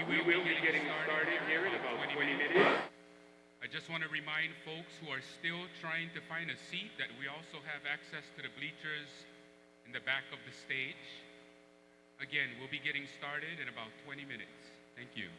We will be getting started here in about 20 minutes. I just want to remind folks who are still trying to find a seat that we also have access to the bleachers in the back of the stage. Again, we'll be getting started in about 20 minutes. Thank you.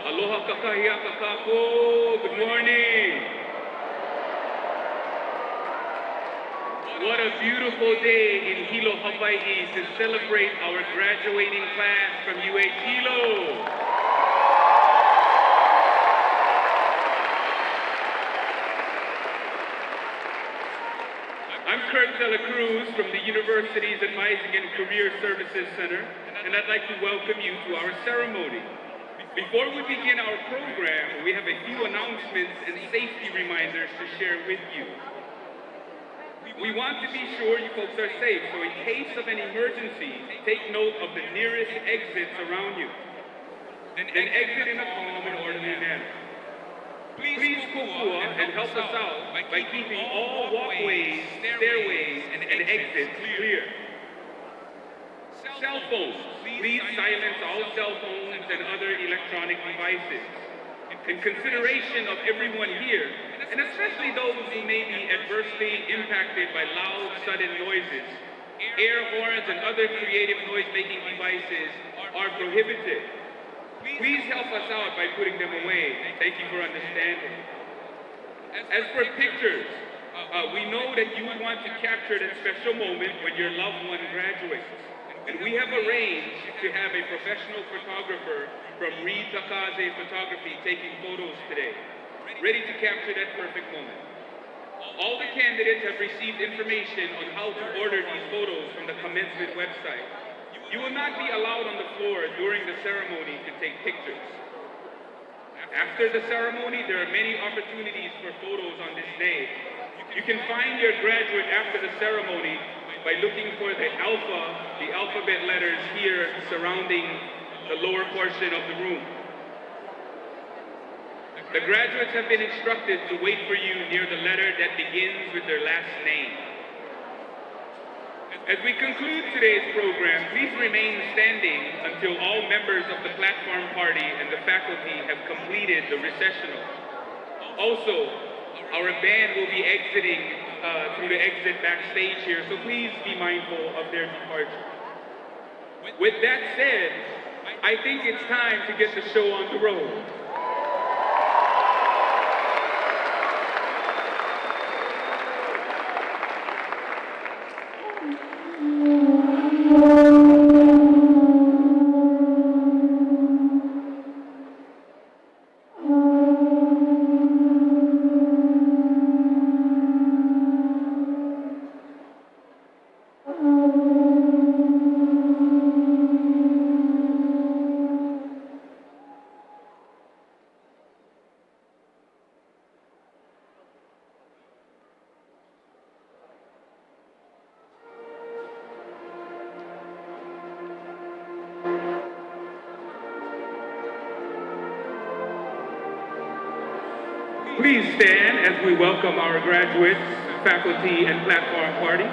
Aloha kakahia kakako. Good morning. What a beautiful day in Hilo, Hawai'i to celebrate our graduating class from UH Hilo. I'm Kurt Dela Cruz from the university's Advising and Career Services Center, and I'd like to welcome you to our ceremony. Before we begin our program, we have a few announcements and safety reminders to share with you. We want to be sure you folks are safe, so in case of an emergency, take note of the nearest exits around you. Then exit in a calm and orderly manner. Please kukua and help us out by keeping all walkways, stairways, and exits clear. Cell phones. Please silence all cell phones and other electronic devices. In consideration of everyone here, and especially those who may be adversely impacted by loud, sudden noises, air horns and other creative noise-making devices are prohibited. Please help us out by putting them away. Thank you for understanding. As for pictures, we know that you would want to capture that special moment when your loved one graduates. And we have arranged to have a professional photographer from Reed Takaze Photography taking photos today, ready to capture that perfect moment. All the candidates have received information on how to order these photos from the Commencement website. You will not be allowed on the floor during the ceremony to take pictures. After the ceremony, there are many opportunities for photos on this day. You can find your graduate after the ceremony by looking for the alphabet letters here surrounding the lower portion of the room. The graduates have been instructed to wait for you near the letter that begins with their last name. As we conclude today's program, please remain standing until all members of the platform party and the faculty have completed the recessional. Also, our band will be exiting through the exit backstage here, so please be mindful of their departure. With that said, I think it's time to get the show on the road. Please stand as we welcome our graduates, faculty, and platform party.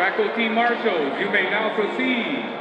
Faculty marshals, you may now proceed.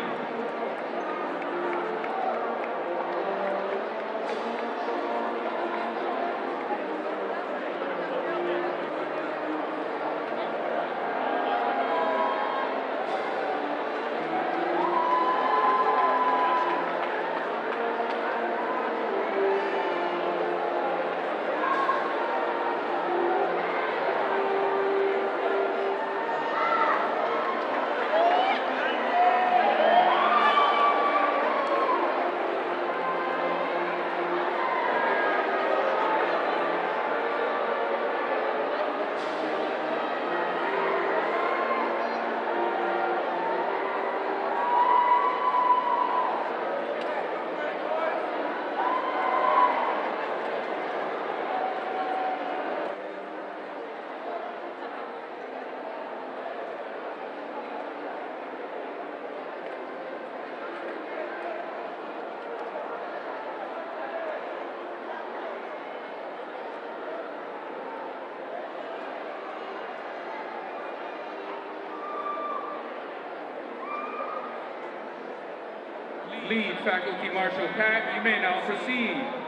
Lead Faculty Marshal Pat, you may now proceed.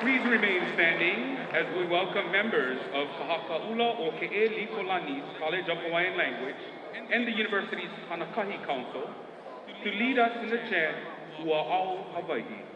Please remain standing as we welcome members of Kahakaula o Ke'elikolani's College of Hawaiian Language and the university's Hanakahi Council to lead us in the chant, Ua'au Hawai'i.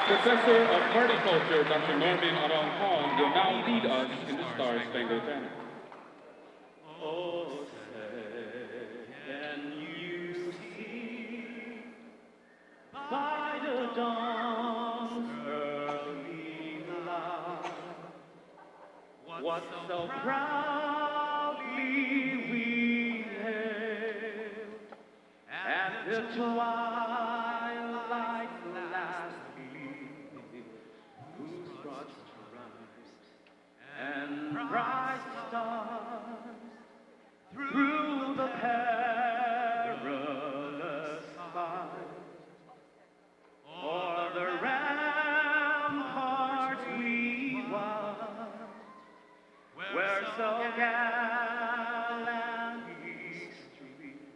Professor of Horticulture, Dr. Norman Arong Hong, will now lead us in the Star Spangled Banner. Oh, say, can you see by the dawn's early light what so proudly we hailed at the twilight's last gleam, whose broad stripes and bright stars through the perilous fight o'er the ramparts we watched, where so gallantly streamed,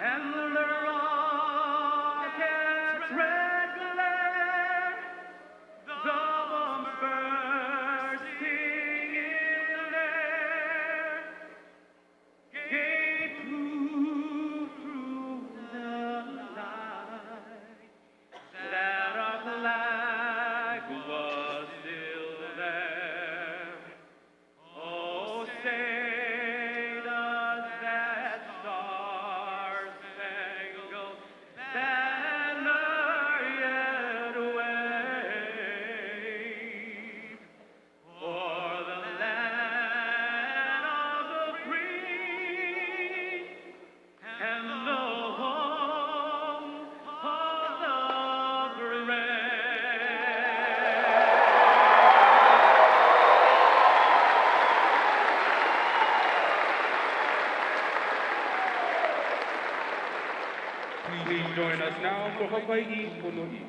and the rocket's red glare, the bombs bursting in air, gave proof through the night that our flag was still there. Oh, say does that star-spangled banner yet wave o'er the land of the free and the home of the brave? Please join us now for Hawai'i Pono'i.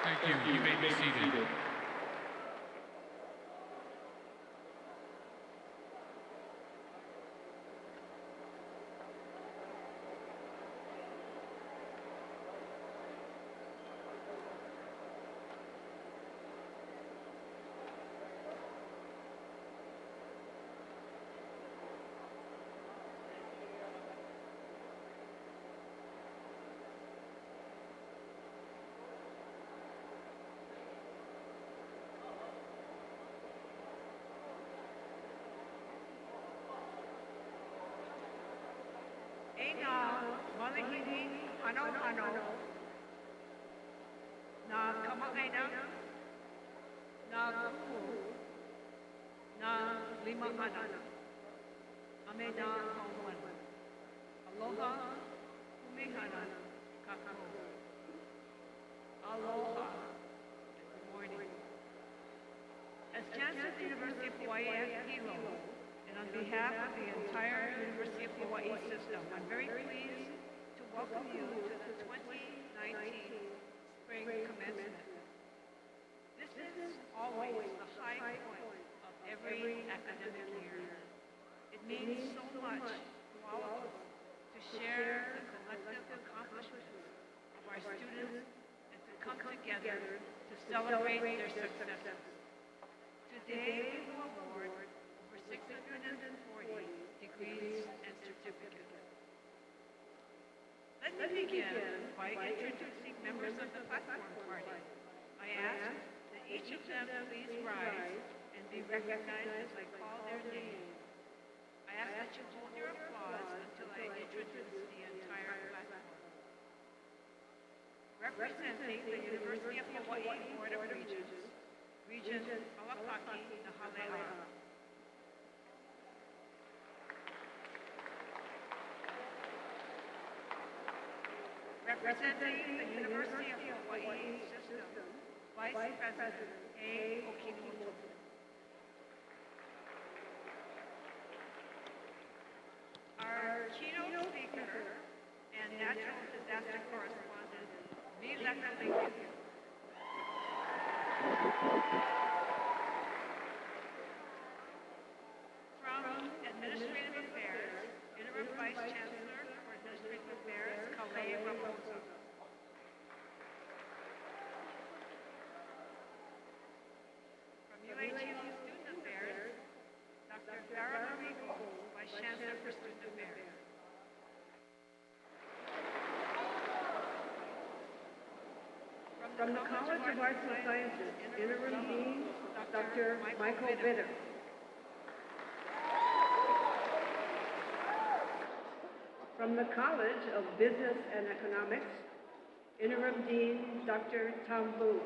Thank you. You may be seated. Malihini, ano, na kamakaina, na kuku, na lima anak. Ameda kauman. Aloha, humihana, kako. Aloha, good morning. As Chancellor of the University of Hawaii at Hilo, and on behalf of the entire University of Hawaii system, I'm very pleased to welcome you to the 2019 Spring Commencement. This is always the high point of every academic year. It means so much to all of us to share the collective accomplishments of our students and to come together to celebrate their successes. Today, we will award over 640 degrees and certificates. Let me begin by introducing members of the platform party. I ask that each of them please rise and be recognized as I call their name. I ask that you hold your applause until I introduce the entire platform. Representing the University of Hawaii Board of Regents, Regent Alapaki Nahalea. Representing the University of Hawaii System, Vice President A. Okimoto. Our keynote speaker and natural disaster correspondent, Mila Kaliki. From Administrative Affairs, Interim Vice Chancellor for Administrative Affairs, Kalei Raposa. From UHU Student Affairs, Dr. Farah Marigo, Vice Chancellor for Student Affairs. From the College of Arts and Sciences, Interim Dean, Dr. Michael Bitter. From the College of Business and Economics, Interim Dean, Dr. Tom Boo.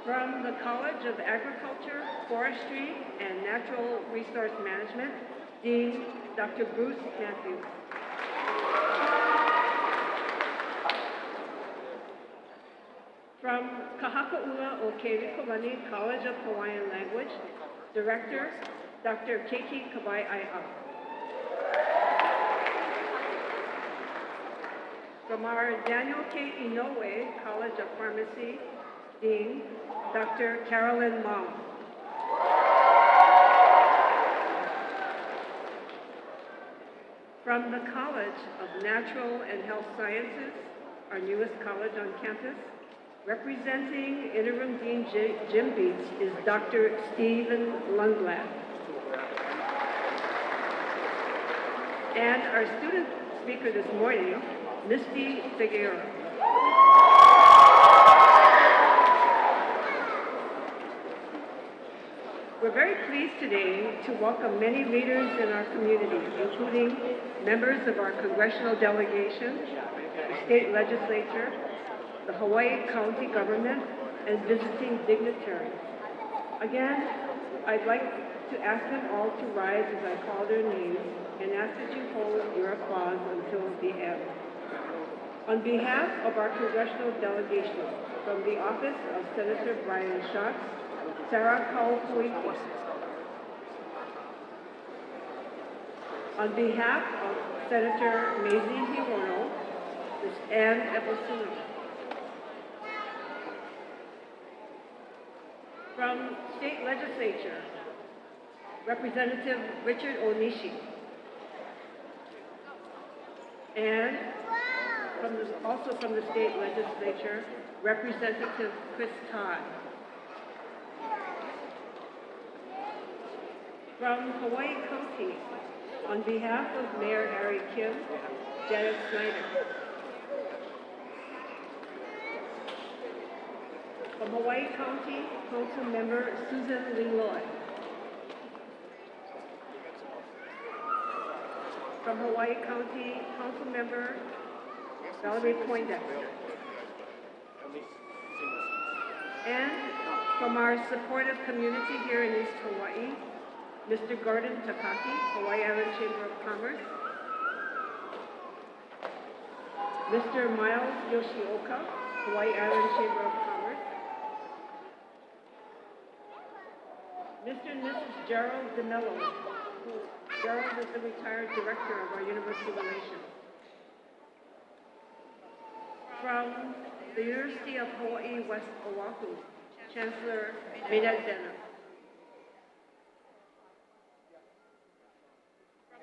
From the College of Agriculture, Forestry, and Natural Resource Management, Dean, Dr. Bruce Matthews. From Kahakaula o Keilikolani College of Hawaiian Language, Director, Dr. Keiki Kabai'ai'a. From our Daniel K. Inoue College of Pharmacy, Dean, Dr. Carolyn Mong. From the College of Natural and Health Sciences, our newest college on campus, representing Interim Dean Jim Beats is Dr. Stephen Lundblad. And our student speaker this morning, Misty Figueroa. We're very pleased today to welcome many leaders in our community, including members of our congressional delegation, the state legislature, the Hawaii County government, and visiting dignitaries. Again, I'd like to ask them all to rise as I call their names and ask that you hold your applause until the end. On behalf of our congressional delegation, from the office of Senator Brian Schatz, Sarah Kaupuiki. On behalf of Senator Mazie Hirono, Ms. Ann Ebosuni. From State Legislature, Representative Richard Onishi. And also from the State Legislature, Representative Chris Todd. From Hawaii County, on behalf of Mayor Harry Kim, Janet Snyder. From Hawaii County, Council Member Susan Lingloy. From Hawaii County, Council Member Valerie Poindexter. And from our supportive community here in East Hawaii, Mr. Gordon Takaki, Hawaii Island Chamber of Commerce, Mr. Miles Yoshioka, Hawaii Island Chamber of Commerce, Mr. and Mrs. Gerald DeMello, Gerald is the retired director of our university relations. From the University of Hawaii, West Oahu, Chancellor Minette Denham.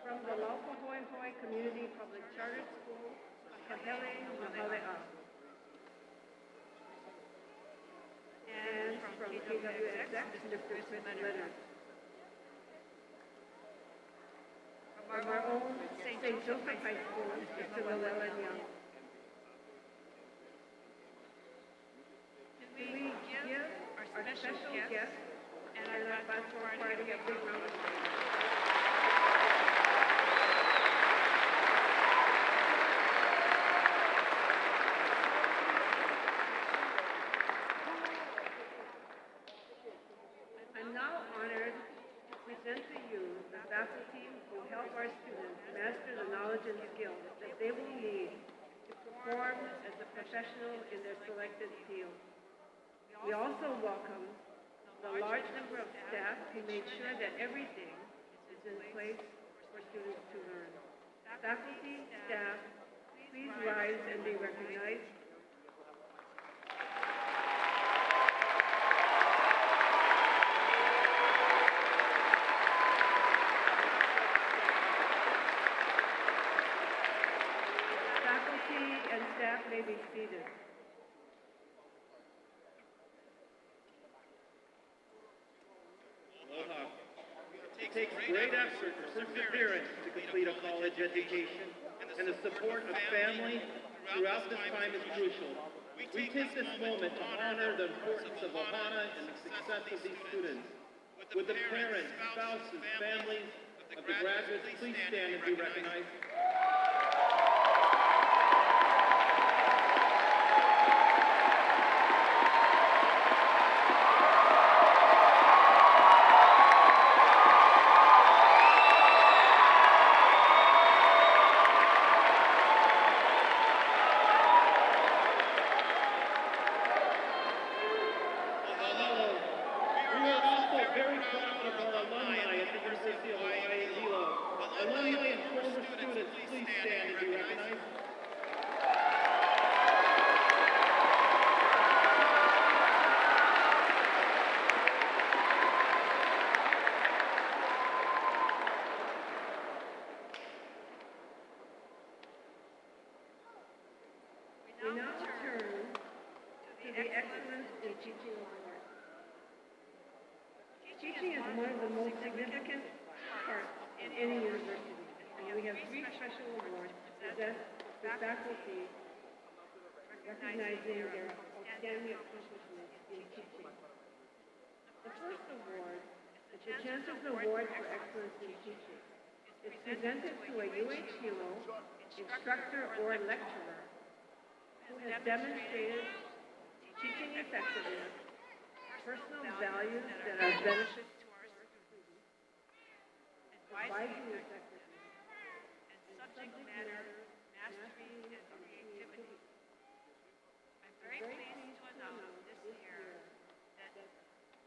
From the local Hawaii Community Public Charter School, Kahele Mahalea. And from KWSX, Mr. Smith Leonard. From our own St. Joseph High School, Mr. Llewellyn Young. We give our special guests and our bachelor party a big round of applause. I'm now honored to present to you the faculty who help our students master the knowledge and skills that they will need to perform as a professional in their selected field. We also welcome the large number of staff who made sure that everything is in place for students to learn. Faculty, staff, please rise and be recognized. Faculty and staff may be seated. It takes great effort and perseverance to complete a college education, and the support of family throughout this time is crucial. We take this moment to honor the importance of Ohana and the success of these students. Would the parents, spouses, families of the graduates please stand and be recognized? We are also very proud of our alumni at the University of Hawaii and Hilo. Alumni and former students, please stand and be recognized. We now turn to the Excellence in Teaching Award. Teaching is one of the most significant parts in any university, and we have three special awards to present to faculty recognizing their outstanding accomplishments in teaching. The first award is the Chancellor's Award for Excellence in Teaching. It's presented to a UH Hilo instructor or lecturer who has demonstrated teaching effectiveness, personal values that are beneficial to our students, advising effectiveness, and subject matter mastery and creativity. I'm very pleased to announce this year that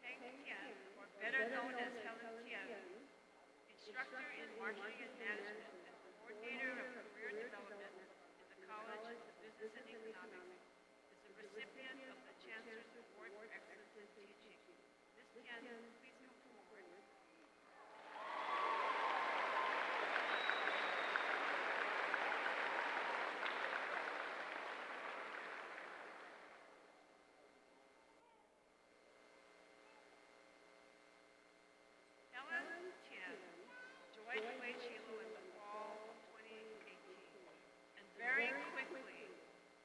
Peng Tian, or better known as Helen Tian, instructor in marketing and management and coordinator of career development in the College of Business and Economics, is the recipient of the Chancellor's Award for Excellence in Teaching. Ms. Tian, please come forward. Helen Tian joined UH Hilo in the fall of 2018 and very quickly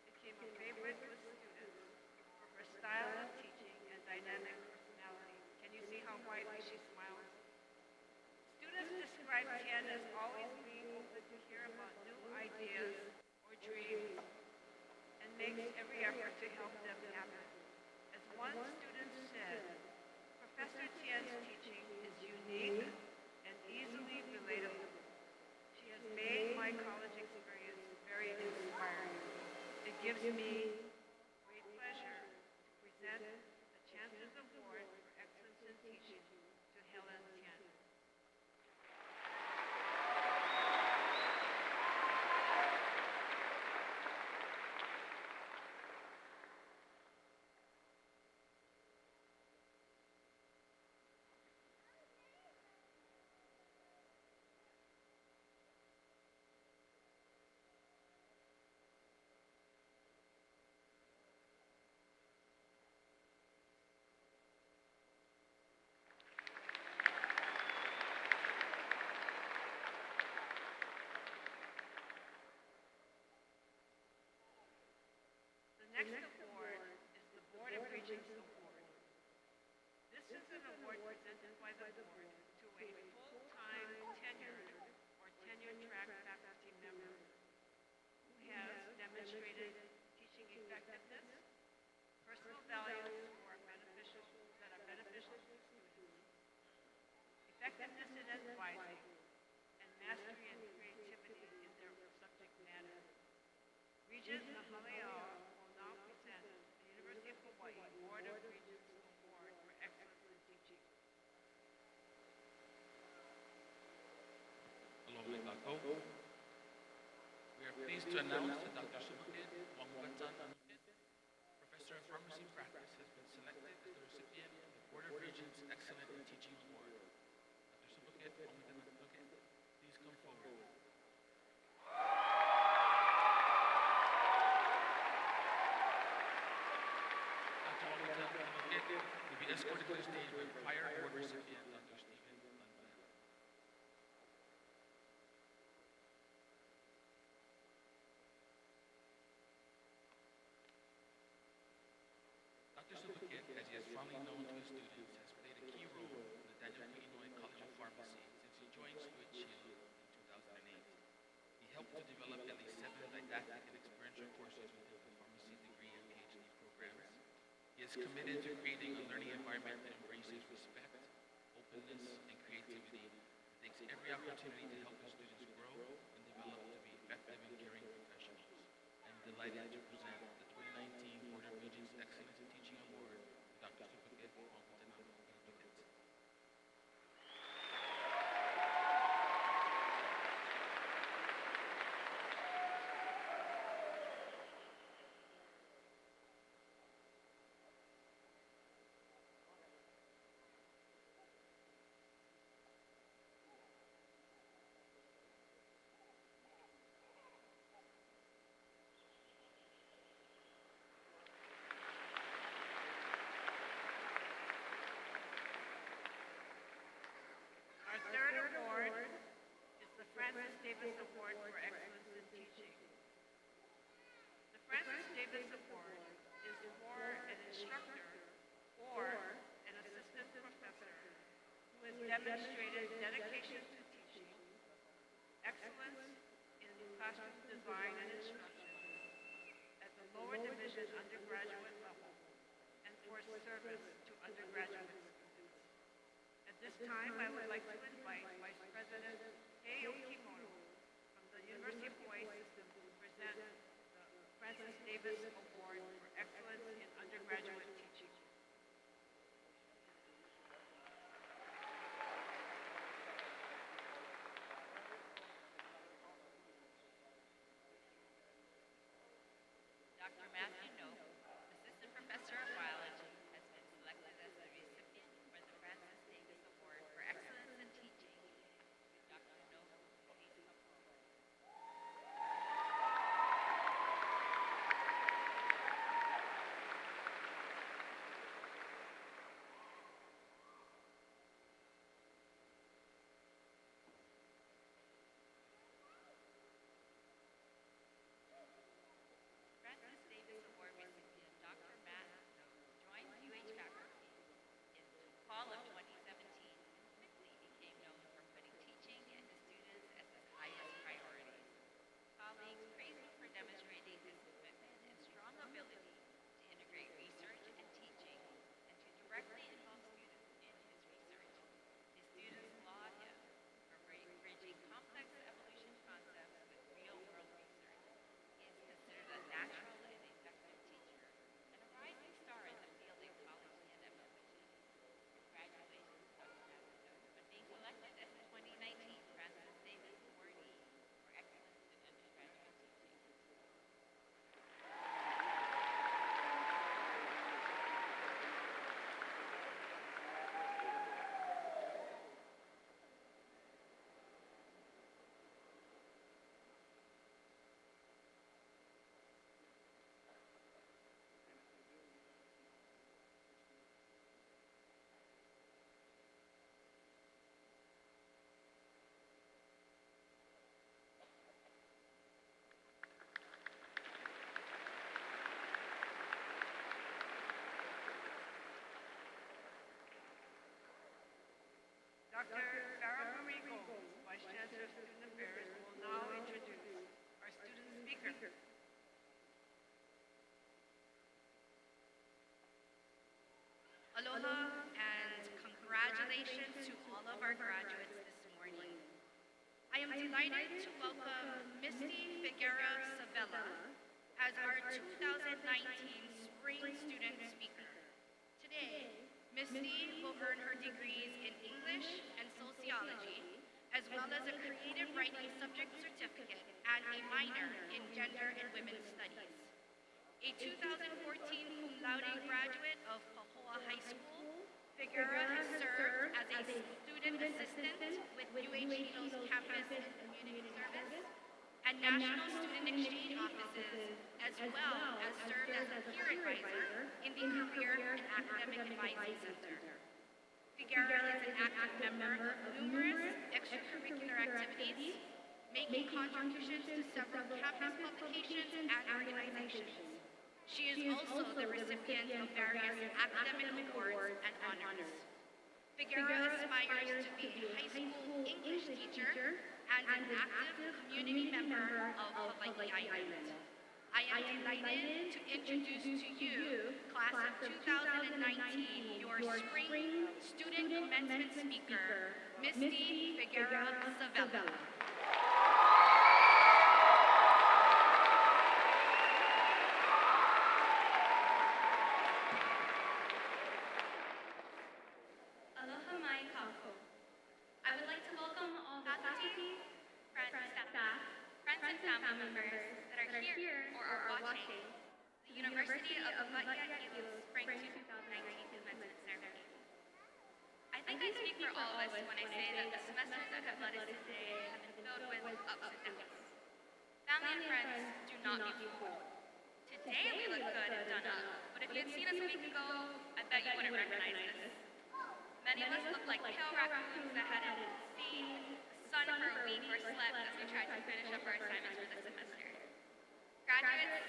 became a favorite with students for her style of teaching and dynamic personality. Can you see how widely she smiles? Students describe Tian as always being open to hear about new ideas or dreams, makes every effort to help them happen. As one student said, Professor Tian's teaching is unique and easily relatable. She has made my college experience very inspiring. It gives me great pleasure to present the Chancellor's Award for Excellence in Teaching to Helen Tian. The next award is the Board of Regents Award. This is an award presented by the board to a full-time tenured or tenure-track faculty member who has demonstrated teaching effectiveness, personal values that are beneficial to students, effectiveness in advising, and mastery and creativity in their subject matter. Regent Hilo will now present the University of Hawaii Board of Regents Award for Excellence in Teaching. Aloha kako. We are pleased to announce that Dr. Subakit Wangwatan Anupit, Professor of Pharmacy Practice, has been selected as the recipient of the Board of Regents Excellent in Teaching Award. Dr. Subakit Wangwatan Anupit, please come forward. Dr. Wangwatan Anupit will be escorted to the stage by prior award recipient Dr. Stephen Lanbaya. Dr. Subakit, as he is fondly known to his students, has played a key role in the Daniel Illinois College of Pharmacy since he joined Stuart Hilo in 2008. He helped to develop at least 7 didactic and experiential courses within the pharmacy degree and PhD programs. He is committed to creating a learning environment that embraces respect, openness, and creativity, and takes every opportunity to help his students grow and develop to be effective and caring professionals. I'm delighted to present the 2019 Board of Regents Excellence in Teaching Award to Dr. Subakit Wangwatan Anupit. Our third award is the Francis Davis Award for Excellence in Teaching. The Francis Davis Award is for an instructor or an assistant professor who has demonstrated dedication to teaching, excellence in classroom design and instruction at the lower division undergraduate level, and for service to undergraduate students. At this time, I would like to invite Vice President Hei Okimoto from the University of Hawaii System to present the Francis Davis Award for Excellence in Undergraduate Teaching. Dr. Matthew Nope, Assistant Professor of Biology, has been selected as the recipient for the Francis Davis Award for Excellence in Teaching. Dr. Nope, please come forward. Dr. Farah Marie Gomes, Vice Chancellor of Student Affairs, will now introduce our student speaker. Aloha and congratulations to all of our graduates this morning. I am delighted to welcome Misty Figuera Savella as our 2019 Spring Student Speaker. Today, Misty will earn her degrees in English and Sociology, as well as a Creative Writing Subject Certificate and a minor in Gender and Women's Studies. A 2014 cum laude graduate of Pahoa High School, Figuera has served as a student assistant with UH Hilo's Campus and Community Service and National Student Exchange Offices, as well as served as a peer advisor in the Career and Academic Advising Center. Figuera is an active member of numerous extracurricular activities, making contributions to several campus publications and organizations. She is also the recipient of various academic awards and honors. Figuera aspires to be a high school English teacher and an active community member of Hawai'i Island. I am delighted to introduce to you, class of 2019, your spring student commencement speaker, Misty Figuera Savella. Aloha mai kako. I would like to welcome all faculty, friends and family members that are here or are watching the University of Hawai'i Hilo's Spring 2019 Commencement Ceremony. I think I speak for all of us when I say that the semesters that have led us today have been filled with ups and downs. Family and friends do not be fooled. Today we look good and done up, but if you had seen us a week ago, I bet you wouldn't recognize us. Many of us look like pale raccoons that hadn't seen the sun for a week or slept as we tried to finish up our assignments for the semester. Graduates,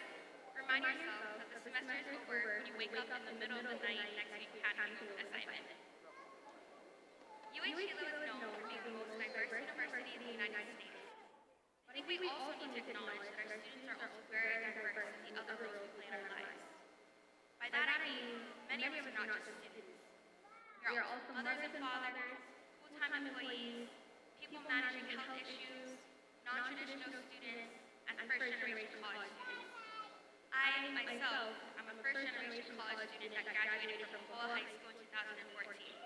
remind yourself that the semester is over when you wake up in the middle of the night next week having an assignment. UH Hilo is known for being the most diverse university in the United States. I think we also need to acknowledge that our students are also very diverse in the other roles we play in our lives. By that I mean, many of us are not just students. We are also mothers and fathers, full-time employees, people managing health issues, non-traditional students, and first-generation college students. I, myself, am a first-generation college student that graduated from Hawai'i High School in 2014.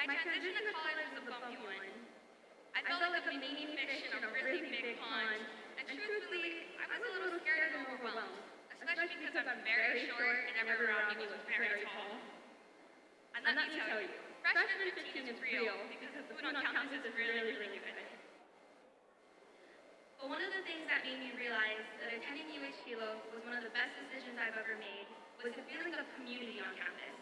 My transition to college was a bumpy one. I felt like a mini fish in a really big pond, and truthfully, I was a little scared and overwhelmed, especially because I'm very short and everyone around me was very tall. And let me tell you, freshman 15 is real because the food on campus is really good. But one of the things that made me realize that attending UH Hilo was one of the best decisions I've ever made was the feeling of community on campus.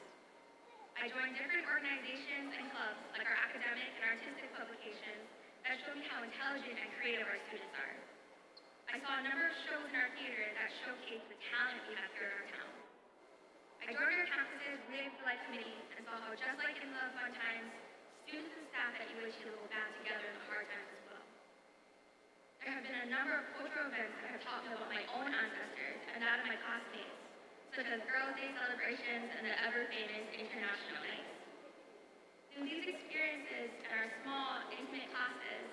I joined different organizations and clubs like our academic and artistic publications that showed me how intelligent and creative our students are. I saw a number of shows in our theater that showcased the talent we have here in our town. I joined our campus's Live the Life Committee and saw how just like in the fun times, students and staff at UH Hilo will band together in the hard times as well. There have been a number of cultural events that have taught me about my own ancestors and that of my classmates, such as Girls' Day celebrations and the ever-famous International Nights. Through these experiences and our small, intimate classes,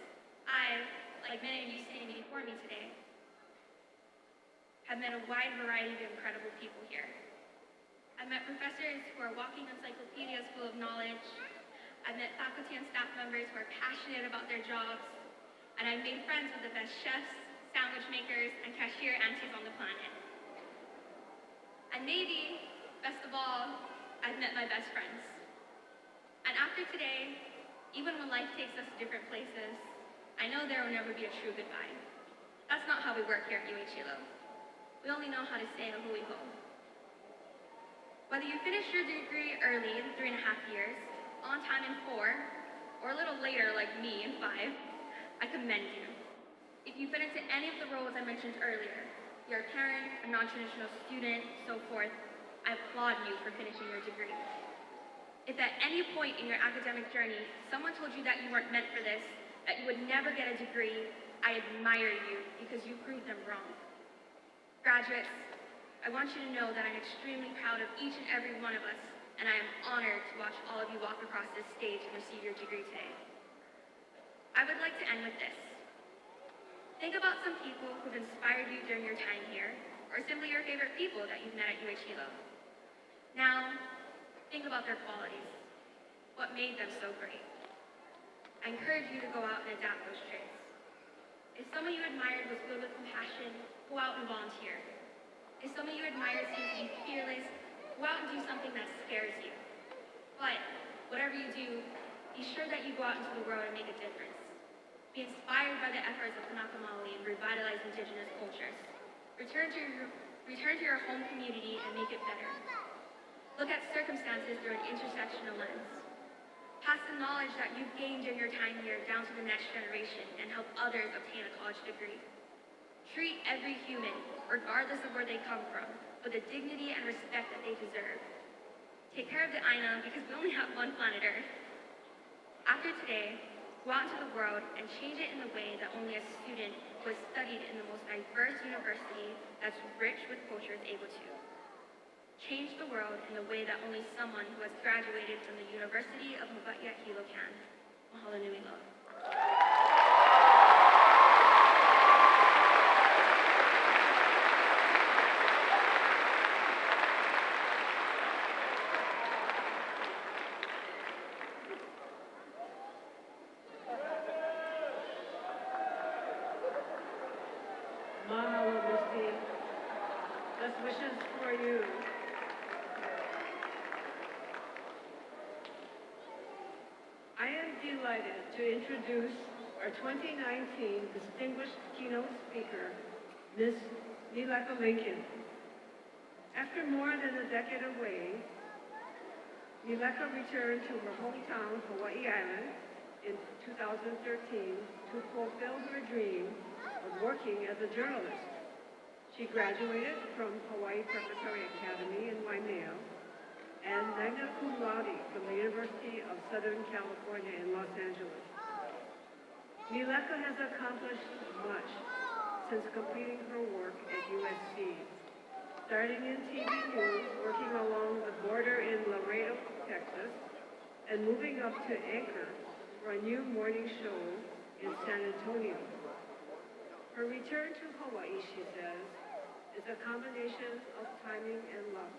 I, like many of you sitting before me today, have met a wide variety of incredible people here. I've met professors who are walking encyclopedias full of knowledge. I've met faculty and staff members who are passionate about their jobs. And I've made friends with the best chefs, sandwich makers, and cashier aunties on the planet. And maybe, best of all, I've met my best friends. And after today, even when life takes us to different places, I know there will never be a true goodbye. That's not how we work here at UH Hilo. We only know how to say a hui ho. Whether you finish your degree early in 3.5 years, on time in 4, or a little later like me in 5, I commend you. If you fit into any of the roles I mentioned earlier, you're a parent, a non-traditional student, so forth, I applaud you for finishing your degree. If at any point in your academic journey, someone told you that you weren't meant for this, that you would never get a degree, I admire you because you proved them wrong. Graduates, I want you to know that I'm extremely proud of each and every one of us, and I am honored to watch all of you walk across this stage and receive your degree today. I would like to end with this. Think about some people who've inspired you during your time here, or simply your favorite people that you've met at Hilo. Now, think about their qualities. What made them so great? I encourage you to go out and adapt those traits. If someone you admired was filled with compassion, go out and volunteer. If someone you admired seems to be fearless, go out and do something that scares you. But whatever you do, be sure that you go out into the world and make a difference. Be inspired by the efforts of Kanaka Maoli and revitalize indigenous cultures. Return to your home community and make it better. Look at circumstances through an intersectional lens. Pass the knowledge that you've gained during your time here down to the next generation and help others obtain a college degree. Treat every human, regardless of where they come from, with the dignity and respect that they deserve. Take care of the Aina because we only have one planet Earth. After today, go out into the world and change it in the way that only a student who has studied in the most diverse university that's rich with culture is able to. Change the world in the way that only someone who has graduated from the University of Hawai'i at Hilo can. Mahalo nui loa. Mahalo, Misty. Best wishes for you. I am delighted to introduce our 2019 Distinguished Keynote Speaker, Ms. Nilaka Lincoln. After more than a decade away, Nilaka returned to her hometown, Hawai'i Island, in 2013 to fulfill her dream of working as a journalist. She graduated from Hawaii Preparatory Academy in Waimea and magna cum laude from the University of Southern California in Los Angeles. Nilaka has accomplished much since completing her work at USC, starting in TV news, working along the border in Laredo, Texas, and moving up to anchor for a new morning show in San Antonio. Her return to Hawaii, she says, is a combination of timing and luck.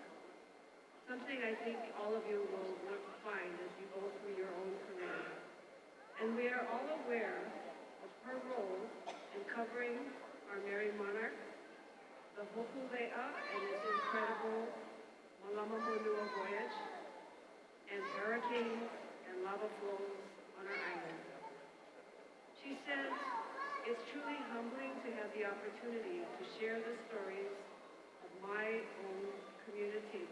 Something I think all of you will find as you go through your own career. And we are all aware of her role in covering our Merry Monarch, the Hokulea and its incredible Malama Honua voyage, and hurricanes and lava flows on our island. She says, it's truly humbling to have the opportunity to share the stories of my own community.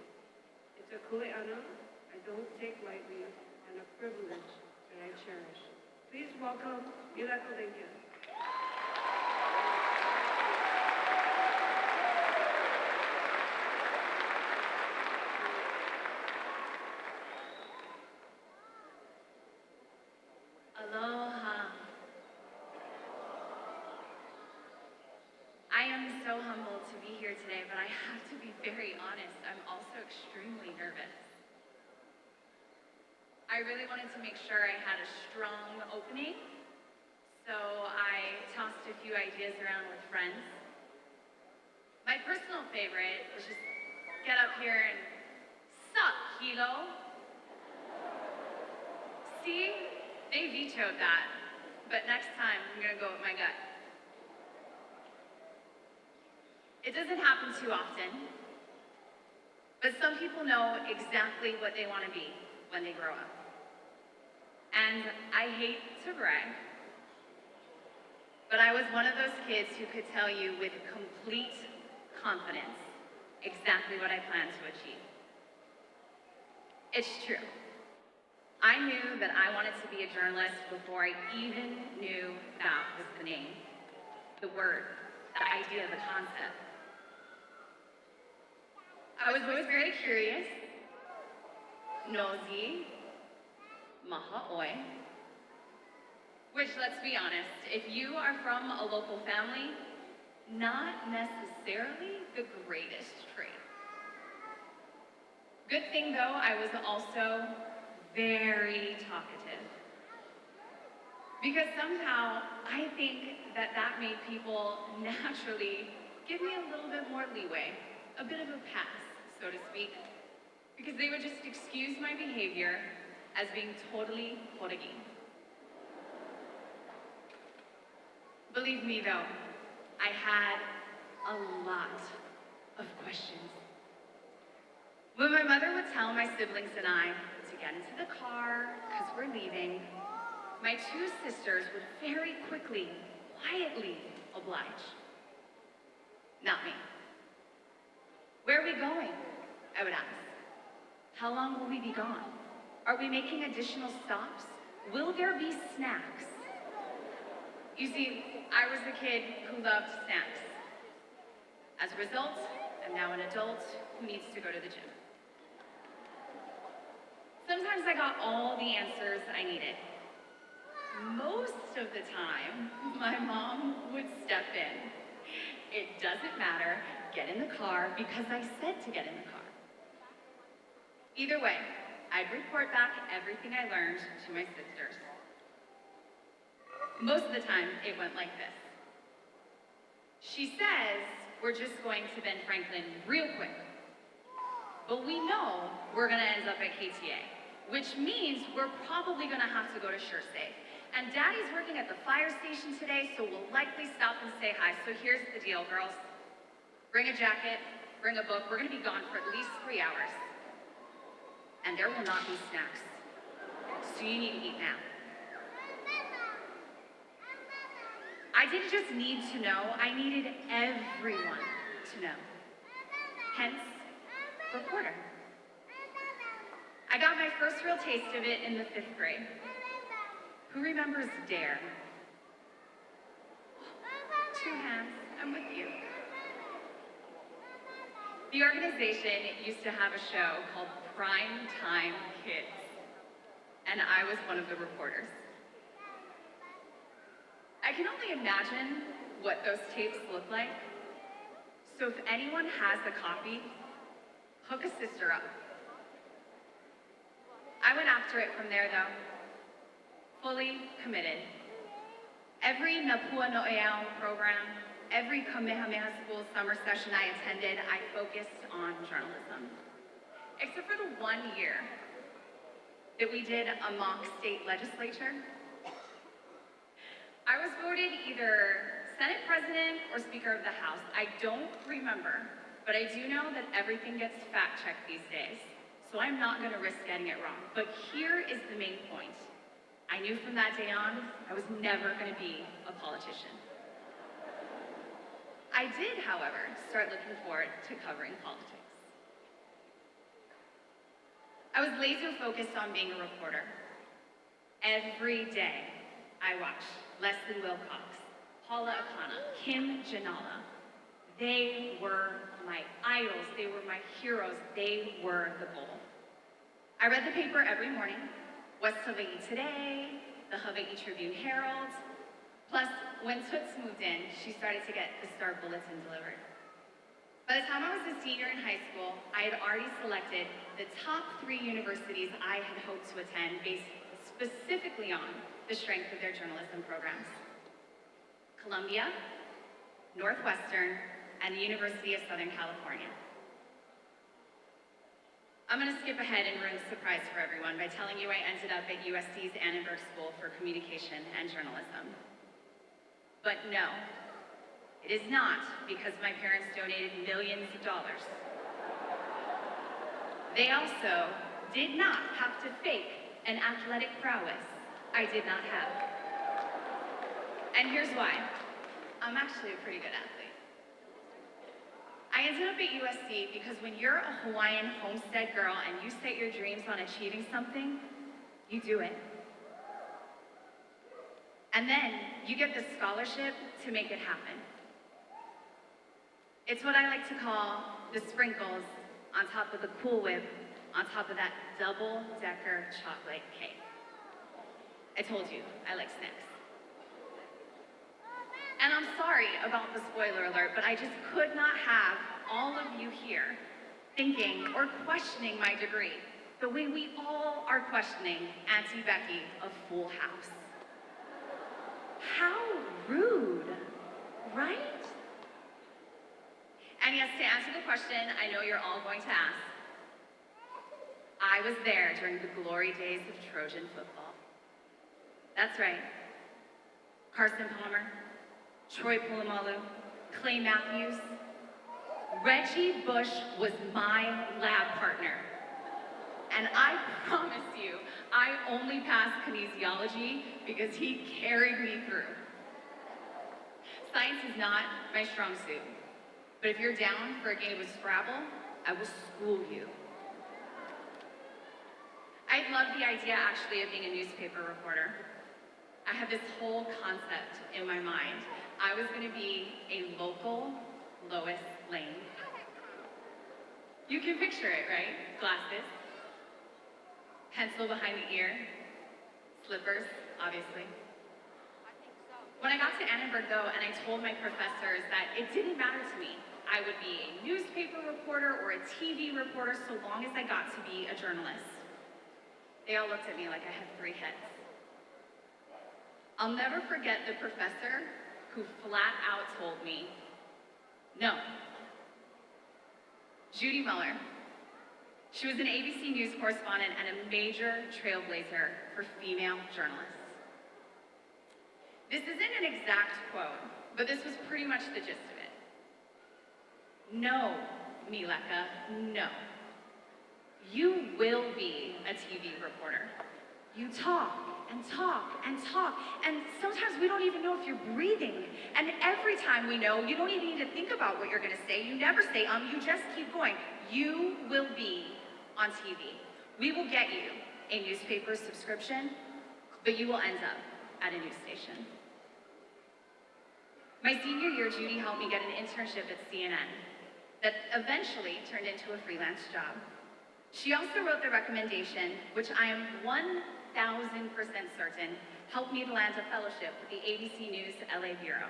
It's a kuleana I don't take lightly and a privilege that I cherish. Please welcome Nilaka Lincoln. Aloha. I am so humbled to be here today, but I have to be very honest, I'm also extremely nervous. I really wanted to make sure I had a strong opening, so I tossed a few ideas around with friends. My personal favorite was just get up here and sup, Hilo. See, they vetoed that, but next time I'm gonna go with my gut. It doesn't happen too often, but some people know exactly what they want to be when they grow up. And I hate to brag, but I was one of those kids who could tell you with complete confidence exactly what I plan to achieve. It's true. I knew that I wanted to be a journalist before I even knew that was the name, the word, the idea, the concept. I was always very curious, nosy, maha'oi, which, let's be honest, if you are from a local family, not necessarily the greatest trait. Good thing though, I was also very talkative. Because somehow, I think that that made people naturally give me a little bit more leeway, a bit of a pass, so to speak, because they would just excuse my behavior as being totally horigi. Believe me though, I had a lot of questions. When my mother would tell my siblings and I to get into the car, because we're leaving, my two sisters would very quickly, quietly oblige. Not me. Where are we going? I would ask. How long will we be gone? Are we making additional stops? Will there be snacks? You see, I was the kid who loved snacks. As a result, I'm now an adult who needs to go to the gym. Sometimes I got all the answers I needed. Most of the time, my mom would step in. It doesn't matter, get in the car because I said to get in the car. Either way, I'd report back everything I learned to my sisters. Most of the time, it went like this. She says we're just going to Ben Franklin real quick. But we know we're gonna end up at KTA, which means we're probably gonna have to go to SureSafe. And Daddy's working at the fire station today, so we'll likely stop and say hi. So here's the deal, girls. Bring a jacket, bring a book. We're gonna be gone for at least 3 hours. And there will not be snacks. So you need to eat now. I didn't just need to know, I needed everyone to know. Hence, reporter. I got my first real taste of it in the 5th grade. Who remembers DARE? 2 hands, I'm with you. The organization used to have a show called Prime Time Kids, and I was one of the reporters. I can only imagine what those tapes look like, so if anyone has a copy, hook a sister up. I went after it from there though, fully committed. Every Napua No'eau program, every Kamehameha School summer session I attended, I focused on journalism. Except for the 1 year that we did a mock state legislature. I was voted either Senate President or Speaker of the House. I don't remember, but I do know that everything gets fact-checked these days, so I'm not gonna risk getting it wrong. But here is the main point. I knew from that day on, I was never gonna be a politician. I did, however, start looking forward to covering politics. I was laser focused on being a reporter. Every day, I watched Leslie Wilcox, Paula Akana, Kim Janala. They were my idols, they were my heroes, they were the goal. I read the paper every morning, West Hawai'i Today, the Hawai'i Tribune Herald. Plus, when Toots moved in, she started to get the Star Bulletin delivered. By the time I was a senior in high school, I had already selected the top 3 universities I had hoped to attend based specifically on the strength of their journalism programs. Columbia, Northwestern, and the University of Southern California. I'm gonna skip ahead and ruin the surprise for everyone by telling you I ended up at USC's Annenberg School for Communication and Journalism. But no, it is not because my parents donated millions of dollars. They also did not have to fake an athletic prowess I did not have. And here's why. I'm actually a pretty good athlete. I ended up at USC because when you're a Hawaiian homestead girl and you set your dreams on achieving something, you do it. And then you get the scholarship to make it happen. It's what I like to call the sprinkles on top of the Cool Whip, on top of that double-decker chocolate cake. I told you, I like snacks. And I'm sorry about the spoiler alert, but I just could not have all of you here thinking or questioning my degree the way we all are questioning Auntie Becky of Full House. How rude, right? And yes, to answer the question I know you're all going to ask, I was there during the glory days of Trojan football. That's right. Carson Palmer, Troy Polamalu, Clay Matthews. Reggie Bush was my lab partner. And I promise you, I only passed kinesiology because he carried me through. Science is not my strong suit, but if you're down for a game of Scrabble, I will school you. I love the idea, actually, of being a newspaper reporter. I have this whole concept in my mind. I was going to be a local Lois Lane. You can picture it, right? Glasses, pencil behind the ear, slippers, obviously. When I got to Annenberg, though, and I told my professors that it didn't matter to me, I would be a newspaper reporter or a TV reporter so long as I got to be a journalist. They all looked at me like I had 3 heads. I'll never forget the professor who flat out told me, no. Judy Muller. She was an ABC News correspondent and a major trailblazer for female journalists. This isn't an exact quote, but this was pretty much the gist of it. No, Mileka, no. You will be a TV reporter. You talk and talk and talk, and sometimes we don't even know if you're breathing. And every time we know, you don't even need to think about what you're gonna say. You never say, you just keep going. You will be on TV. We will get you a newspaper subscription, but you will end up at a news station. My senior year, Judy helped me get an internship at CNN that eventually turned into a freelance job. She also wrote the recommendation, which I am 1,000% certain helped me to land a fellowship with the ABC News LA Bureau.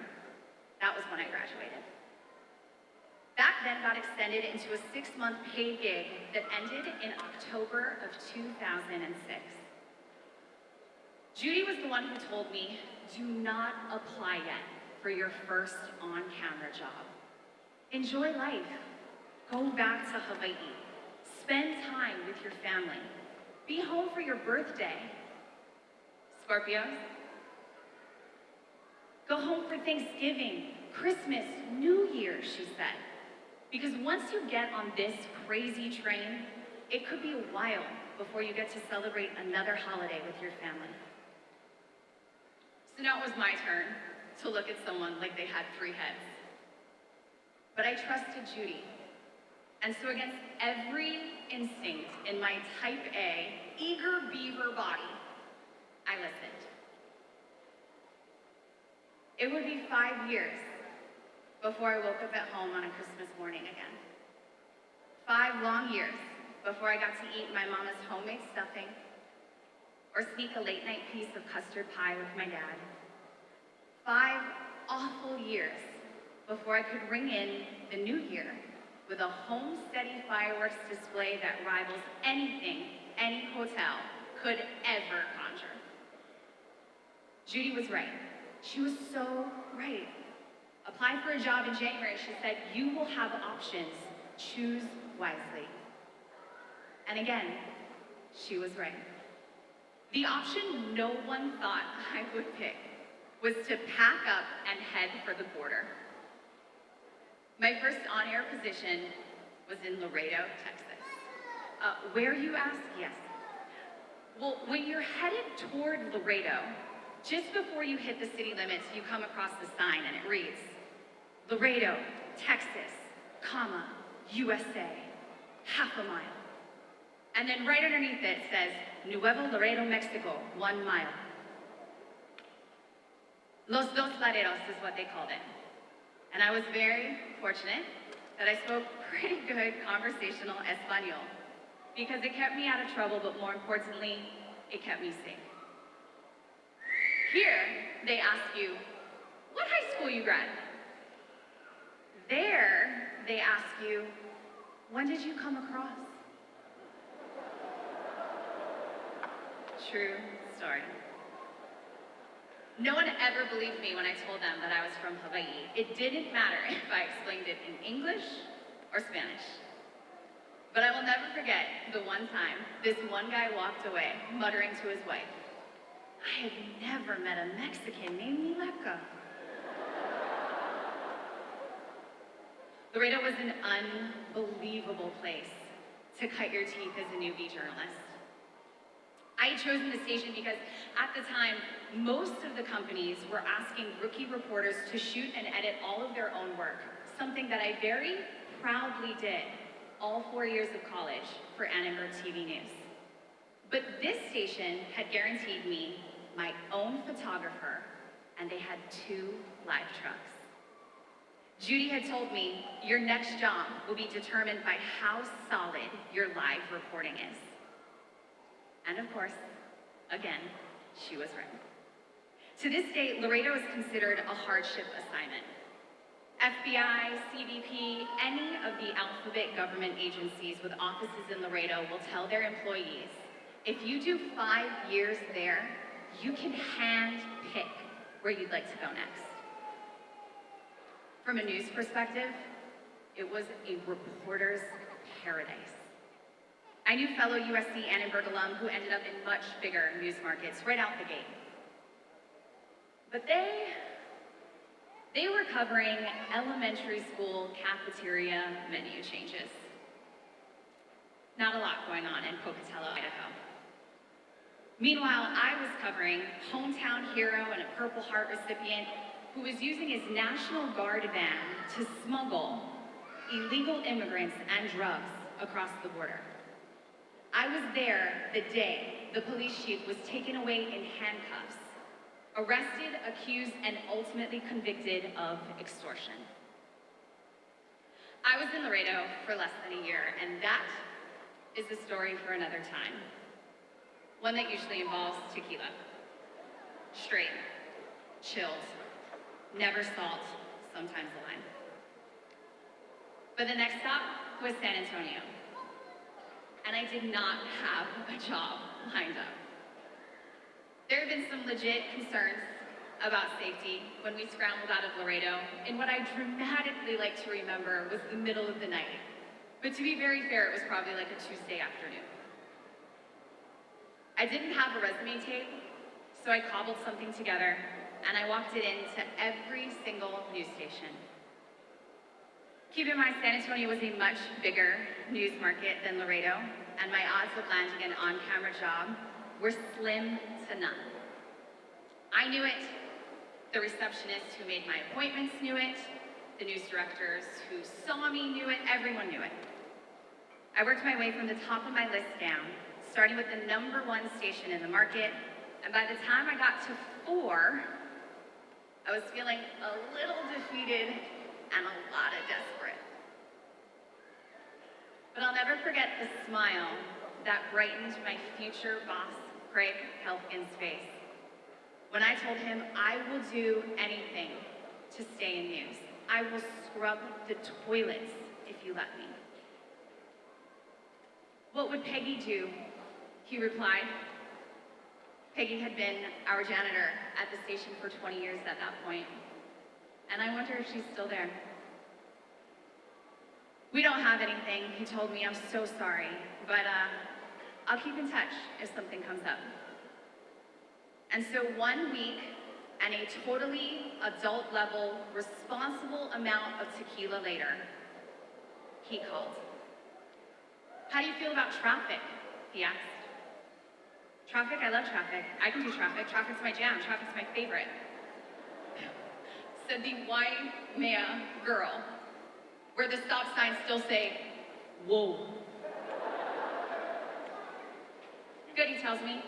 That was when I graduated. That then got extended into a 6-month paid gig that ended in October of 2006. Judy was the one who told me, do not apply yet for your first on-camera job. Enjoy life. Go back to Hawai'i. Spend time with your family. Be home for your birthday. Scorpios, go home for Thanksgiving, Christmas, New Year, she said. Because once you get on this crazy train, it could be a while before you get to celebrate another holiday with your family. So now it was my turn to look at someone like they had 3 heads. But I trusted Judy. And so against every instinct in my type A, eager beaver body, I listened. It would be 5 years before I woke up at home on a Christmas morning again. 5 long years before I got to eat my mama's homemade stuffing or sneak a late night piece of custard pie with my dad. 5 awful years before I could ring in the new year with a homesteady fireworks display that rivals anything any hotel could ever conjure. Judy was right. She was so right. Apply for a job in January, she said, you will have options. Choose wisely. And again, she was right. The option no one thought I would pick was to pack up and head for the border. My first on-air position was in Laredo, Texas. Where, you ask? Yes. Well, when you're headed toward Laredo, just before you hit the city limits, you come across the sign and it reads, Laredo, Texas, comma, USA, half a mile. And then right underneath it says, Nuevo Laredo, Mexico, 1 mile. Los Dos Laredos is what they called it. And I was very fortunate that I spoke pretty good conversational Espanol because it kept me out of trouble, but more importantly, it kept me safe. Here, they ask you, what high school you grad? There, they ask you, when did you come across? True story. No one ever believed me when I told them that I was from Hawaii. It didn't matter if I explained it in English or Spanish. But I will never forget the one time this one guy walked away, muttering to his wife, I have never met a Mexican named Mileca. Laredo was an unbelievable place to cut your teeth as a newbie journalist. I had chosen the station because at the time, most of the companies were asking rookie reporters to shoot and edit all of their own work, something that I very proudly did all 4 years of college for Annenberg TV News. But this station had guaranteed me my own photographer, and they had 2 live trucks. Judy had told me, your next job will be determined by how solid your live reporting is. And of course, again, she was right. To this day, Laredo is considered a hardship assignment. FBI, CBP, any of the alphabet government agencies with offices in Laredo will tell their employees, if you do 5 years there, you can hand pick where you'd like to go next. From a news perspective, it was a reporter's paradise. I knew fellow USC Annenberg alum who ended up in much bigger news markets right out the gate. But they were covering elementary school cafeteria menu changes. Not a lot going on in Pocatello, Idaho. Meanwhile, I was covering hometown hero and a Purple Heart recipient who was using his National Guard van to smuggle illegal immigrants and drugs across the border. I was there the day the police chief was taken away in handcuffs, arrested, accused, and ultimately convicted of extortion. I was in Laredo for less than a year, and that is a story for another time. One that usually involves tequila. Straight, chilled, never salt, sometimes a lime. But the next stop was San Antonio. And I did not have a job lined up. There have been some legit concerns about safety when we scrambled out of Laredo in what I dramatically like to remember was the middle of the night. But to be very fair, it was probably like a Tuesday afternoon. I didn't have a resume tape, so I cobbled something together and I walked it into every single news station. Keep in mind, San Antonio was a much bigger news market than Laredo, and my odds of landing an on-camera job were slim to none. I knew it, the receptionists who made my appointments knew it, the news directors who saw me knew it, everyone knew it. I worked my way from the top of my list down, starting with the #1 station in the market, and by the time I got to 4, I was feeling a little defeated and a lot of desperate. But I'll never forget the smile that brightened my future boss, Craig Helfgen's face, when I told him I will do anything to stay in news. I will scrub the toilets if you let me. What would Peggy do? He replied. Peggy had been our janitor at the station for 20 years at that point. And I wonder if she's still there. We don't have anything, he told me. I'm so sorry, but I'll keep in touch if something comes up. And so 1 week and a totally adult-level, responsible amount of tequila later, he called. How do you feel about traffic? He asked. Traffic? I love traffic. I can do traffic. Traffic's my jam. Traffic's my favorite. Said the Waimea girl, where the stop signs still say, whoa. Good, he tells me.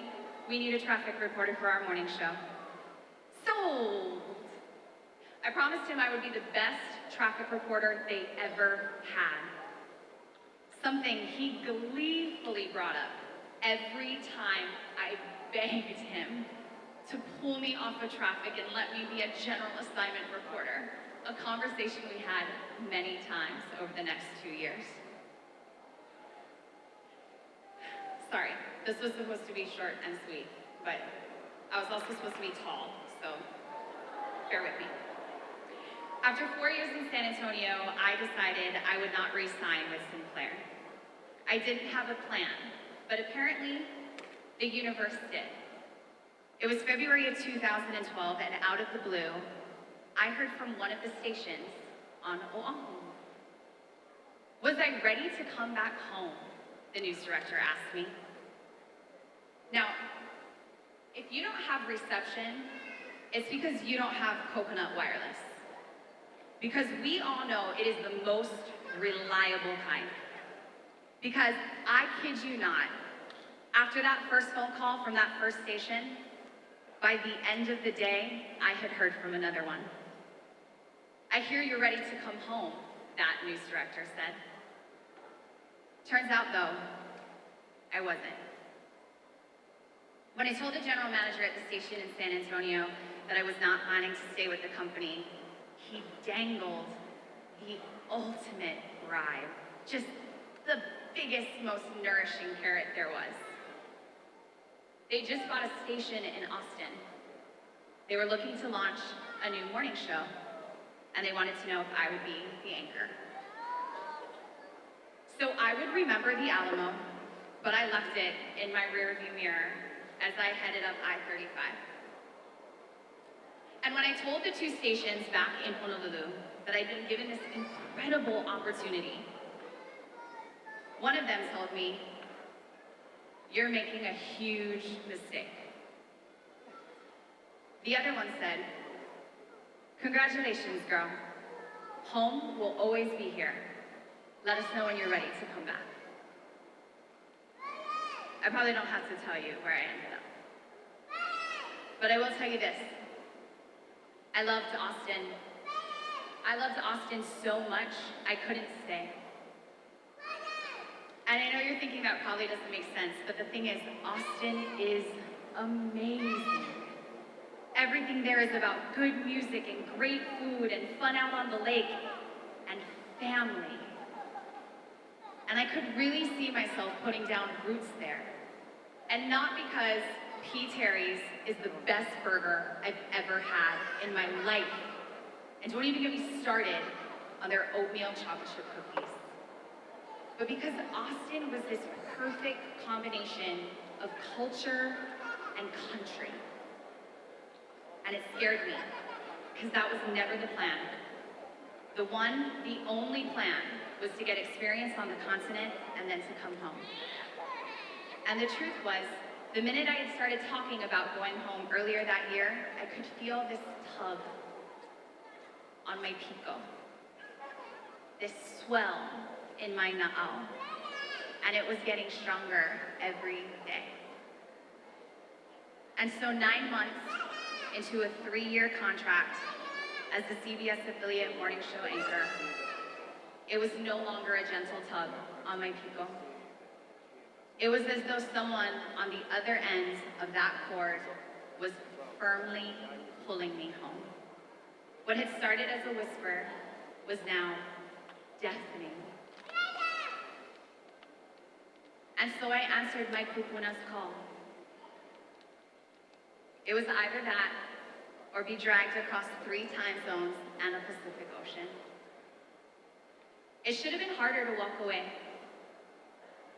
We need a traffic reporter for our morning show. Sold! I promised him I would be the best traffic reporter they ever had. Something he gleefully brought up every time I begged him to pull me off of traffic and let me be a general assignment reporter, a conversation we had many times over the next 2 years. Sorry, this was supposed to be short and sweet, but I was also supposed to be tall, so bear with me. After 4 years in San Antonio, I decided I would not re-sign with Sinclair. I didn't have a plan, but apparently the universe did. It was February of 2012, and out of the blue, I heard from one of the stations on Oahu. Was I ready to come back home? The news director asked me. Now, if you don't have reception, it's because you don't have coconut wireless. Because we all know it is the most reliable kind. Because I kid you not, after that first phone call from that first station, by the end of the day, I had heard from another one. I hear you're ready to come home, that news director said. Turns out though, I wasn't. When I told the general manager at the station in San Antonio that I was not planning to stay with the company, he dangled the ultimate bribe. Just the biggest, most nourishing carrot there was. They just bought a station in Austin. They were looking to launch a new morning show, and they wanted to know if I would be the anchor. So I would remember the Alamo, but I left it in my rearview mirror as I headed up I-35. And when I told the 2 stations back in Honolulu that I'd been given this incredible opportunity, one of them told me, "You're making a huge mistake." The other one said, "Congratulations, girl. Home will always be here. Let us know when you're ready to come back." I probably don't have to tell you where I ended up. But I will tell you this. I loved Austin. I loved Austin so much, I couldn't stay. And I know you're thinking that probably doesn't make sense, but the thing is, Austin is amazing. Everything there is about good music and great food and fun out on the lake and family. And I could really see myself putting down roots there. And not because P. Terry's is the best burger I've ever had in my life. And don't even get me started on their oatmeal chocolate chip cookies. But because Austin was this perfect combination of culture and country. And it scared me, because that was never the plan. The only plan was to get experience on the continent and then to come home. And the truth was, the minute I had started talking about going home earlier that year, I could feel this tug on my pico, this swell in my na'au, and it was getting stronger every day. And so 9 months into a 3-year contract as the CBS affiliate morning show anchor, it was no longer a gentle tug on my pico. It was as though someone on the other end of that cord was firmly pulling me home. What had started as a whisper was now deafening. And so I answered my kupuna's call. It was either that or be dragged across 3 time zones and a Pacific Ocean. It should have been harder to walk away.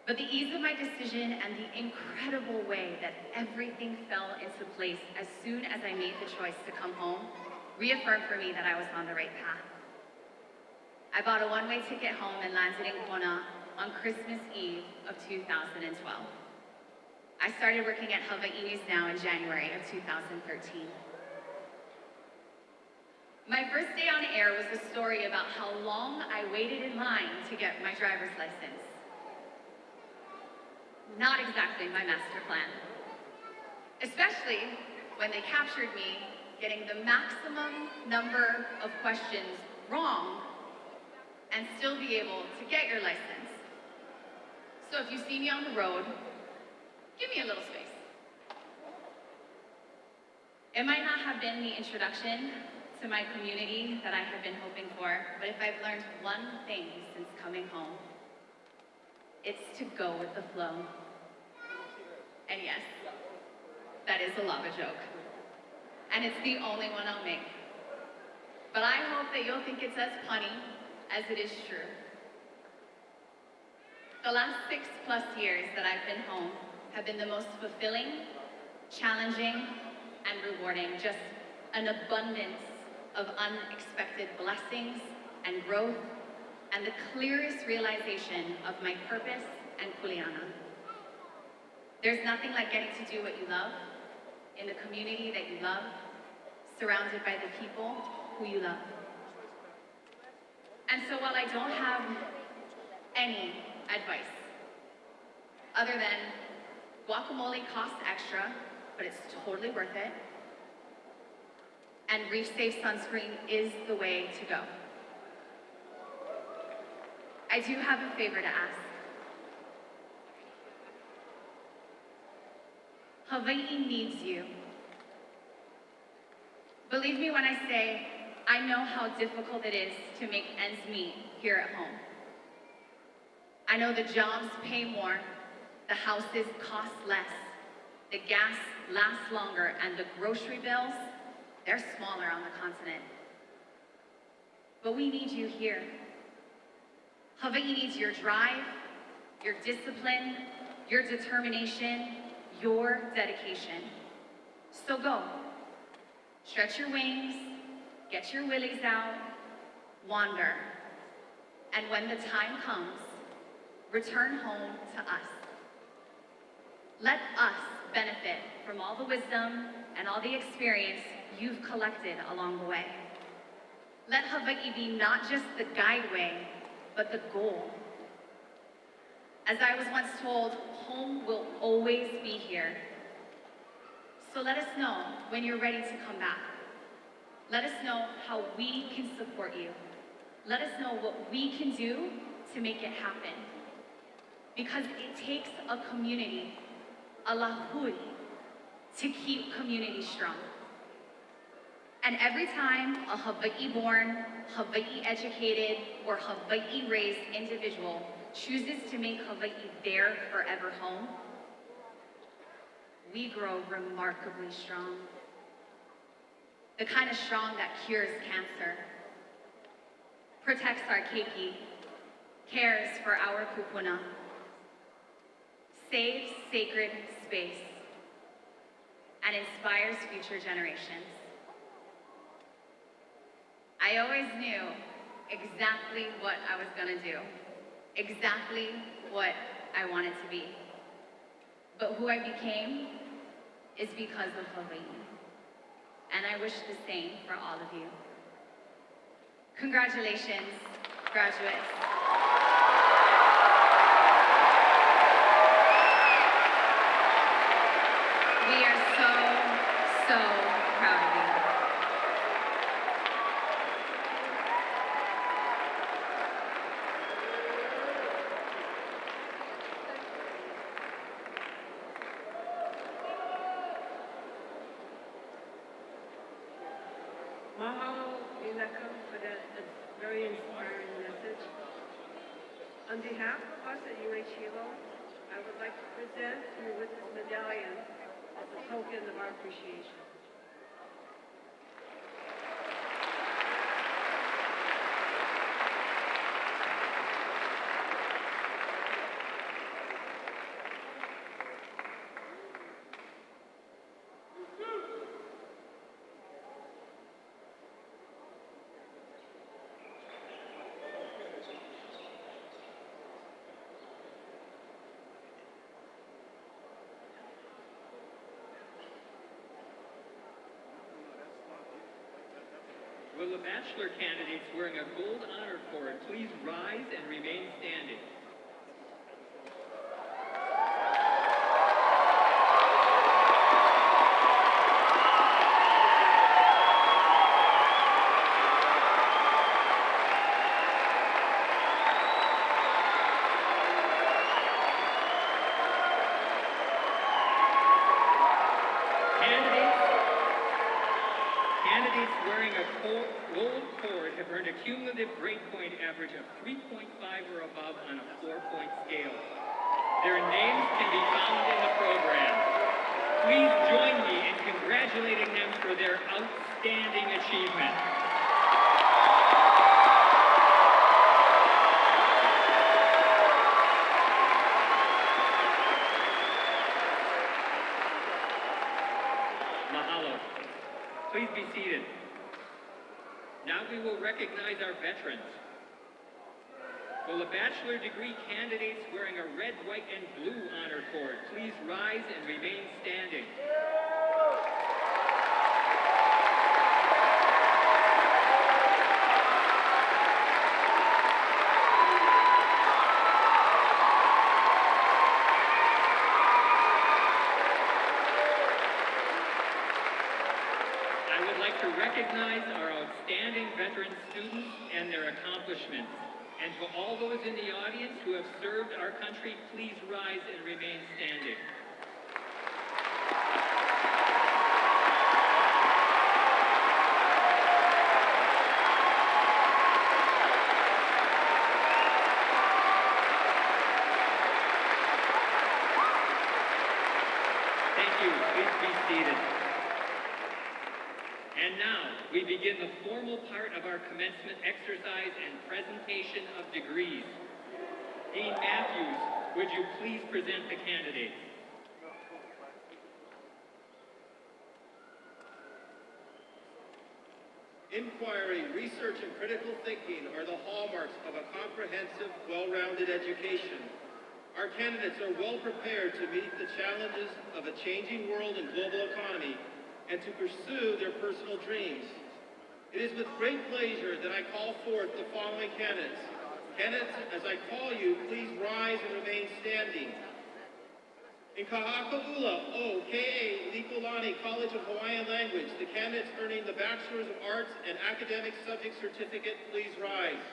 But the ease of my decision and the incredible way that everything fell into place as soon as I made the choice to come home reaffirmed for me that I was on the right path. I bought a one-way ticket home and landed in Kona on Christmas Eve of 2012. I started working at Hawai'i News Now in January of 2013. My first day on air was a story about how long I waited in line to get my driver's license. Not exactly my master plan. Especially when they captured me getting the maximum number of questions wrong and still be able to get your license. So if you see me on the road, give me a little space. It might not have been the introduction to my community that I have been hoping for, but if I've learned one thing since coming home, it's to go with the flow. And yes, that is a lava joke. And it's the only one I'll make. But I hope that you'll think it's as punny as it is true. The last 6+ years that I've been home have been the most fulfilling, challenging, and rewarding. Just an abundance of unexpected blessings and growth, and the clearest realization of my purpose and kuleana. There's nothing like getting to do what you love, in the community that you love, surrounded by the people who you love. And so while I don't have any advice, other than guacamole costs extra, but it's totally worth it, and Reef Safe sunscreen is the way to go. I do have a favor to ask. Hawaii needs you. Believe me when I say, I know how difficult it is to make ends meet here at home. I know the jobs pay more, the houses cost less, the gas lasts longer, and the grocery bills, they're smaller on the continent. But we need you here. Hawaii needs your drive, your discipline, your determination, your dedication. So go. Stretch your wings, get your willies out, wander. And when the time comes, return home to us. Let us benefit from all the wisdom and all the experience you've collected along the way. Let Hawaii be not just the guideway, but the goal. As I was once told, home will always be here. So let us know when you're ready to come back. Let us know how we can support you. Let us know what we can do to make it happen. Because it takes a community, a lahui, to keep community strong. And every time a Hawaii-born, Hawaii-educated, or Hawaii-raised individual chooses to make Hawaii their forever home, we grow remarkably strong. The kind of strong that cures cancer, protects our keiki, cares for our kupuna, saves sacred space, and inspires future generations. I always knew exactly what I was gonna do, exactly what I wanted to be. But who I became is because of Hawaii. And I wish the same for all of you. Congratulations, graduates. We are so proud of you. Mahalo, Inaka, for that very inspiring message. On behalf of us at Hilo, I would like to present you with this medallion as a token of our appreciation. Will the bachelor candidates wearing a gold honor cord please rise and remain standing? candidates wearing a gold cord have earned a cumulative grade point average of 3.5 or above on a 4-point scale. Their names can be found in the program. Please join me in congratulating them for their outstanding achievement. Mahalo. Please be seated. Now we will recognize our veterans. Will the bachelor degree candidates wearing a red, white, and blue honor cord please rise and remain standing? I would like to recognize our outstanding veteran students and their accomplishments. And to all those in the audience who have served our country, please rise and remain standing. Thank you. Please be seated. And now, we begin the formal part of our commencement exercise and presentation of degrees. Dean Matthews, would you please present the candidates? Inquiry, research, and critical thinking are the hallmarks of a comprehensive, well-rounded education. Our candidates are well prepared to meet the challenges of a changing world and global economy and to pursue their personal dreams. It is with great pleasure that I call forth the following candidates. Candidates, as I call you, please rise and remain standing. In Kahakaula O, K.A. Likolani College of Hawaiian Language, the candidates earning the Bachelor's of Arts and Academic Subject Certificate, please rise.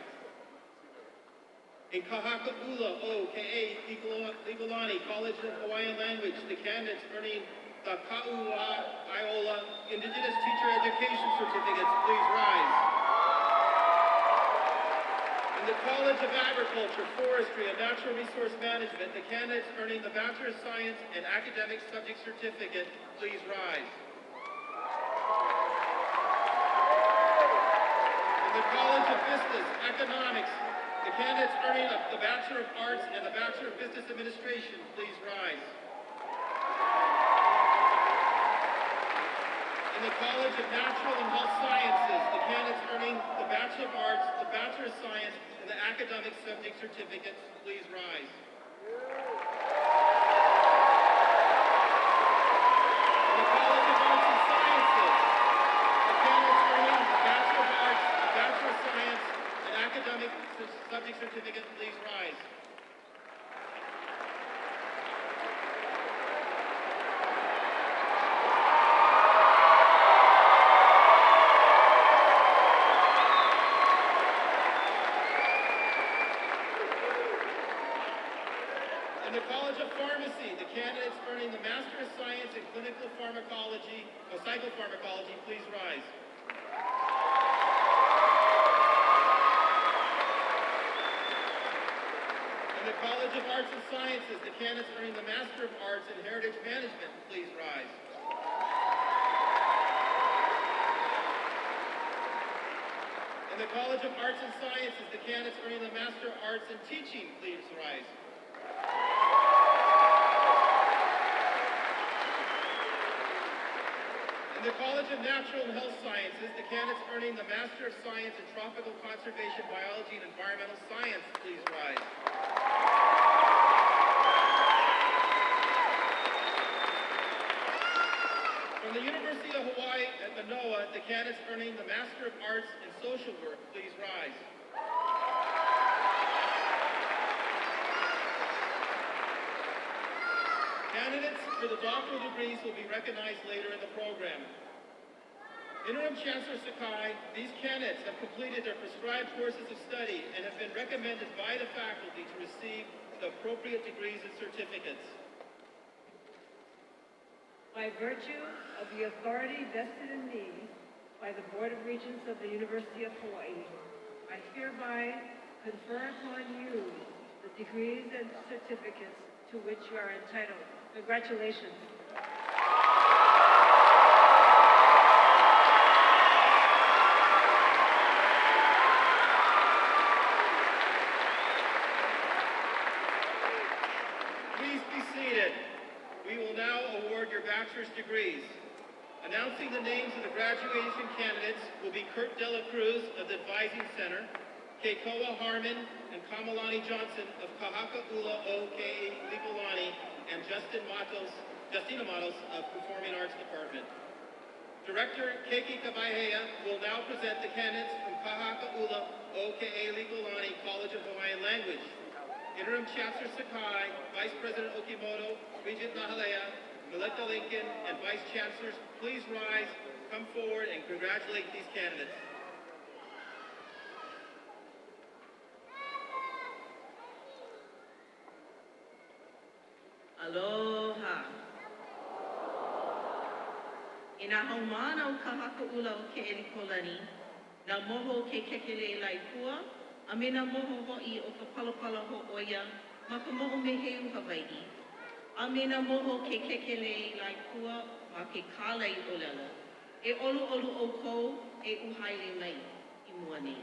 In Kahakaula O, K.A. Likolani College of Hawaiian Language, the candidates earning the Ka'ua Iola Indigenous Teacher Education Certificates, please rise. In the College of Agriculture, Forestry, and Natural Resource Management, the candidates earning the Bachelor of Science and Academic Subject Certificate, please rise. In the College of Business, Economics, the candidates earning the Bachelor of Arts and the Bachelor of Business Administration, please rise. In the College of Natural and Health Sciences, the candidates earning the Bachelor of Arts, the Bachelor of Science, and the Academic Subject Certificates, please rise. In the College of Arts and Sciences, the candidates earning the Bachelor of Arts, the Bachelor of Science, and Academic Subject Certificate, please rise. In the College of Pharmacy, the candidates earning the Master of Science in Clinical Pharmacology, Psychopharmacology, please rise. In the College of Arts and Sciences, the candidates earning the Master of Arts in Heritage Management, please rise. In the College of Arts and Sciences, the candidates earning the Master of Arts in Teaching, please rise. In the College of Natural and Health Sciences, the candidates earning the Master of Science in Tropical Conservation, Biology, and Environmental Science, please rise. From the University of Hawaii at Manoa, the candidates earning the Master of Arts in Social Work, please rise. Candidates for the doctoral degrees will be recognized later in the program. Interim Chancellor Sakai, these candidates have completed their prescribed courses of study and have been recommended by the faculty to receive the appropriate degrees and certificates. By virtue of the authority vested in me by the Board of Regents of the University of Hawaii. I hereby confer upon you the degrees and certificates to which you are entitled. Congratulations. Please be seated. We will now award your bachelor's degrees. Announcing the names of the graduation candidates will be Kurt Dela Cruz of the Advising Center, Keikoa Harmon and Kamalani Johnson of Kahakaula O.K. Lipolani, and Justina Matos of Performing Arts Department. Director Keiki Kawaihea will now present the candidates from Kahakaula O.K. Lipolani College of Hawaiian Language. Interim Chancellor Sakai, Vice President Okimoto, Regent Nahalea, Melissa Lincoln, and Vice Chancellors, please rise, come forward, and congratulate these candidates. Aloha. Ina haumana o kahakaula o ke elikolani, na moho ke kekele laipua, a me na moho ho'i o ka palapala ho oia, ma ka moho meheu Hawai'i. A me na moho ke kekele laipua, ma ke kālai olela. E olu olu o kou, e uhaile mai I mua nei.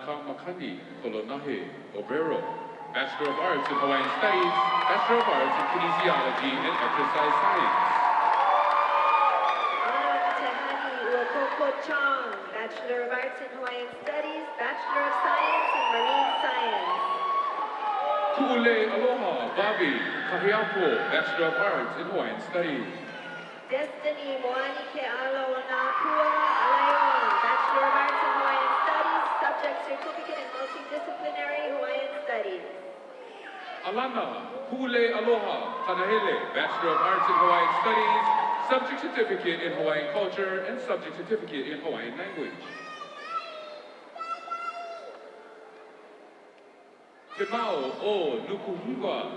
Makani Kolonahe Obrero, Bachelor of Arts in Hawaiian Studies, Bachelor of Arts in Kinesiology and Exercise Science. Tehani Uokoko Chong, Bachelor of Arts in Hawaiian Studies, Bachelor of Science in Marine Science. Ku'ule Aloha Babi Kahiapo, Bachelor of Arts in Hawaiian Studies. Destiny Moani Kealo Nakua Alayon, Bachelor of Arts in Hawaiian Studies, Subject Certificate in Multidisciplinary Hawaiian Studies. Alana Ku'ule Aloha Kanahele, Bachelor of Arts in Hawaiian Studies, Subject Certificate in Hawaiian Culture and Subject Certificate in Hawaiian Language. Timao O Nukuhua,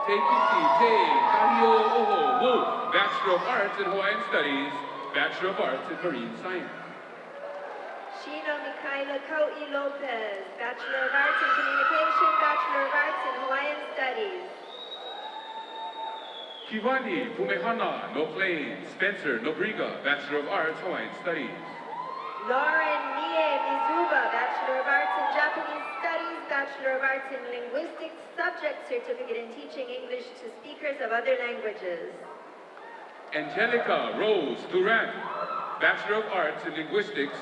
Te Kiti Te Kahio Oho Wo, Bachelor of Arts in Hawaiian Studies, Bachelor of Arts in Marine Science. Sheena Mikaela Kau'i Lopez, Bachelor of Arts in Communication, Bachelor of Arts in Hawaiian Studies. Kiwani Pumehana Noplain Spencer Nobriga, Bachelor of Arts, Hawaiian Studies. Lauren Nie Mizuba, Bachelor of Arts in Japanese Studies, Bachelor of Arts in Linguistics, Subject Certificate in Teaching English to Speakers of Other Languages. Angelica Rose Duran, Bachelor of Arts in Linguistics,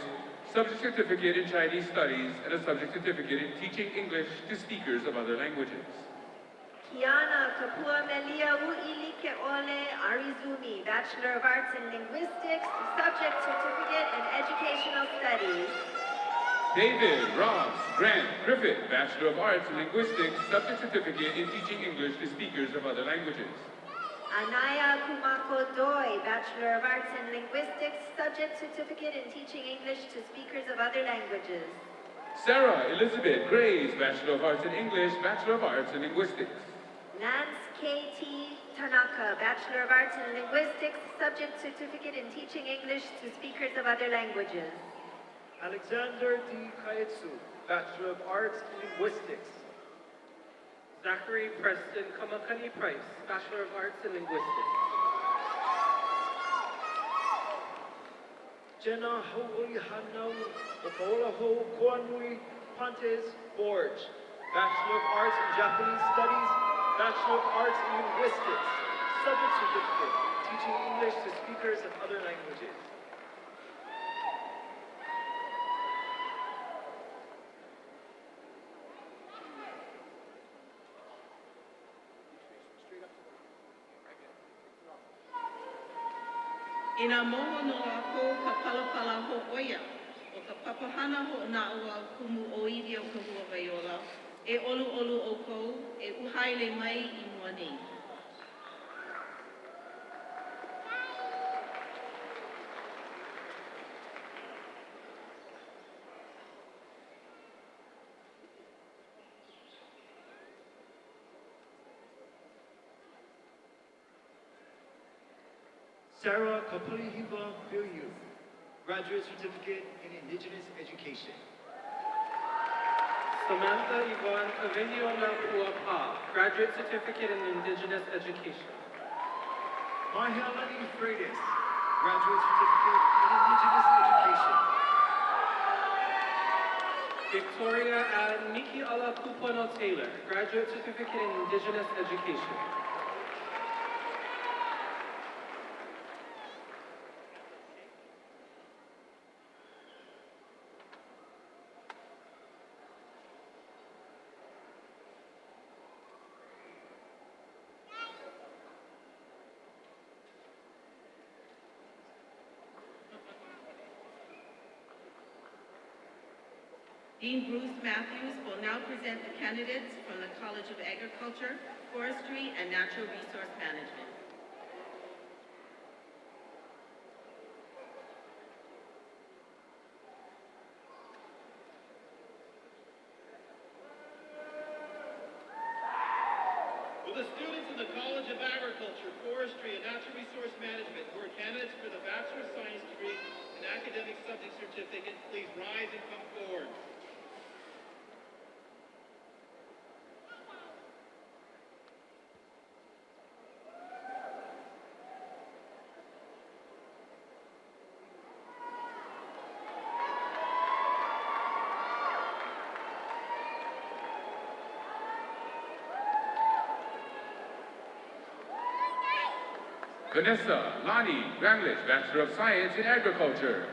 Subject Certificate in Chinese Studies, and a Subject Certificate in Teaching English to Speakers of Other Languages. Kiana Kapua Melia U'ilike Ole Arizumi, Bachelor of Arts in Linguistics, Subject Certificate in Educational Studies. David Ross Grant Griffith, Bachelor of Arts in Linguistics, Subject Certificate in Teaching English to Speakers of Other Languages. Anaya Kumako Doi, Bachelor of Arts in Linguistics, Subject Certificate in Teaching English to Speakers of Other Languages. Sarah Elizabeth Grays, Bachelor of Arts in English, Bachelor of Arts in Linguistics. Nance K.T. Tanaka, Bachelor of Arts in Linguistics, Subject Certificate in Teaching English to Speakers of Other Languages. Alexander D. Kaitsu, Bachelor of Arts in Linguistics. Zachary Preston Kamakani Price, Bachelor of Arts in Linguistics. Jenna Ho'ui Hanau Okolaho Koanui Pontes Borge, Bachelor of Arts in Japanese Studies, Bachelor of Arts in Linguistics, Subject Certificate, Teaching English to Speakers of Other Languages. Ina moho no ako ka palapala ho oia, o ka papahana ho na ua kumu o iwi o ka hua vaiola, e olu olu o kou, e uhaile mai I mua Kakulani. Sarah Kapulihiva Bilyu, Graduate Certificate in Indigenous Education. Samantha Yvonne Aviliona Puapa, Graduate Certificate in Indigenous Education. Mahelani Freitas, Graduate Certificate in Indigenous Education. Victoria and Miki Ala Pupono Taylor, Graduate Certificate in Indigenous Education. Dean Bruce Matthews will now present the candidates from the College of Agriculture, Forestry, and Natural Resource Management. Will the students in the College of Agriculture, Forestry, and Natural Resource Management who are candidates for the Bachelor of Science degree and Academic Subject Certificate please rise and come forward? Vanessa Lani Granglish, Bachelor of Science in Agriculture.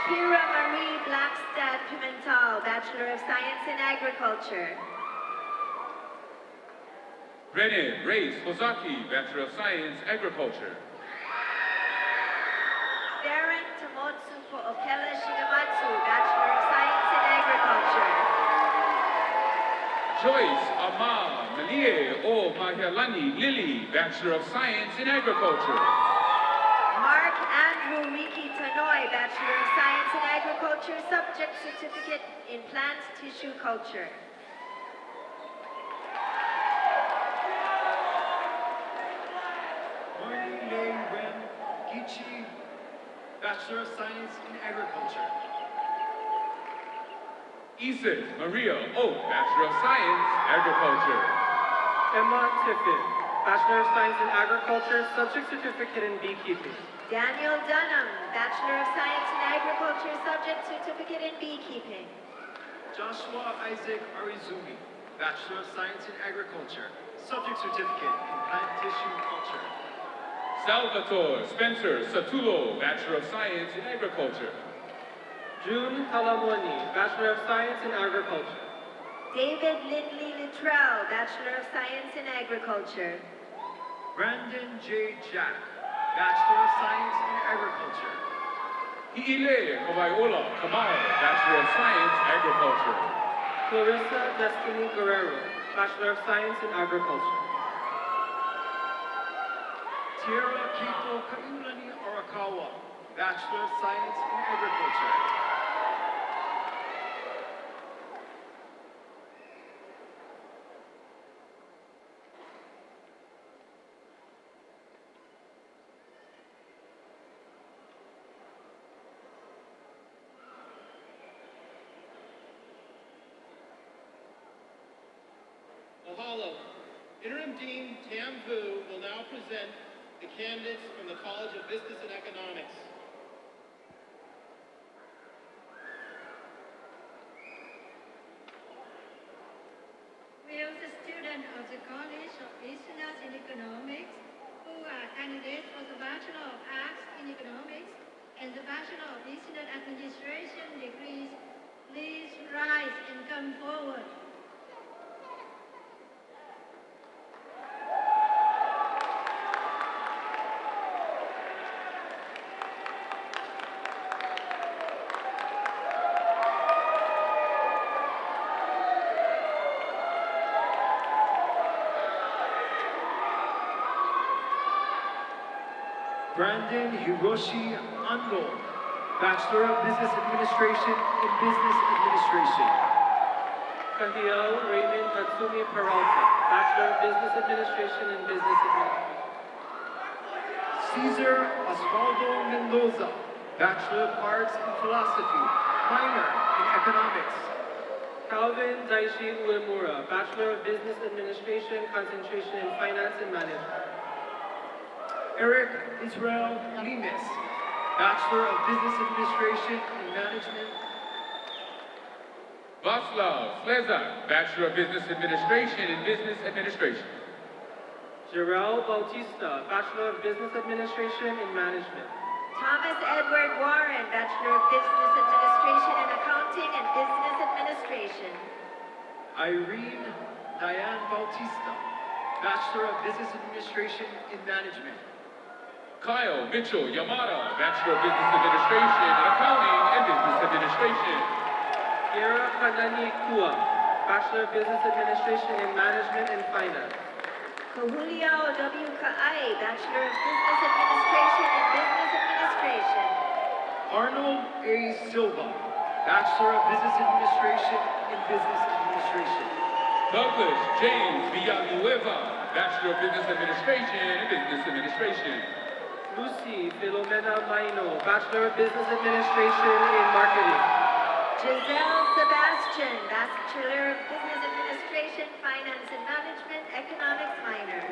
Kira Marie Blackstad Pimental, Bachelor of Science in Agriculture. Brennan Grace Hosaki, Bachelor of Science, Agriculture. Darren Tomotsu Okela Shigematsu, Bachelor of Science in Agriculture. Joyce Ama Malie O Mahelani Lily, Bachelor of Science in Agriculture. Mark Andrew Riki Tanoi, Bachelor of Science in Agriculture, Subject Certificate in Plant Tissue Culture. Marnie Lei Ren Gichi, Bachelor of Science in Agriculture. Ethan Maria O, Bachelor of Science, Agriculture. Emma Tiffin, Bachelor of Science in Agriculture, Subject Certificate in Beekeeping. Daniel Dunham, Bachelor of Science in Agriculture, Subject Certificate in Beekeeping. Joshua Isaac Arizumi, Bachelor of Science in Agriculture, Subject Certificate in Plant Tissue Culture. Salvatore Spencer Satulo, Bachelor of Science in Agriculture. June Talamoni, Bachelor of Science in Agriculture. David Lindley Littrell, Bachelor of Science in Agriculture. Brandon J. Jack, Bachelor of Science in Agriculture. Hiile Kawaiola Kamal, Bachelor of Science, Agriculture. Clarissa Destiny Guerrero, Bachelor of Science in Agriculture. Tierra Kito Kaulani Arakawa, Bachelor of Science in Agriculture. Mahalo. Interim Dean Tam Vu will now present the candidates from the College of Business and Economics. We are the students of the College of Business and Economics who are candidates for the Bachelor of Arts in Economics and the Bachelor of Business Administration degrees. Please rise and come forward. Brandon Hiroshi Ando, Bachelor of Business Administration in Business Administration. Cahiel Raymond Tatsumi Peralta, Bachelor of Business Administration and Business Administration. Cesar Osvaldo Mendoza, Bachelor of Arts in Philosophy, minor in Economics. Calvin Daishi Uemura, Bachelor of Business Administration, concentration in Finance and Management. Eric Israel Limes, Bachelor of Business Administration and Management. Václav Slezak, Bachelor of Business Administration in Business Administration. Jarrell Bautista, Bachelor of Business Administration and Management. Thomas Edward Warren, Bachelor of Business Administration in Accounting and Business Administration. Irene Diane Bautista, Bachelor of Business Administration in Management. Kyle Mitchell Yamada, Bachelor of Business Administration in Accounting and Business Administration. Kiera Kanani Kua, Bachelor of Business Administration in Management and Finance. Kahuliao W. Ka'ai, Bachelor of Business Administration and Business Administration. Arnold A. Silva, Bachelor of Business Administration in Business Administration. Douglas James Villanueva, Bachelor of Business Administration in Business Administration. Lucy Filomena Maino, Bachelor of Business Administration in Marketing. Giselle Sebastian, Bachelor of Business Administration, Finance and Management, Economics minor.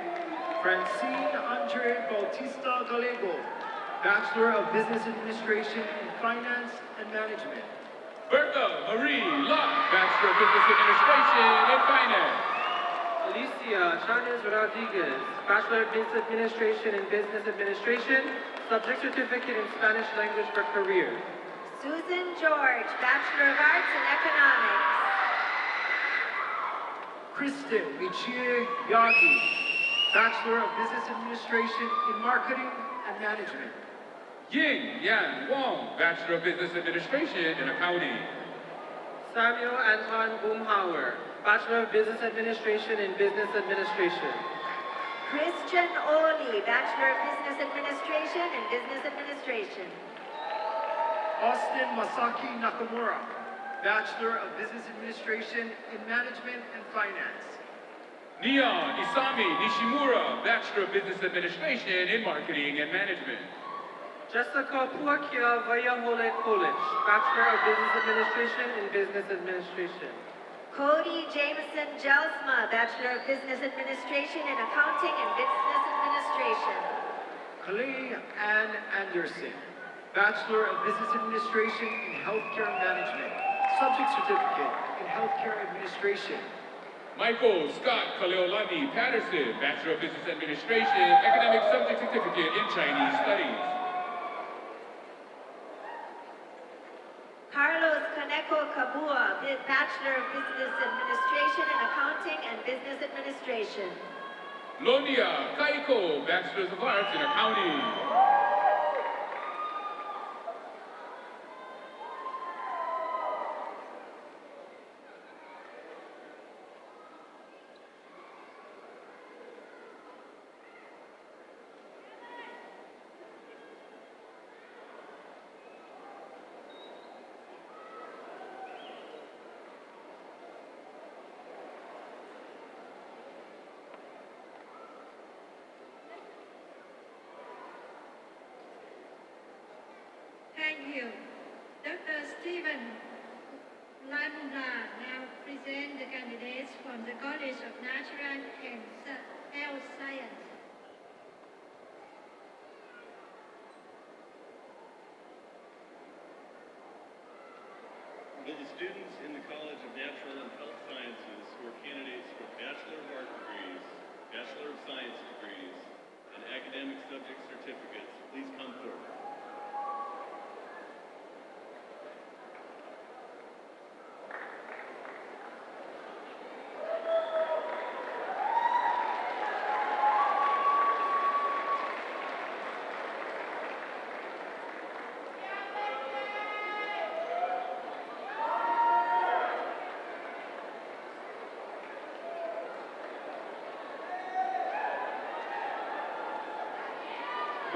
Francine Andre Bautista Gallego, Bachelor of Business Administration in Finance and Management. Bertha Marie Locke, Bachelor of Business Administration in Finance. Alicia Chavez Rodriguez, Bachelor of Business Administration in Business Administration, Subject Certificate in Spanish Language for Career. Susan George, Bachelor of Arts in Economics. Kristen Michie Yagi, Bachelor of Business Administration in Marketing and Management. Ying Yan Wong, Bachelor of Business Administration in Accounting. Samuel Anton Boomhauer, Bachelor of Business Administration in Business Administration. Christian Oli, Bachelor of Business Administration and Business Administration. Austin Masaki Nakamura, Bachelor of Business Administration in Management and Finance. Neon Isami Nishimura, Bachelor of Business Administration in Marketing and Management. Jessica Puakia Vayahole College, Bachelor of Business Administration in Business Administration. Cody Jameson Jelsma, Bachelor of Business Administration in Accounting and Business Administration. Clay Ann Anderson, Bachelor of Business Administration in Healthcare Management, Subject Certificate in Healthcare Administration. Michael Scott Kaleolani Patterson, Bachelor of Business Administration, Academic Subject Certificate in Chinese Studies. Carlos Kaneko Kabua, Bachelor of Business Administration in Accounting and Business Administration. Lonia Kaiko, Bachelor of Arts in Accounting. Thank you. Dr. Stephen Lamra now present the candidates from the College of Natural and Health Science. Will the students in the College of Natural and Health Sciences who are candidates for Bachelor of Art degrees, Bachelor of Science degrees, and academic subject certificates please come forward?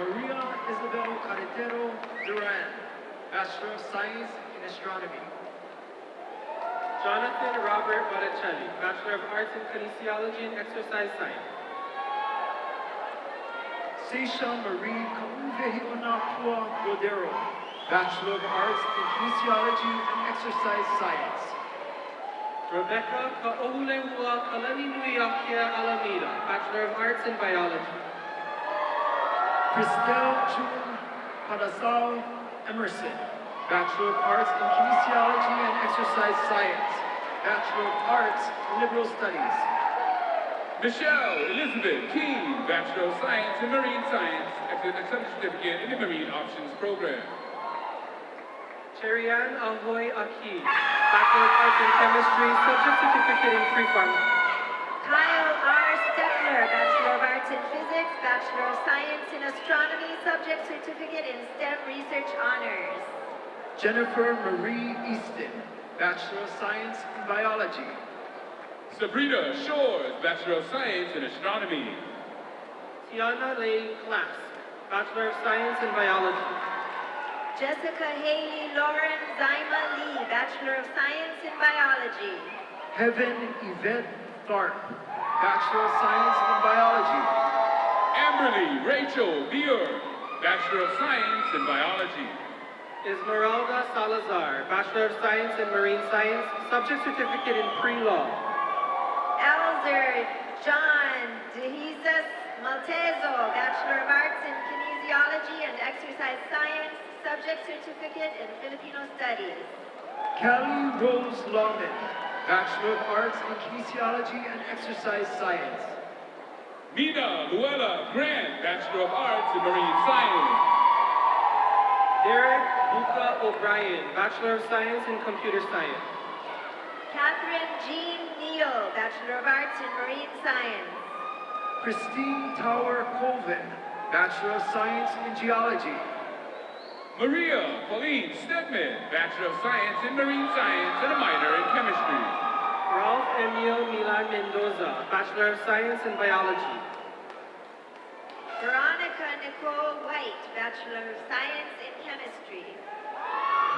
Maria Isabel Carretero Duran, Bachelor of Science in Astronomy. Jonathan Robert Botticelli, Bachelor of Arts in Kinesiology and Exercise Science. Seisha Marie Kauvehi'onapua Godero, Bachelor of Arts in Kinesiology and Exercise Science. Rebecca Ka'ohulehua Kalaninuiakia Alameda, Bachelor of Arts in Biology. Christelle June Padasal Emerson, Bachelor of Arts in Kinesiology and Exercise Science, Bachelor of Arts in Liberal Studies. Michelle Elizabeth King, Bachelor of Science in Marine Science, Acceptance Certificate in the Marine Options Program. Cherian Ahoy Aki, Bachelor of Arts in Chemistry, Subject Certificate in Pre-Pharmacy. Kyle R. Steckler, Bachelor of Arts in Physics, Bachelor of Science in Astronomy, Subject Certificate in STEM Research Honors. Jennifer Marie Easton, Bachelor of Science in Biology. Sabrina Shores, Bachelor of Science in Astronomy. Tiana Leigh Class, Bachelor of Science in Biology. Jessica Haley Lauren Zyma Lee, Bachelor of Science in Biology. Heaven Yvette Tharp, Bachelor of Science in Biology. Amberly Rachel Beer, Bachelor of Science in Biology. Esmeralda Salazar, Bachelor of Science in Marine Science, Subject Certificate in Pre-Law. Elzer John DeJesus Maltezo, Bachelor of Arts in Kinesiology and Exercise Science, Subject Certificate in Filipino Studies. Callie Rose Lawman, Bachelor of Arts in Kinesiology and Exercise Science. Nina Luella Grant, Bachelor of Arts in Marine Science. Derek Buka O'Brien, Bachelor of Science in Computer Science. Catherine Jean Neal, Bachelor of Arts in Marine Science. Christine Tower Colvin, Bachelor of Science in Geology. Maria Pauline Stedman, Bachelor of Science in Marine Science and a minor in Chemistry. Ralph Emil Milan Mendoza, Bachelor of Science in Biology. Veronica Nicole White, Bachelor of Science in Chemistry.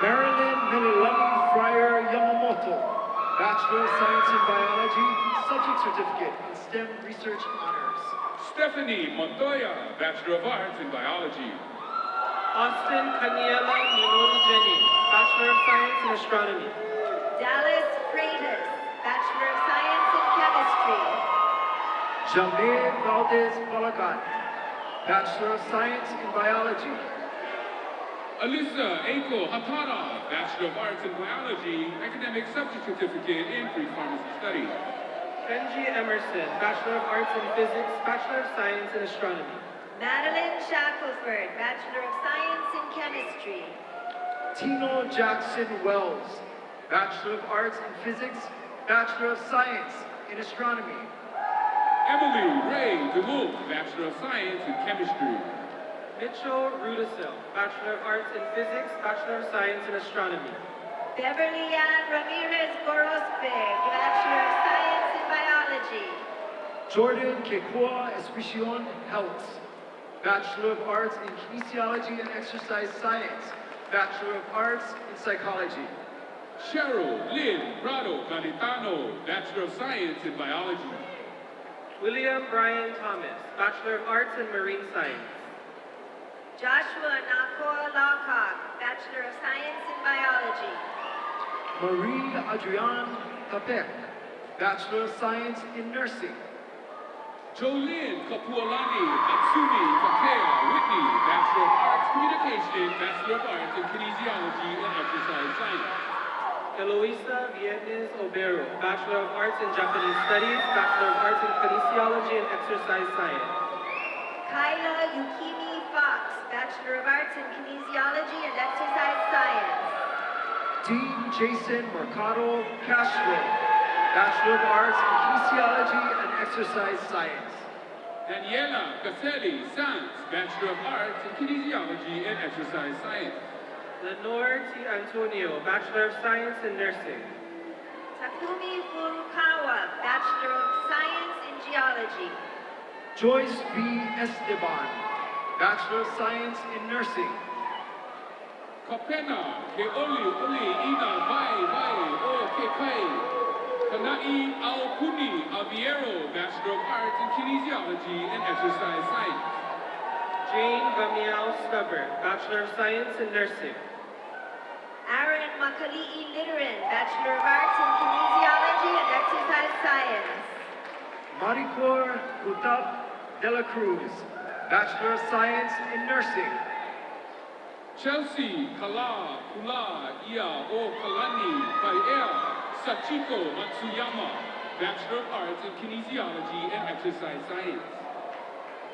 Marilyn Mililani Fryer Yamamoto, Bachelor of Science in Biology, Subject Certificate in STEM Research Honors. Stephanie Montoya, Bachelor of Arts in Biology. Austin Caniela Minori Jennings, Bachelor of Science in Astronomy. Dallas Freitas, Bachelor of Science in Chemistry. Jamil Valdez Balagat, Bachelor of Science in Biology. Alyssa Aiko Hatara, Bachelor of Arts in Biology, Academic Subject Certificate in Pre-Pharmacy Studies. Kenji Emerson, Bachelor of Arts in Physics, Bachelor of Science in Astronomy. Madeline Shackelford, Bachelor of Science in Chemistry. Tino Jackson Wells, Bachelor of Arts in Physics, Bachelor of Science in Astronomy. Emily Ray DeWolf, Bachelor of Science in Chemistry. Mitchell Rudisil, Bachelor of Arts in Physics, Bachelor of Science in Astronomy. Beverly Ann Ramirez Gorospe, Bachelor of Science in Biology. Jordan Kekua Espicion Heltz, Bachelor of Arts in Kinesiology and Exercise Science, Bachelor of Arts in Psychology. Cheryl Lynn Prado Calitano, Bachelor of Science in Biology. William Brian Thomas, Bachelor of Arts in Marine Science. Joshua Nakoa Lawcock, Bachelor of Science in Biology. Marie Adrienne Tapek, Bachelor of Science in Nursing. Jolene Kapualani Matsumi Takea Whitney, Bachelor of Arts Communication, Bachelor of Arts in Kinesiology and Exercise Science. Eloisa Vietnez Obero, Bachelor of Arts in Japanese Studies, Bachelor of Arts in Kinesiology and Exercise Science. Kyla Yukimi Fox, Bachelor of Arts in Kinesiology and Exercise Science. Dean Jason Mercado Castro, Bachelor of Arts in Kinesiology and Exercise Science. Daniela Caselli Sanz, Bachelor of Arts in Kinesiology and Exercise Science. Lenore T. Antonio, Bachelor of Science in Nursing. Takumi Furukawa, Bachelor of Science in Geology. Joyce B. Esteban, Bachelor of Science in Nursing. Kapena, ke oli, ina, vai, o ke kai. Kanai Aupuni Aviero, Bachelor of Arts in Kinesiology and Exercise Science. Jane Gamiao Stubber, Bachelor of Science in Nursing. Aaron Makali'i Litterin, Bachelor of Arts in Kinesiology and Exercise Science. Maricor Gutap de la Cruz, Bachelor of Science in Nursing. Chelsea Kula, Ia O Kalani, Pael, Sachiko Matsuyama, Bachelor of Arts in Kinesiology and Exercise Science.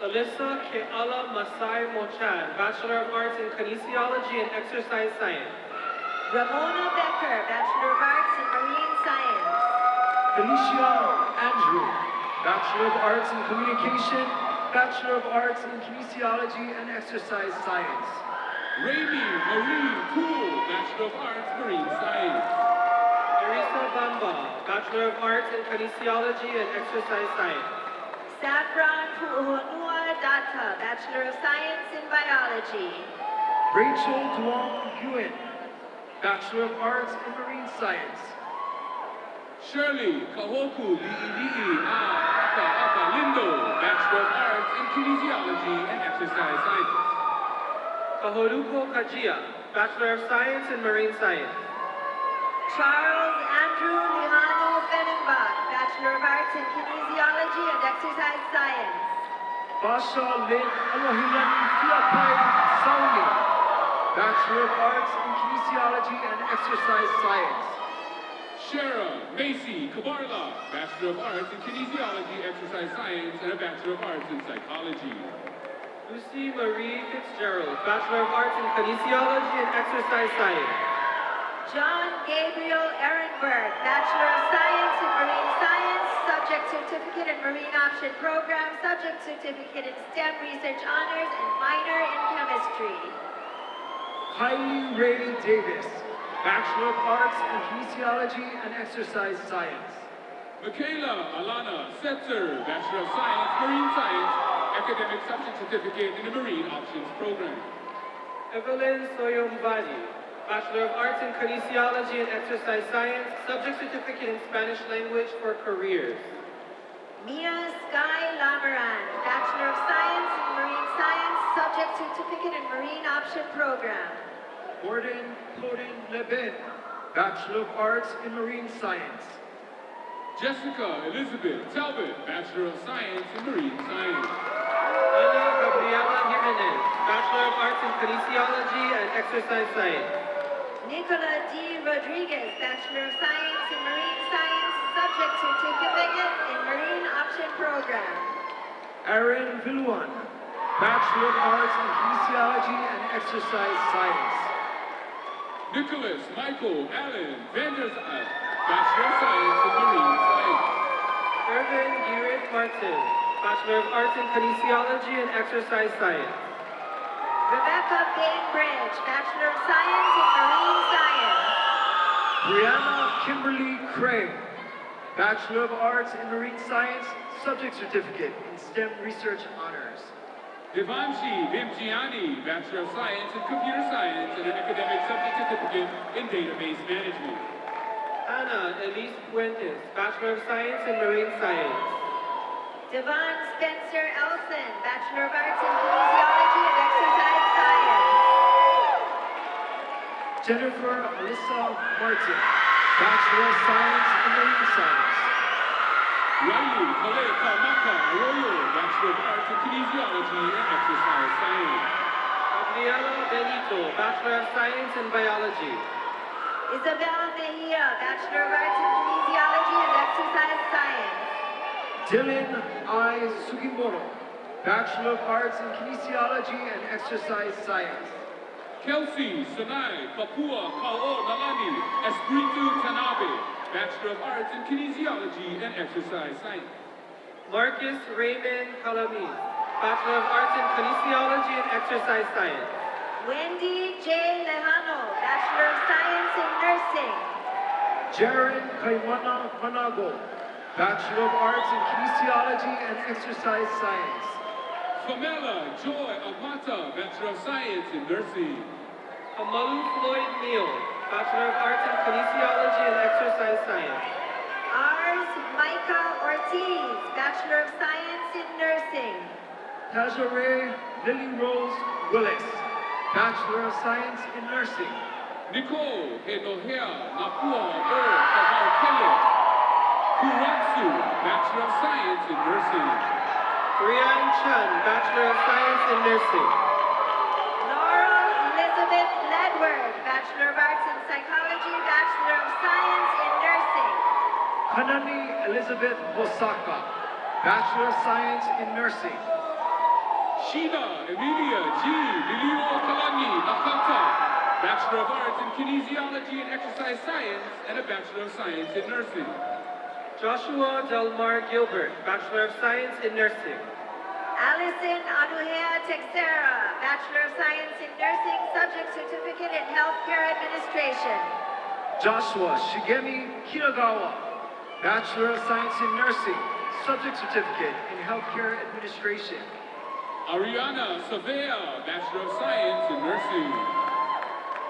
Alyssa Keala Masai Mochan, Bachelor of Arts in Kinesiology and Exercise Science. Ramona Becker, Bachelor of Arts in Marine Science. Felicia Andrew, Bachelor of Arts in Communication, Bachelor of Arts in Kinesiology and Exercise Science. Raimi Marie Poole, Bachelor of Arts Marine Science. Marisa Bamba, Bachelor of Arts in Kinesiology and Exercise Science. Saffron Pu'uhonua Data, Bachelor of Science in Biology. Rachel Duong Yuen, Bachelor of Arts in Marine Science. Shirley Kahoku Li'i Aka Lindo, Bachelor of Arts in Kinesiology and Exercise Science. Kaholuko Kajia, Bachelor of Science in Marine Science. Charles Andrew Lihano Fenenbach, Bachelor of Arts in Kinesiology and Exercise Science. Basha Lin Elohilani Fiapai Sauni, Bachelor of Arts in Kinesiology and Exercise Science. Shara Macy Kabarla, Bachelor of Arts in Kinesiology, Exercise Science, and a Bachelor of Arts in Psychology. Lucy Marie Fitzgerald, Bachelor of Arts in Kinesiology and Exercise Science. John Gabriel Ehrenberg, Bachelor of Science in Marine Science, Subject Certificate in Marine Option Program, Subject Certificate in STEM Research Honors, and minor in Chemistry. Kylie Ray Davis, Bachelor of Arts in Kinesiology and Exercise Science. Michaela Alana Setzer, Bachelor of Science, Marine Science, Academic Subject Certificate in the Marine Options Program. Evelyn Soyombadi, Bachelor of Arts in Kinesiology and Exercise Science, Subject Certificate in Spanish Language for Careers. Mia Sky Lamaran, Bachelor of Science in Marine Science, Subject Certificate in Marine Option Program. Gordon Codin Leben, Bachelor of Arts in Marine Science. Jessica Elizabeth Talbot, Bachelor of Science in Marine Science. Ana Gabriela Jimenez, Bachelor of Arts in Kinesiology and Exercise Science. Nicola D. Rodriguez, Bachelor of Science in Marine Science, Subject Certificate in Marine Option Program. Aaron Villuan, Bachelor of Arts in Kinesiology and Exercise Science. Nicholas Michael Allen Vandersat, Bachelor of Science in Marine Science. Irvin Girid Martin, Bachelor of Arts in Kinesiology and Exercise Science. Rebecca Bainbridge, Bachelor of Science in Marine Science. Brianna Kimberly Craig, Bachelor of Arts in Marine Science, Subject Certificate in STEM Research Honors. Devanshi Vimjiani, Bachelor of Science in Computer Science and an Academic Subject Certificate in Database Management. Ana Elise Fuentes, Bachelor of Science in Marine Science. Devon Spencer Elson, Bachelor of Arts in Kinesiology and Exercise Science. Jennifer Alyssa Martin, Bachelor of Science in Marine Science. Riley Kale Kamaka Arroyo, Bachelor of Arts in Kinesiology and Exercise Science. Gabriela Benito, Bachelor of Science in Biology. Isabella Mejia, Bachelor of Arts in Kinesiology and Exercise Science. Dylan I. Sugimoto, Bachelor of Arts in Kinesiology and Exercise Science. Kelsey Sanai Papua Kao Nalani Espiritu Tanabe, Bachelor of Arts in Kinesiology and Exercise Science. Marcus Raymond Calamis, Bachelor of Arts in Kinesiology and Exercise Science. Wendy J. Lejano, Bachelor of Science in Nursing. Jaren Kaiwana Manago, Bachelor of Arts in Kinesiology and Exercise Science. Pamela Joy Amata, Bachelor of Science in Nursing. Kamalu Floyd Neal, Bachelor of Arts in Kinesiology and Exercise Science. Ars Micah Ortiz, Bachelor of Science in Nursing. Tajare Lily Rose Willis, Bachelor of Science in Nursing. Nicole Henohea Napua O Kabaukele. Kuratsu, Bachelor of Science in Nursing. Brian Chun, Bachelor of Science in Nursing. Laura Elizabeth Ledward, Bachelor of Arts in Psychology, Bachelor of Science in Nursing. Hanani Elizabeth Hosaka, Bachelor of Science in Nursing. Sheena Emilia G. Lilio Kalani Nakata, Bachelor of Arts in Kinesiology and Exercise Science, and a Bachelor of Science in Nursing. Joshua Delmar Gilbert, Bachelor of Science in Nursing. Allison Anuhea Texera, Bachelor of Science in Nursing, Subject Certificate in Healthcare Administration. Joshua Shigemi Kinagawa, Bachelor of Science in Nursing, Subject Certificate in Healthcare Administration. Ariana Savea, Bachelor of Science in Nursing.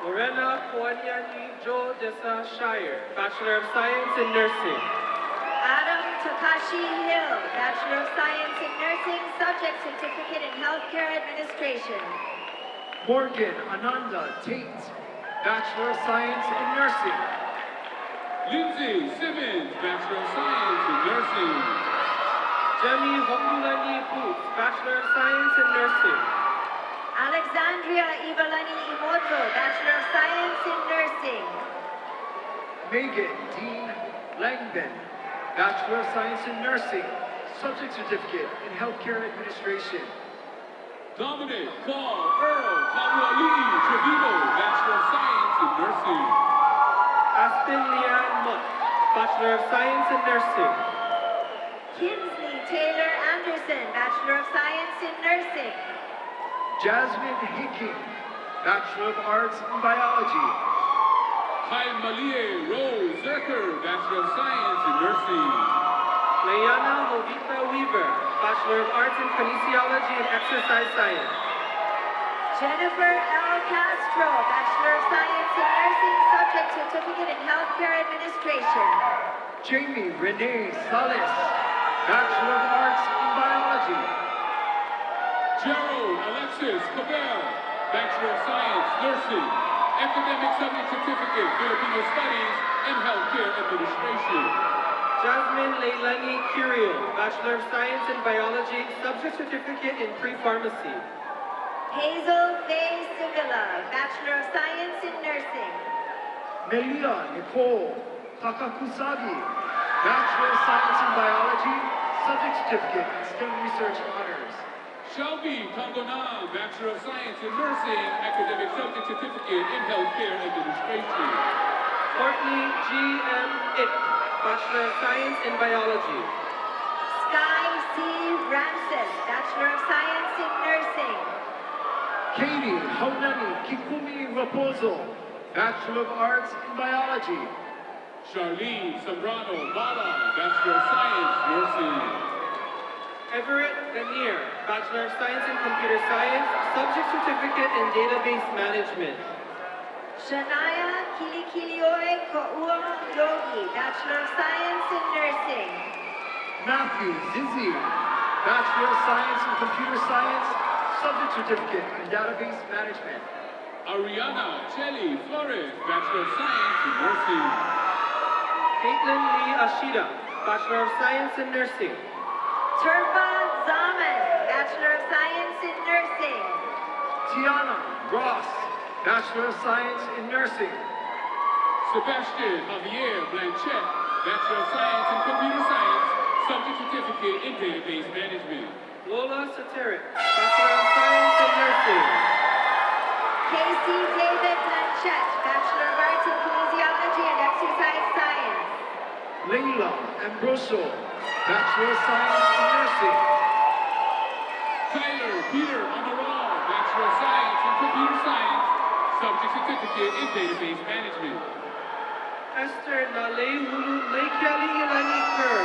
Lorena Kwanyanyi Jo Desa Shire, Bachelor of Science in Nursing. Adam Takashi Hill, Bachelor of Science in Nursing, Subject Certificate in Healthcare Administration. Morgan Ananda Tate, Bachelor of Science in Nursing. Lindsay Simmons, Bachelor of Science in Nursing. Jemmy Hokulani Boots, Bachelor of Science in Nursing. Alexandria Ivalani Imoto, Bachelor of Science in Nursing. Megan D. Langben, Bachelor of Science in Nursing, Subject Certificate in Healthcare Administration. Dominic Paul Earl Kamuali Trevino, Bachelor of Science in Nursing. Aspen Leanne Mutt, Bachelor of Science in Nursing. Kinsley Taylor Anderson, Bachelor of Science in Nursing. Jasmine Hicking, Bachelor of Arts in Biology. Kai Malie Rose Zerker, Bachelor of Science in Nursing. Leana Hovita Weaver, Bachelor of Arts in Kinesiology and Exercise Science. Jennifer L. Castro, Bachelor of Science in Nursing, Subject Certificate in Healthcare Administration. Jamie Renee Salas, Bachelor of Arts in Biology. Gerald Alexis Cabell, Bachelor of Science Nursing. Academic Subject Certificate, Filipino Studies and Healthcare Administration. Jasmine Leilani Curiel, Bachelor of Science in Biology, Subject Certificate in Pre-Pharmacy. Hazel Faye Sevilla, Bachelor of Science in Nursing. Melia Nicole Takakusagi, Bachelor of Science in Biology, Subject Certificate in STEM Research Honors. Shelby Kangonam, Bachelor of Science in Nursing, Academic Subject Certificate in Healthcare Administration. Courtney G.M. Ick, Bachelor of Science in Biology. Sky C. Ramses, Bachelor of Science in Nursing. Katie Haunani Kikumi Raposo, Bachelor of Arts in Biology. Charlene Zambrano Bala, Bachelor of Science Nursing. Everett Lanier, Bachelor of Science in Computer Science, Subject Certificate in Database Management. Shania Kilikilioi Ko'ua Yogi, Bachelor of Science in Nursing. Matthew Zizi, Bachelor of Science in Computer Science, Subject Certificate in Database Management. Ariana Chelly Flores, Bachelor of Science in Nursing. Caitlin Lee Ashida, Bachelor of Science in Nursing. Turfa Zaman, Bachelor of Science in Nursing. Tiana Ross, Bachelor of Science in Nursing. Sebastian Javier Blanchett, Bachelor of Science in Computer Science, Subject Certificate in Database Management. Lola Soteric, Bachelor of Science in Nursing. Casey David Blanchett, Bachelor of Arts in Kinesiology and Exercise Science. Leila Ambrosio, Bachelor of Science in Nursing. Tyler Peter Amaral, Bachelor of Science in Computer Science, Subject Certificate in Database Management. Esther Nalei Hulu Leikiali Ilani Kerr,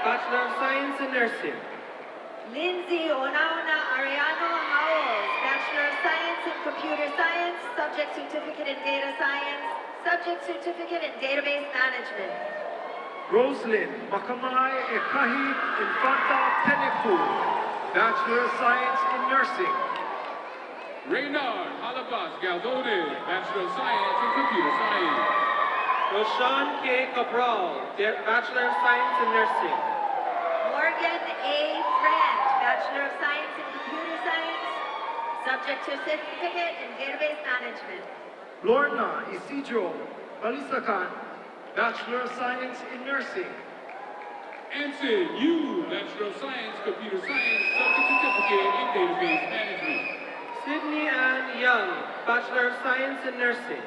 Bachelor of Science in Nursing. Lindsay Onaona Ariano Howells, Bachelor of Science in Computer Science, Subject Certificate in Data Science, Subject Certificate in Database Management. Roslyn Makamai Ekahi Infanta Tenefu, Bachelor of Science in Nursing. Reynard Halabas Galdones, Bachelor of Science in Computer Science. Roshan K. Cabral, Bachelor of Science in Nursing. Morgan A. Friend, Bachelor of Science in Computer Science, Subject Certificate in Database Management. Lorna Isidro Balisakan, Bachelor of Science in Nursing. Anson Yu, Bachelor of Science, Computer Science, Subject Certificate in Database Management. Sydney Ann Young, Bachelor of Science in Nursing.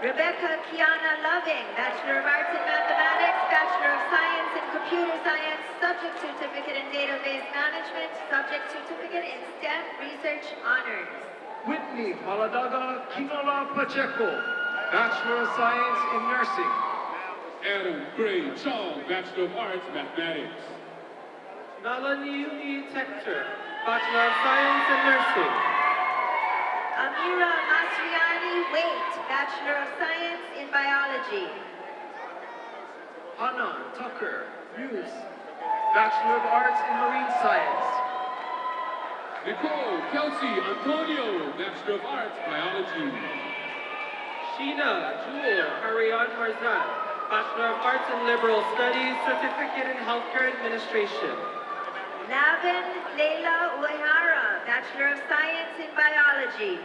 Rebecca Kiana Loving, Bachelor of Arts in Mathematics, Bachelor of Science in Computer Science, Subject Certificate in Database Management, Subject Certificate in STEM Research Honors. Whitney Maladaga Kinola Pacheco, Bachelor of Science in Nursing. Adam Gray Chong, Bachelor of Arts, Mathematics. Nalini Tector, Bachelor of Science in Nursing. Amira Masriani Waite, Bachelor of Science in Biology. Hannah Tucker Hughes, Bachelor of Arts in Marine Science. Nicole Kelsey Antonio, Bachelor of Arts, Biology. Sheena Jewel Harian Marzan, Bachelor of Arts in Liberal Studies, Certificate in Healthcare Administration. Navin Leila Uehara, Bachelor of Science in Biology.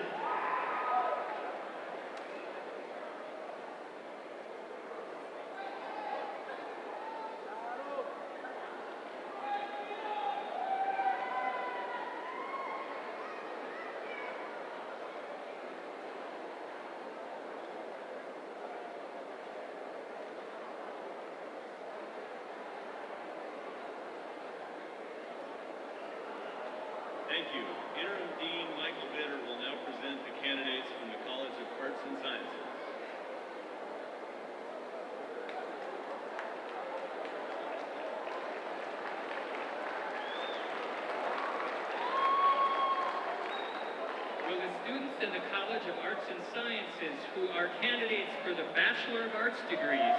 Thank you. Interim Dean Michael Bitter will now present the candidates from the College of Arts and Sciences. Will the students in the College of Arts and Sciences who are candidates for the Bachelor of Arts degrees,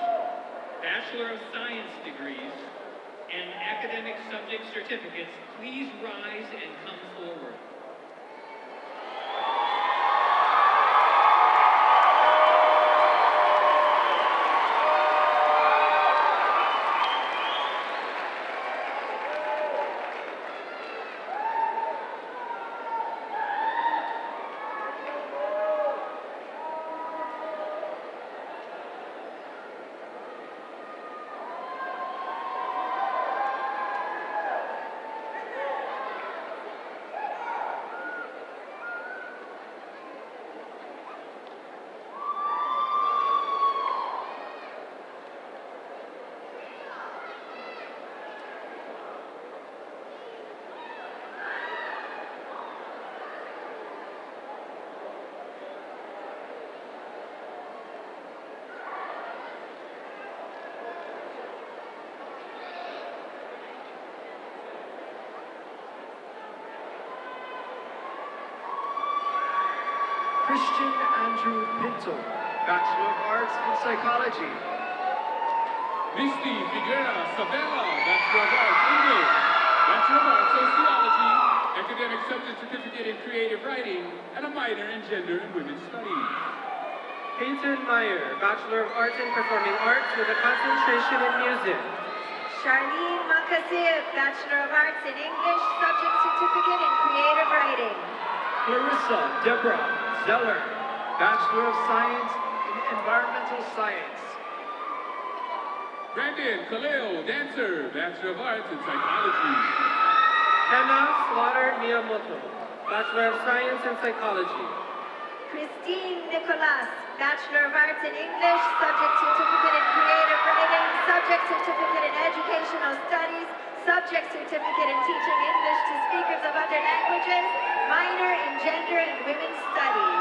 Bachelor of Science degrees, and academic subject certificates please rise and come forward? Christian Andrew Pinto, Bachelor of Arts in Psychology. Misty Figueroa Sabella, Bachelor of Arts, English. Bachelor of Arts, Sociology, Academic Subject Certificate in Creative Writing, and a minor in Gender and Women's Studies. Peyton Meyer, Bachelor of Arts in Performing Arts with a concentration in music. Charlene Makasib, Bachelor of Arts in English, Subject Certificate in Creative Writing. Clarissa Deborah Zeller, Bachelor of Science in Environmental Science. Brandon Kaleo, dancer, Bachelor of Arts in Psychology. Hannah Slaughter Miyamoto, Bachelor of Science in Psychology. Christine Nicolas, Bachelor of Arts in English, Subject Certificate in Creative Writing, Subject Certificate in Educational Studies, Subject Certificate in Teaching English to Speakers of Other Languages, minor in Gender and Women's Studies.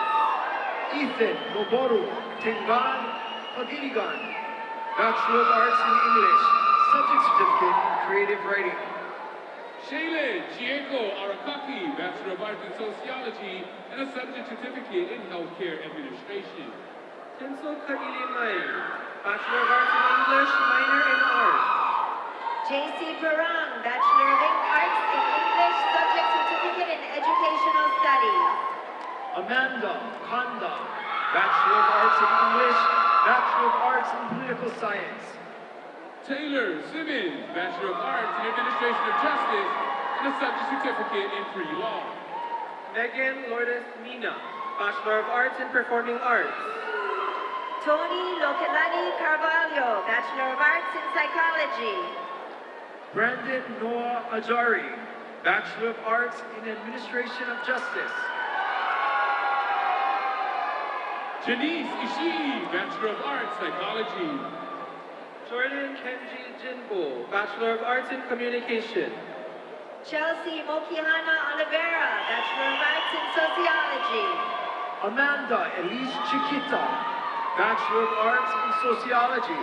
Ethan Noboru Tengan Pagirigan, Bachelor of Arts in English, Subject Certificate in Creative Writing. Shaylin Chieko Arakaki, Bachelor of Arts in Sociology, and a subject certificate in Healthcare Administration. Tinsel Kailimai, Bachelor of Arts in English, minor in art. JC Parang, Bachelor of Arts in English, subject certificate in educational studies. Amanda Kanda, Bachelor of Arts in English, Bachelor of Arts in Political Science. Taylor Simmons, Bachelor of Arts in Administration of Justice, and a subject certificate in pre-law. Megan Lourdes Mina, Bachelor of Arts in Performing Arts. Tony Lokelani Carvalho, Bachelor of Arts in Psychology. Brandon Noah Ajari, Bachelor of Arts in Administration of Justice. Janice Ishii, Bachelor of Arts, Psychology. Jordan Kenji Jinbo, Bachelor of Arts in Communication. Chelsea Mokihana Oliveira, Bachelor of Arts in Sociology. Amanda Elise Chiquita, Bachelor of Arts in Sociology.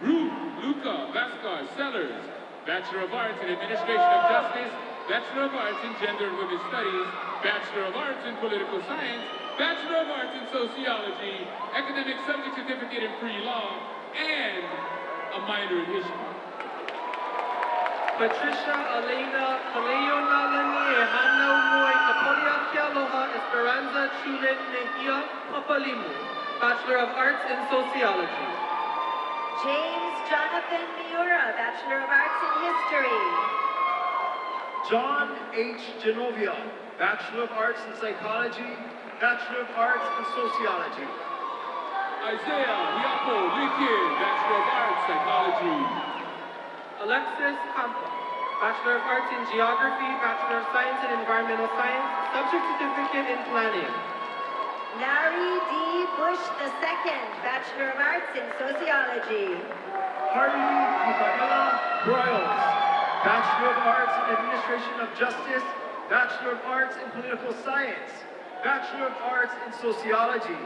Ruth Luca Vasquez Sellers, Bachelor of Arts in Administration of Justice, Bachelor of Arts in Gender and Women's Studies, Bachelor of Arts in Political Science, Bachelor of Arts in Sociology, Academic Subject Certificate in Pre-Law, and a minor in History. Patricia Elena Kaleona Lanie, Hana Moy Kapolia Kialoha Esperanza Chulin Nehia Papalimu, Bachelor of Arts in Sociology. James Jonathan Miura, Bachelor of Arts in History. John H. Genovia, Bachelor of Arts in Psychology, Bachelor of Arts in Sociology. Isaiah Hiapo Likin, Bachelor of Arts, Psychology. Alexis Campa, Bachelor of Arts in Geography, Bachelor of Science in Environmental Science, subject certificate in Planning. Larry D. Bush II, Bachelor of Arts in Sociology. Harley Michaela Broyles, Bachelor of Arts in Administration of Justice, Bachelor of Arts in Political Science, Bachelor of Arts in Sociology,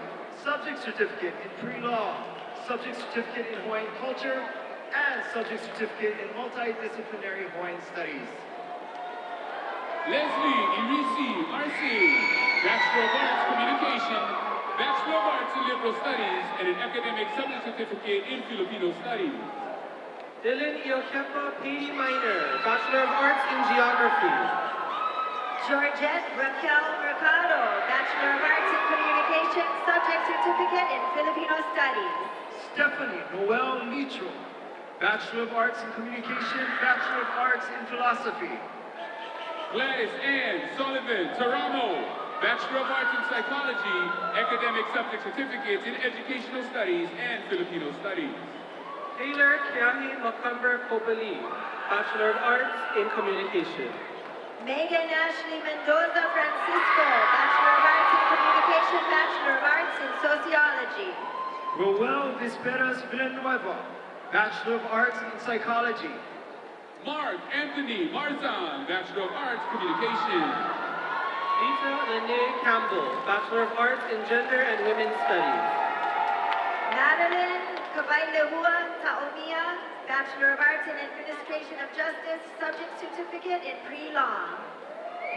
subject certificate in pre-law, subject certificate in Hawaiian culture, and subject certificate in multidisciplinary Hawaiian studies. Leslie Irisi Arce, Bachelor of Arts Communication, Bachelor of Arts in Liberal Studies, and an academic subject certificate in Filipino Studies. Dylan Iokepa P. Minor, Bachelor of Arts in Geography. Georgette Raquel Mercado, Bachelor of Arts in Communication, subject certificate in Filipino Studies. Stephanie Noel Mitro, Bachelor of Arts in Communication, Bachelor of Arts in Philosophy. Gladys Ann Sullivan Taramo, Bachelor of Arts in Psychology, academic subject certificates in Educational Studies and Filipino Studies. Taylor Kiahi Macumber Kopali, Bachelor of Arts in Communication. Megan Ashley Mendoza Francisco, Bachelor of Arts in Communication, Bachelor of Arts in Sociology. Roel Visperas Villanueva, Bachelor of Arts in Psychology. Mark Anthony Marzan, Bachelor of Arts Communication. Lisa Lene Campbell, Bachelor of Arts in Gender and Women's Studies. Madeline Kabailehua Taomia, Bachelor of Arts in Administration of Justice, subject certificate in pre-law.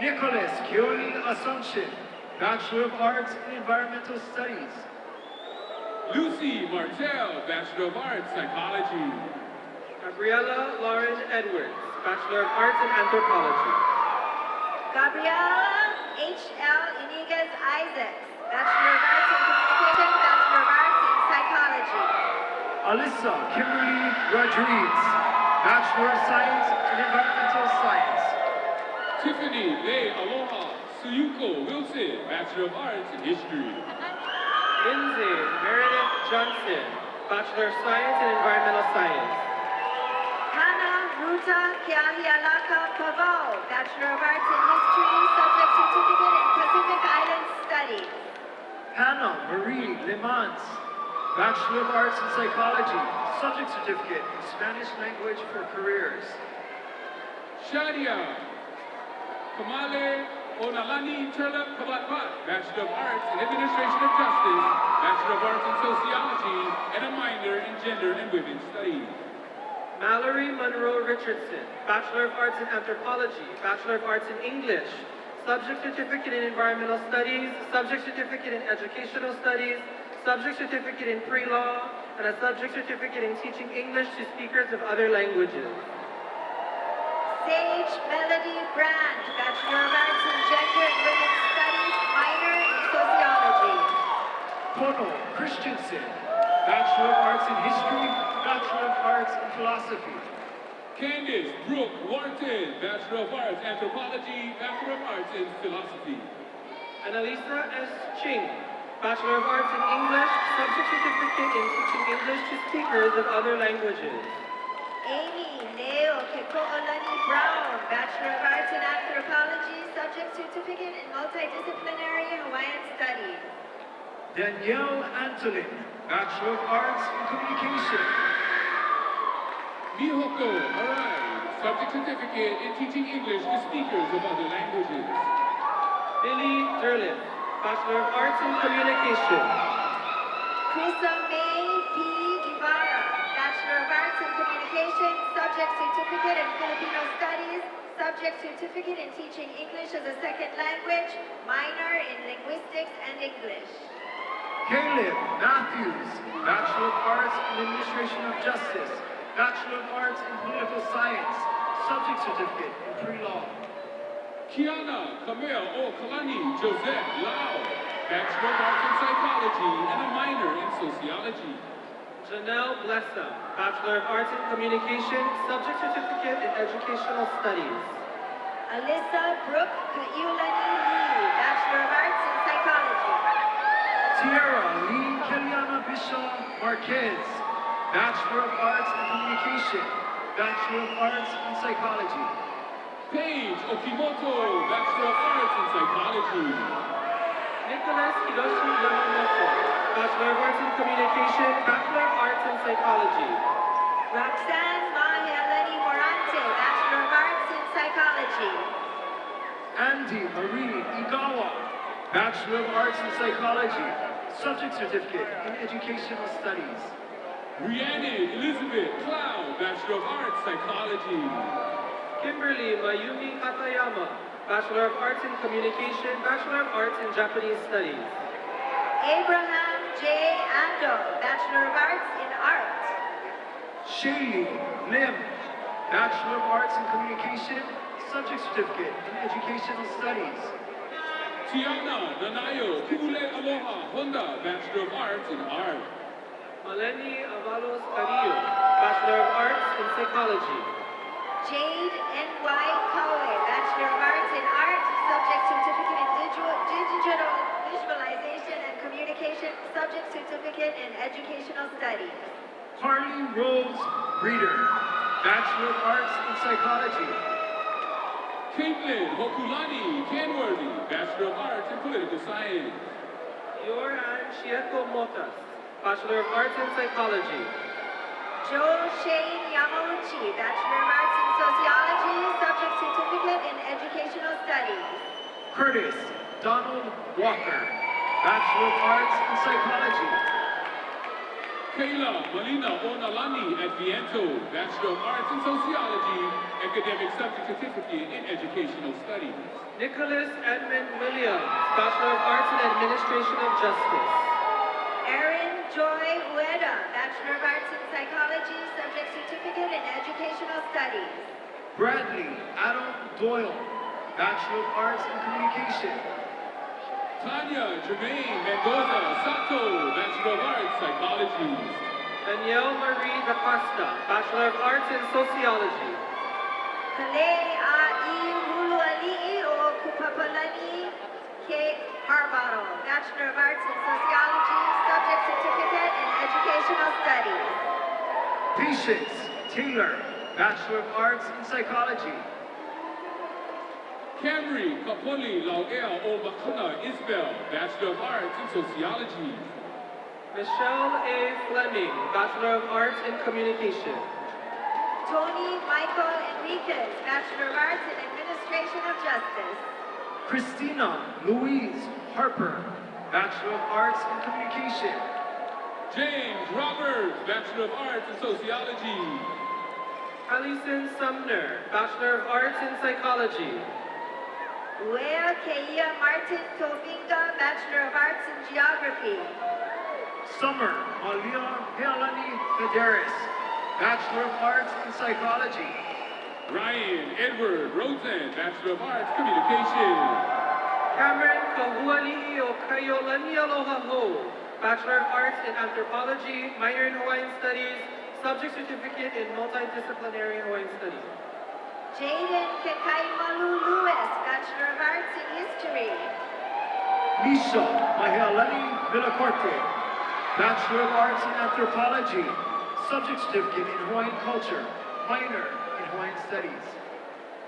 Nicholas Kioli Asuncion, Bachelor of Arts in Environmental Studies. Lucy Martel, Bachelor of Arts Psychology. Gabriella Lauren Edwards, Bachelor of Arts in Anthropology. Gabriela H.L. Iniguez Isaacs, Bachelor of Arts in Communication, Bachelor of Arts in Psychology. Alyssa Kimberly Rodriguez, Bachelor of Science in Environmental Science. Tiffany Lei Aloha Suyuko Wilson, Bachelor of Arts in History. Lindsay Meredith Johnson, Bachelor of Science in Environmental Science. Hannah Ruta Kiahialaka Pavao, Bachelor of Arts in History, subject certificate in Pacific Islands Studies. Hannah Marie Lemans, Bachelor of Arts in Psychology, subject certificate in Spanish language for careers. Shadia Kamale Onalani Turla Kabatpat, Bachelor of Arts in Administration of Justice, Bachelor of Arts in Sociology, and a minor in Gender and Women's Studies. Mallory Monroe Richardson, Bachelor of Arts in Anthropology, Bachelor of Arts in English, Subject Certificate in Environmental Studies, Subject Certificate in Educational Studies, Subject Certificate in Pre-Law, and a Subject Certificate in Teaching English to Speakers of Other Languages. Sage Melody Brand, Bachelor of Arts in Gender and Women's Studies, minor in Sociology. Kono Christensen, Bachelor of Arts in History, Bachelor of Arts in Philosophy. Candice Brooke Wharton, Bachelor of Arts, Anthropology, Bachelor of Arts in Philosophy. Annalisa S. Ching, Bachelor of Arts in English, Subject Certificate in Teaching English to Speakers of Other Languages. Amy Neo Keko'olani Brown, Bachelor of Arts in Anthropology, Subject Certificate in Multidisciplinary Hawaiian Studies. Danielle Antolin, Bachelor of Arts in Communication. Mihoko Arai, Subject Certificate in Teaching English to Speakers of Other Languages. Billy Derleth, Bachelor of Arts in Communication. Krisa May P. Guevara, Bachelor of Arts in Communication, Subject Certificate in Filipino Studies, Subject Certificate in Teaching English as a Second Language, minor in Linguistics and English. Caleb Matthews, Bachelor of Arts in Administration of Justice, Bachelor of Arts in Political Science, Subject Certificate in Pre-Law. Kiana Camille O'Kalani Joseph Lau, Bachelor of Arts in Psychology and a minor in Sociology. Janelle Blessa, Bachelor of Arts in Communication, Subject Certificate in Educational Studies. Alyssa Brooke Kaiulani Lee, Bachelor of Arts in Psychology. Tiara Lee Keliana Bishop Marquez, Bachelor of Arts in Communication, Bachelor of Arts in Psychology. Paige Okimoto, Bachelor of Arts in Psychology. Nicholas Hiroshi Yamamoto, Bachelor of Arts in Communication, Bachelor of Arts in Psychology. Roxanne Mahialani Morante, Bachelor of Arts in Psychology. Andy Marie Igawa, Bachelor of Arts in Psychology, Subject Certificate in Educational Studies. Rhiannon Elizabeth Cloud, Bachelor of Arts Psychology. Kimberly Mayumi Katayama, Bachelor of Arts in Communication, Bachelor of Arts in Japanese Studies. Abraham J. Ando, Bachelor of Arts in Art. Shaylee Lim, Bachelor of Arts in Communication, Subject Certificate in Educational Studies. Tiana Nanayo Kule Aloha Honda, Bachelor of Arts in Art. Maleni Avalos Carrillo, Bachelor of Arts in Psychology. Jade N.Y. Kawe, Bachelor of Arts in Art, Subject Certificate in Digital Visualization and Communication, Subject Certificate in Educational Studies. Harley Rose Reeder, Bachelor of Arts in Psychology. Caitlin Hokulani Kenworthy, Bachelor of Arts in Political Science. Yoran Chieko Motas, Bachelor of Arts in Psychology. Joel Shane Yamauchi, Bachelor of Arts in Sociology, Subject Certificate in Educational Studies. Curtis Donald Walker, Bachelor of Arts in Psychology. Kayla Molina Onalani Adviento, Bachelor of Arts in Sociology, Academic Subject Certificate in Educational Studies. Nicholas Edmund Williams, Bachelor of Arts in Administration of Justice. Erin Joy Ueda, Bachelor of Arts in Psychology, Subject Certificate in Educational Studies. Bradley Adam Doyle, Bachelor of Arts in Communication. Tanya Jermaine Mendoza Sato, Bachelor of Arts Psychology. Danielle Marie Da Costa, Bachelor of Arts in Sociology. Kalei Huluali'i o Kupapalani Ke Harbaro, Bachelor of Arts in Sociology, Subject Certificate in Educational Studies. Patience Taylor, Bachelor of Arts in Psychology. Camry Kapoli Lauel Obakuna Isbel, Bachelor of Arts in Sociology. Michelle A. Fleming, Bachelor of Arts in Communication. Tony Michael Enriquez, Bachelor of Arts in Administration of Justice. Christina Louise Harper, Bachelor of Arts in Communication. James Roberts, Bachelor of Arts in Sociology. Alison Sumner, Bachelor of Arts in Psychology. Uea Keia Martin Tovinga, Bachelor of Arts in Geography. Summer Malia Healani Federis, Bachelor of Arts in Psychology. Ryan Edward Rosen, Bachelor of Arts, Communication. Cameron Kahuali'i o Kaiolani Aloha Ho, Bachelor of Arts in Anthropology, minor in Hawaiian Studies, subject certificate in multidisciplinary Hawaiian Studies. Jaden Kekaimalu Lewis, Bachelor of Arts in History. Lisa Mahealani Villacorte, Bachelor of Arts in Anthropology, subject certificate in Hawaiian Culture, minor in Hawaiian Studies.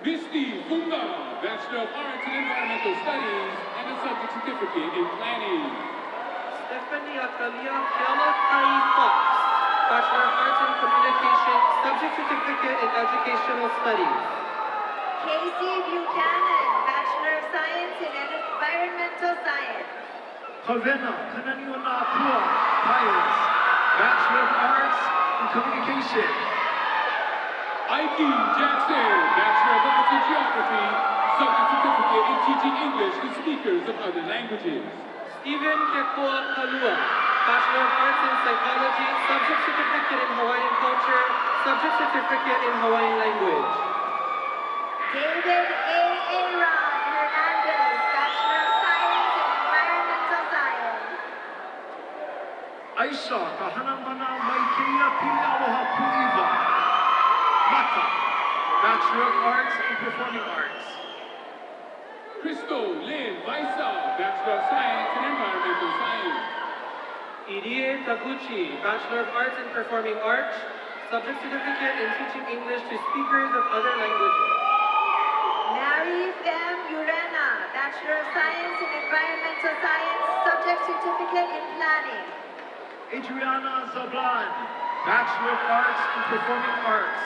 Misty Funga, Bachelor of Arts in Environmental Studies, and a subject certificate in Planning. Stephanie Akalia Kealakai Fox, Bachelor of Arts in Communication, subject certificate in Educational Studies. Casey Buchanan, Bachelor of Science in Environmental Science. Kavena Kananiona Pua Pius, Bachelor of Arts in Communication. Ike Jackson, Bachelor of Arts in Geography, subject certificate in teaching English to speakers of other languages. Stephen Kekoa Kalua, Bachelor of Arts in Psychology, subject certificate in Hawaiian Culture, subject certificate in Hawaiian Language. David A. Aaron Hernandez, Bachelor of Science in Environmental Science. Aisha Kahanamana Maikeia Pili Aloha Pu'iwa, Mata, Bachelor of Arts in Performing Arts. Crystal Lynn Vaisa, Bachelor of Science in Environmental Science. Idie Taguchi, Bachelor of Arts in Performing Arts, subject certificate in teaching English to speakers of other languages. Mary Pham Urena, Bachelor of Science in Environmental Science, subject certificate in Planning. Adriana Zablan, Bachelor of Arts in Performing Arts.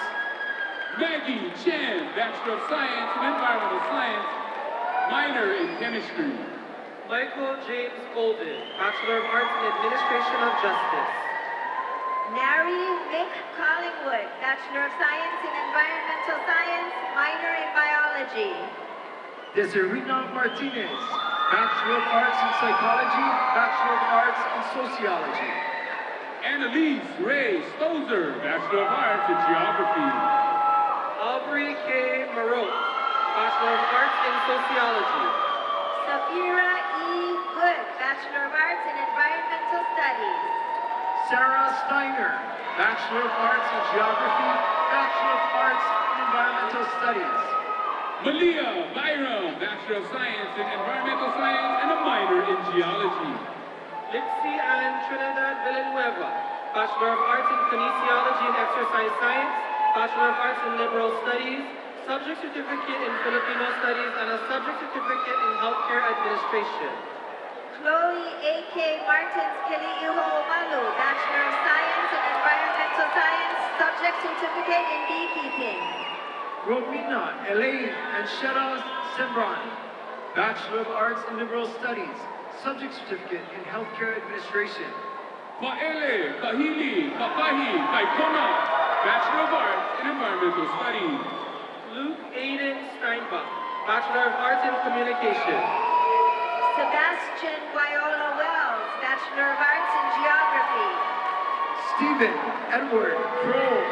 Maggie Chen, Bachelor of Science in Environmental Science, minor in Chemistry. Michael James Golden, Bachelor of Arts in Administration of Justice. Nari Vic Collingwood, Bachelor of Science in Environmental Science, minor in Biology. Desirina Martinez, Bachelor of Arts in Psychology, Bachelor of Arts in Sociology. Annalise Ray Stozer, Bachelor of Arts in Geography. Aubrey K. Marotte, Bachelor of Arts in Sociology. Safira E. Good, Bachelor of Arts in Environmental Studies. Sarah Steiner, Bachelor of Arts in Geography, Bachelor of Arts in Environmental Studies. Malia Byram, Bachelor of Science in Environmental Science and a minor in Geology. Lixie Ann Trinidad Villanueva, Bachelor of Arts in Kinesiology and Exercise Science, Bachelor of Arts in Liberal Studies, subject certificate in Filipino Studies, and a subject certificate in Healthcare Administration. Chloe A.K. Martins Keli'iho Malu, Bachelor of Science in Environmental Science, subject certificate in Beekeeping. Romina Elaine and Shera Sembran, Bachelor of Arts in Liberal Studies, subject certificate in Healthcare Administration. Paele Kahili Kakahi Kaikona, Bachelor of Arts in Environmental Studies. Luke Aiden Steinbach, Bachelor of Arts in Communication. Sebastian Guayola Wells, Bachelor of Arts in Geography. Stephen Edward Kroll,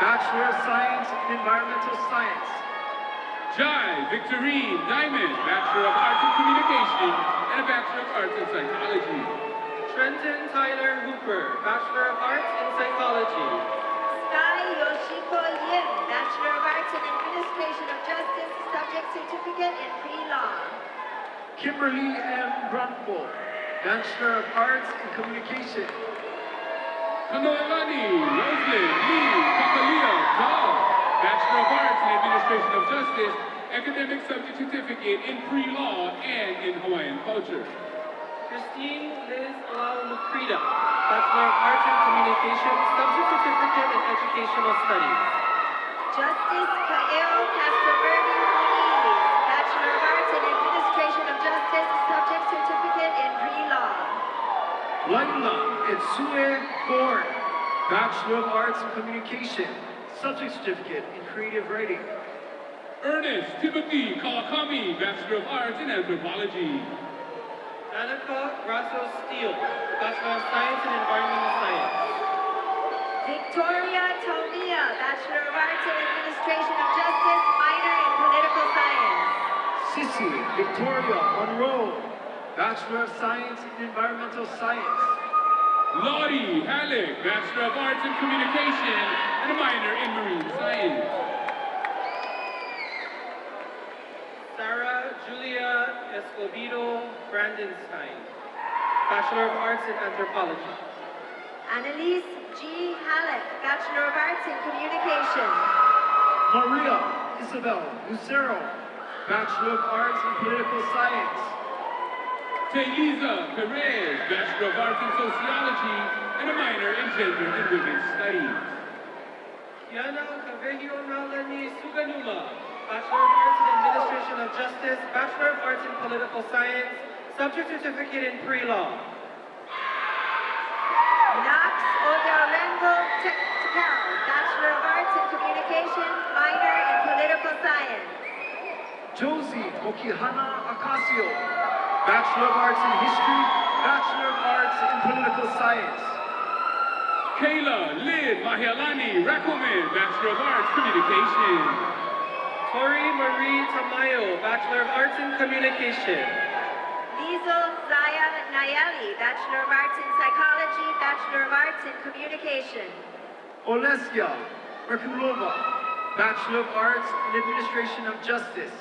Bachelor of Science in Environmental Science. Jai Victorine Diamond, Bachelor of Arts in Communication and a Bachelor of Arts in Psychology. Trenton Tyler Hooper, Bachelor of Arts in Psychology. Sky Yoshiko Yin, Bachelor of Arts in Administration of Justice, subject certificate in pre-law. Kimberly M. Brunko, Bachelor of Arts in Communication. Kanoelani Roslyn Lee Kakalia Dahl, Bachelor of Arts in Administration of Justice, academic subject certificate in pre-law and in Hawaiian culture. Christine Liz Lau Lucrida, Bachelor of Arts in Communication, subject certificate in Educational Studies. Justice Kaeo Castroverde Muniz, Bachelor of Arts in Administration of Justice, subject certificate in pre-law. Laila Etsue Born, Bachelor of Arts in Communication, Subject Certificate in Creative Writing. Ernest Timothy Kawakami, Bachelor of Arts in Anthropology. Danica Grasso Steele, Bachelor of Science in Environmental Science. Victoria Tomia, Bachelor of Arts in Administration of Justice, minor in Political Science. Sissy Victoria Monroe, Bachelor of Science in Environmental Science. Lottie Halleck, Bachelor of Arts in Communication and a minor in Marine Science. Sarah Julia Escobedo Brandenstein, Bachelor of Arts in Anthropology. Annalise G. Halleck, Bachelor of Arts in Communication. Maria Isabel Lucero, Bachelor of Arts in Political Science. Teresa Perez, Bachelor of Arts in Sociology and a minor in Gender and Women's Studies. Yana Cavehio Nalani Suganuma, Bachelor of Arts in Administration of Justice, Bachelor of Arts in Political Science, Subject Certificate in Pre-Law. Knox Odarengo Tekel, Bachelor of Arts in Communication, minor in Political Science. Josie Mokihana Acasio, Bachelor of Arts in History, Bachelor of Arts in Political Science. Kayla Lynn Mahialani Rakomen, Bachelor of Arts Communication. Tori Marie Tamayo, Bachelor of Arts in Communication. Liesel Zaya Nayeli, Bachelor of Arts in Psychology, Bachelor of Arts in Communication. Olesya Merkulova, Bachelor of Arts in Administration of Justice,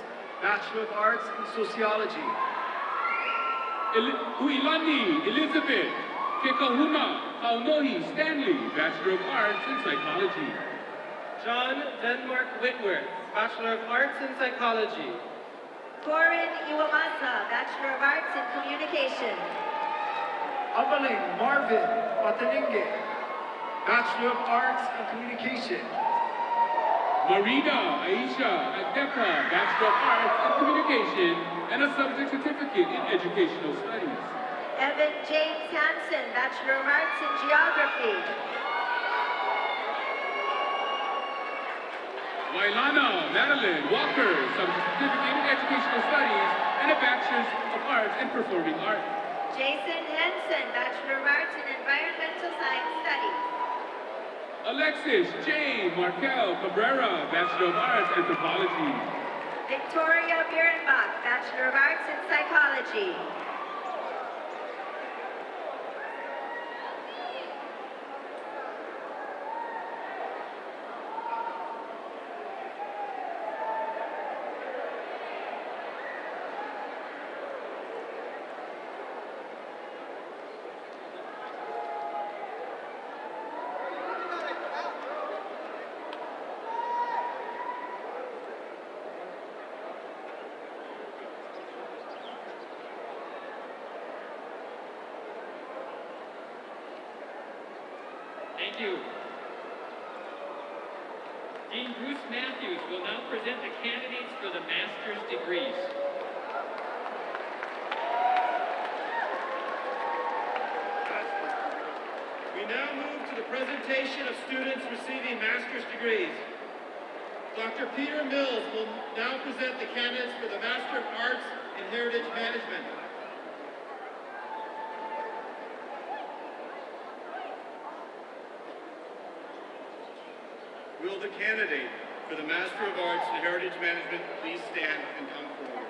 Bachelor of Arts in Sociology. Uilani Elizabeth Kekahuna Kaunohi Stanley, Bachelor of Arts in Psychology. John Denmark Whitworth, Bachelor of Arts in Psychology. Corin Iwamasa, Bachelor of Arts in Communication. Amaling Marvin Mataninge, Bachelor of Arts in Communication. Marina Aisha Adeka, Bachelor of Arts in Communication and a Subject Certificate in Educational Studies. Evan James Hansen, Bachelor of Arts in Geography. Wailana Madeline Walker, Subject Certificate in Educational Studies and a Bachelor's of Arts in Performing Arts. Jason Henson, Bachelor of Arts in Environmental Science Studies. Alexis J. Markel Cabrera, Bachelor of Arts Anthropology. Victoria Birnbach, Bachelor of Arts in Psychology. Thank you. Dean Bruce Matthews will now present the candidates for the master's degrees. We now move to the presentation of students receiving master's degrees. Dr. Peter Mills will now present the candidates for the Master of Arts in Heritage Management. Will the candidate for the Master of Arts in Heritage Management please stand and come forward?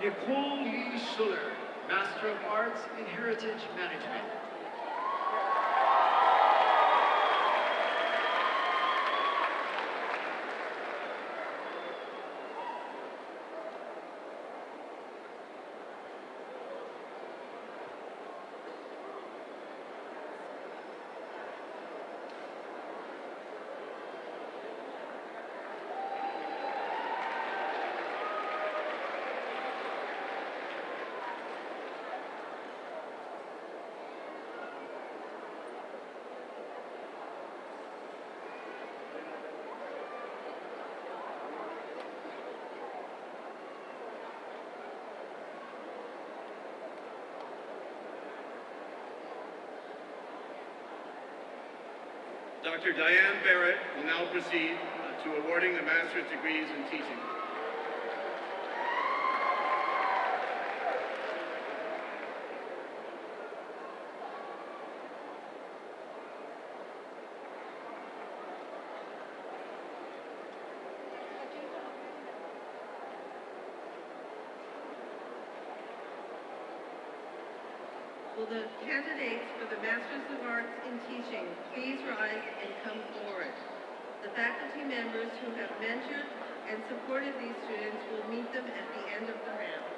Nicole Lee Schuller, Master of Arts in Heritage Management. Dr. Diane Barrett will now proceed to awarding the master's degrees in teaching. Will the candidates for the Masters of Arts in Teaching please rise and come forward? The faculty members who have mentored and supported these students will meet them at the end of the round.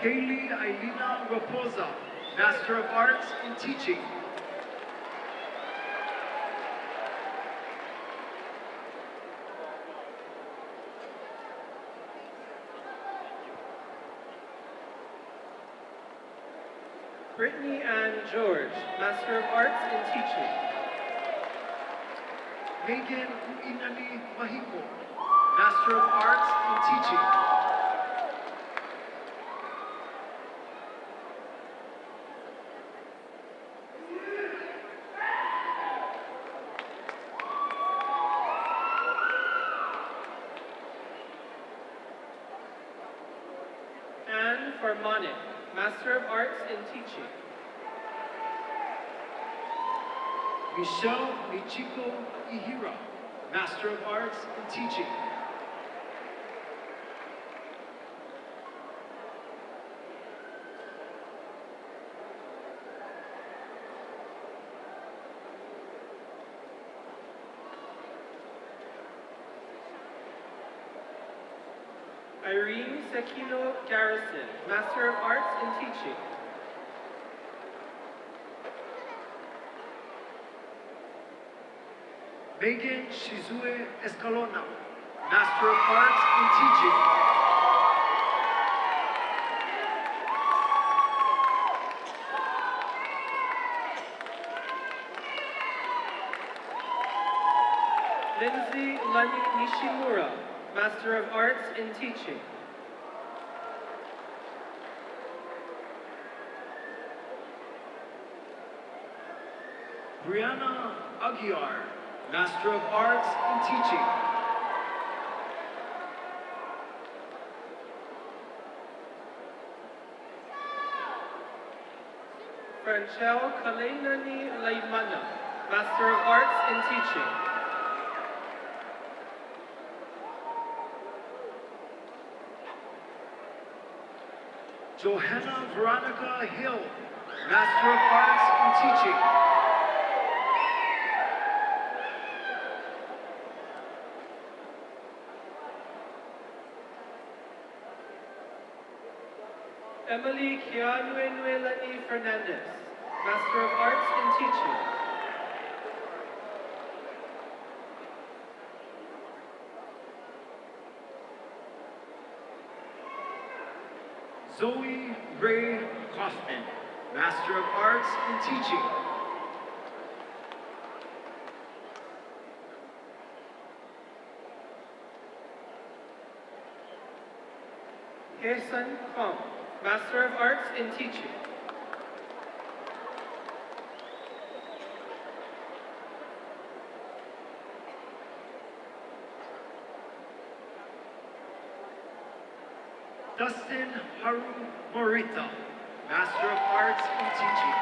Kaylee Ailina Raposa, Master of Arts in Teaching. Brittany Ann George, Master of Arts in Teaching. Megan Uinani Mahiko, Master of Arts in Teaching. Anne Farmanic, Master of Arts in Teaching. Michelle Michiko Ihira, Master of Arts in Teaching. Irene Sekino Garrison, Master of Arts in Teaching. Megan Shizue Escalona, Master of Arts in Teaching. Lindsay Lenny Nishimura, Master of Arts in Teaching. Brianna Aguiar, Master of Arts in Teaching. Franchelle Kaleinani Laimana, Master of Arts in Teaching. Johanna Veronica Hill, Master of Arts in Teaching. Emily Kianuenuelani Fernandez, Master of Arts in Teaching. Zoe Ray Kaufman, Master of Arts in Teaching. Haesun Kwong, Master of Arts in Teaching. Dustin Haru Morita, Master of Arts in Teaching.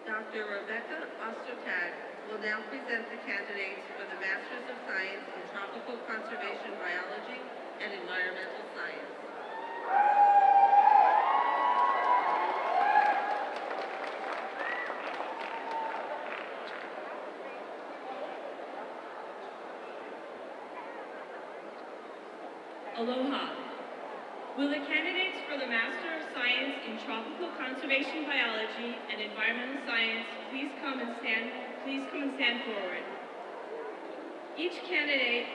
Dr. Rebecca Ostertag will now present the candidates for the Masters of Science in Tropical Conservation Biology and Environmental Science. Aloha. Will the candidates for the Master of Science in Tropical Conservation Biology and Environmental Science please come and stand forward. Each candidate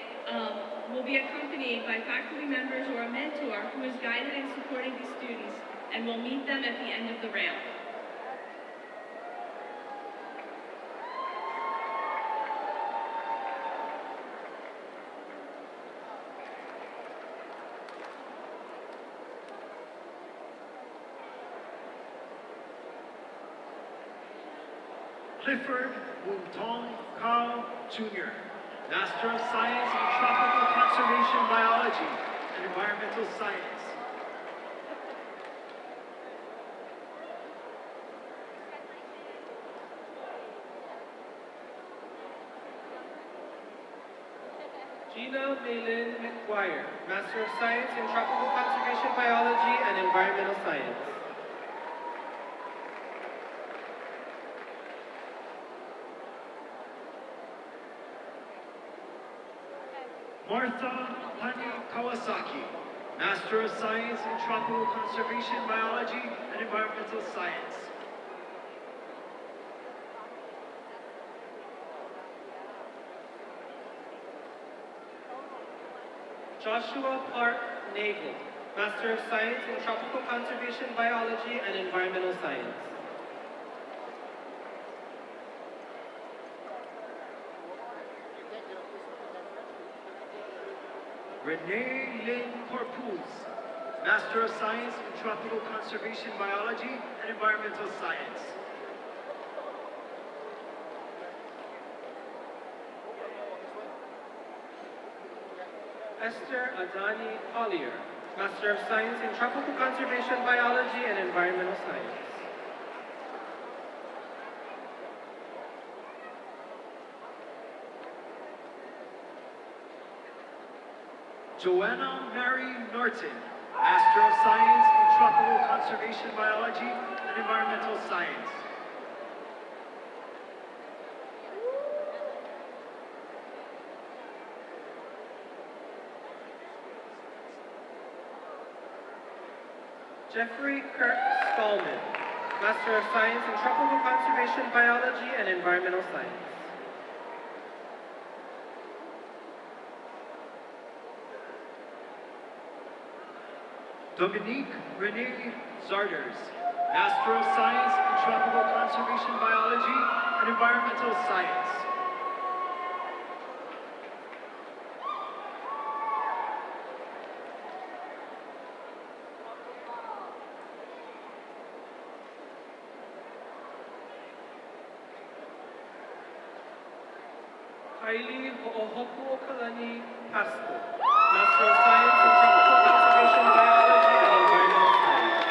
will be accompanied by faculty members or a mentor who is guided and supporting these students and will meet them at the end of the ramp. Clifford Wutong Kao Jr., Master of Science in Tropical Conservation Biology and Environmental Science. Gina Maylin McGuire, Master of Science in Tropical Conservation Biology and Environmental Science. Martha Hani Kawasaki, Master of Science in Tropical Conservation Biology and Environmental Science. Joshua Park Nagel, Master of Science in Tropical Conservation Biology and Environmental Science. Renee Lynn Corpuz, Master of Science in Tropical Conservation Biology and Environmental Science. Esther Adani Collier, Master of Science in Tropical Conservation Biology and Environmental Science. Joanna Mary Norton, Master of Science in Tropical Conservation Biology and Environmental Science. Jeffrey Kirk Stallman, Master of Science in Tropical Conservation Biology and Environmental Science. Dominique Renee Zarders, Master of Science in Tropical Conservation Biology and Environmental Science. Kylie Ho'ohokuokalani Pasco, Master of Science in Tropical Conservation Biology and Environmental Science.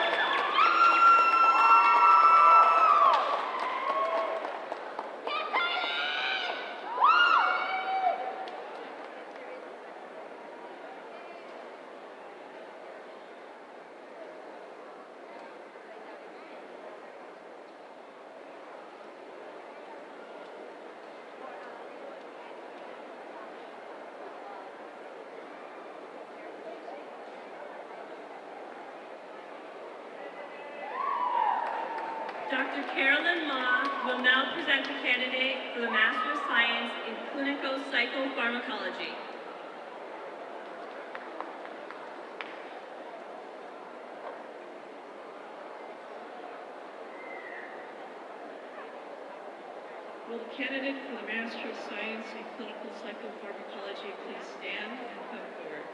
Dr. Carolyn Ma will now present the candidate for the Master of Science in Clinical Psychopharmacology. Will the candidate for the Master of Science in Clinical Psychopharmacology please stand and come forward?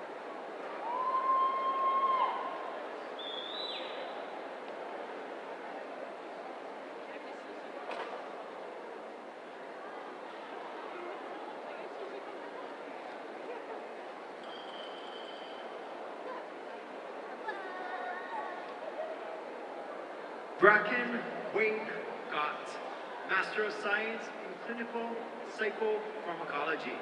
Bracken Wing Gott, Master of Science in Clinical Psychopharmacology.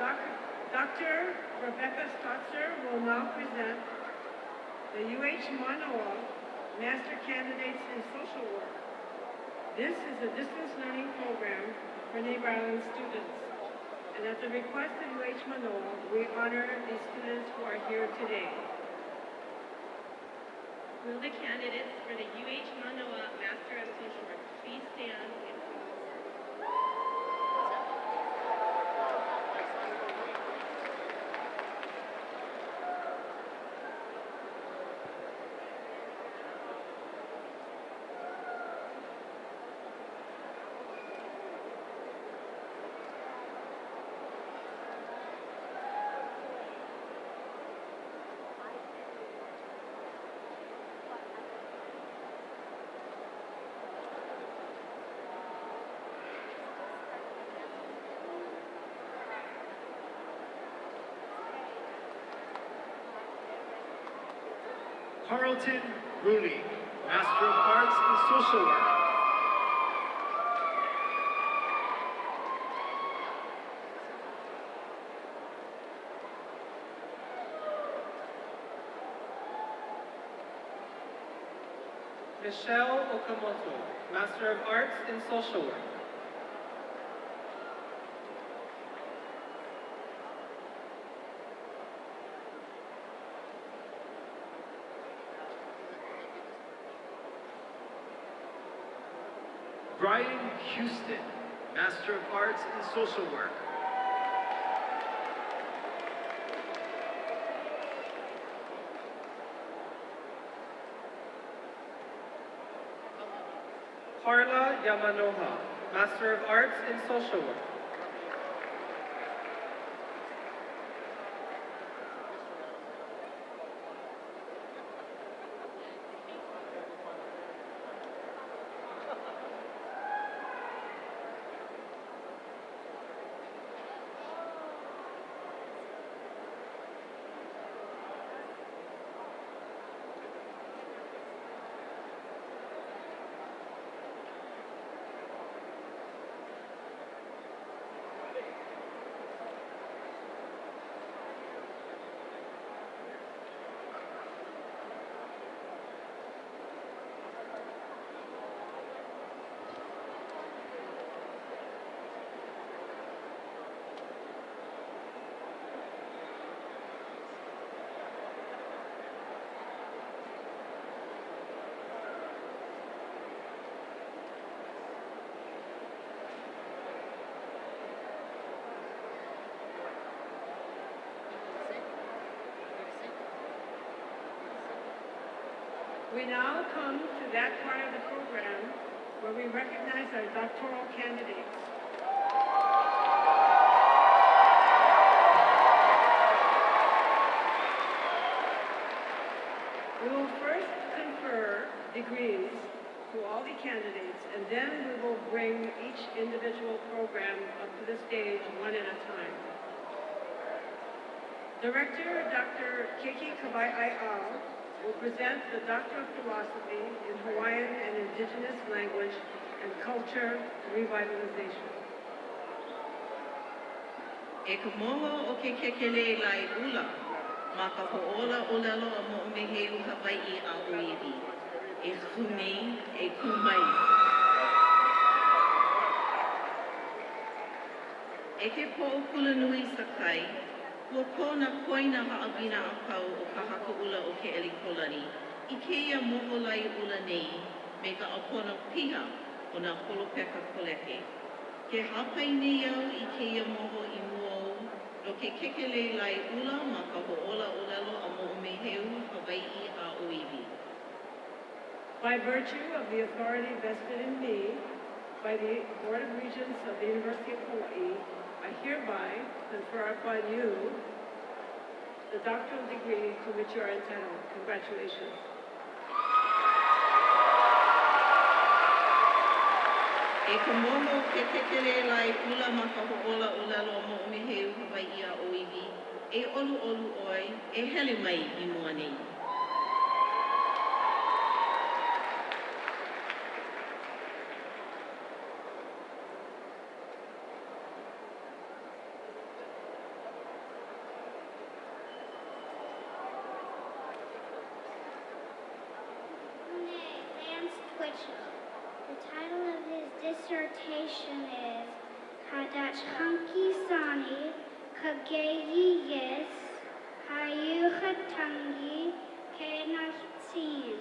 Dr. Rebecca Stotzer will now present the UH Manoa Master Candidates in Social Work. This is a distance learning program for Neighbor Island students. And at the request of UH Manoa, we honor the students who are here today. Will the candidates for the UH Manoa Master of Social Work please stand and Carlton Rooney, Master of Arts in Social Work. Michelle Okamoto, Master of Arts in Social Work. Brian Houston, Master of Arts in Social Work. Carla Yamanoha, Master of Arts in Social Work. We now come to that part of the program where we recognize our doctoral candidates. We will first confer degrees to all the candidates, and then we will bring each individual program up to the stage one at a time. Director Dr. Keiki Kawai'i will present the Doctor of Philosophy in Hawaiian and Indigenous Language and Culture Revitalization. E ka moho o ke kekele lai ula, ma ka ho'ola olelo a mo'omeheu Hawai'i a oiwi. E hune, e kumai. E ke po'o kulanui sakai, ua kona koina ha'awina a pau o ka haka ula o ke elikolani, I keia moho lai ula nei, me ka apona piha o nā holopeka koleke. Ke hapai nei au I keia moho I muau, no ke kekele lai ula ma ka ho'ola olelo a mo'omeheu Hawai'i a oiwi. By virtue of the authority vested in me by the Board of Regents of the University of Hawaii, I hereby confer upon you the doctoral degree to which you are entitled. Congratulations. E ka moho ke kekele lai ula ma ka ho'ola olelo a mo'omeheu Hawai'i a oiwi, e olu olu oi, e hele mai I mua nei. dissertation is Hadachhanki Sani Kageyiyis Hayuhatangi Kenatsin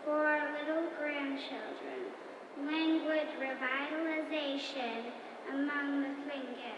for little grandchildren. Language revitalization among the Tlingit.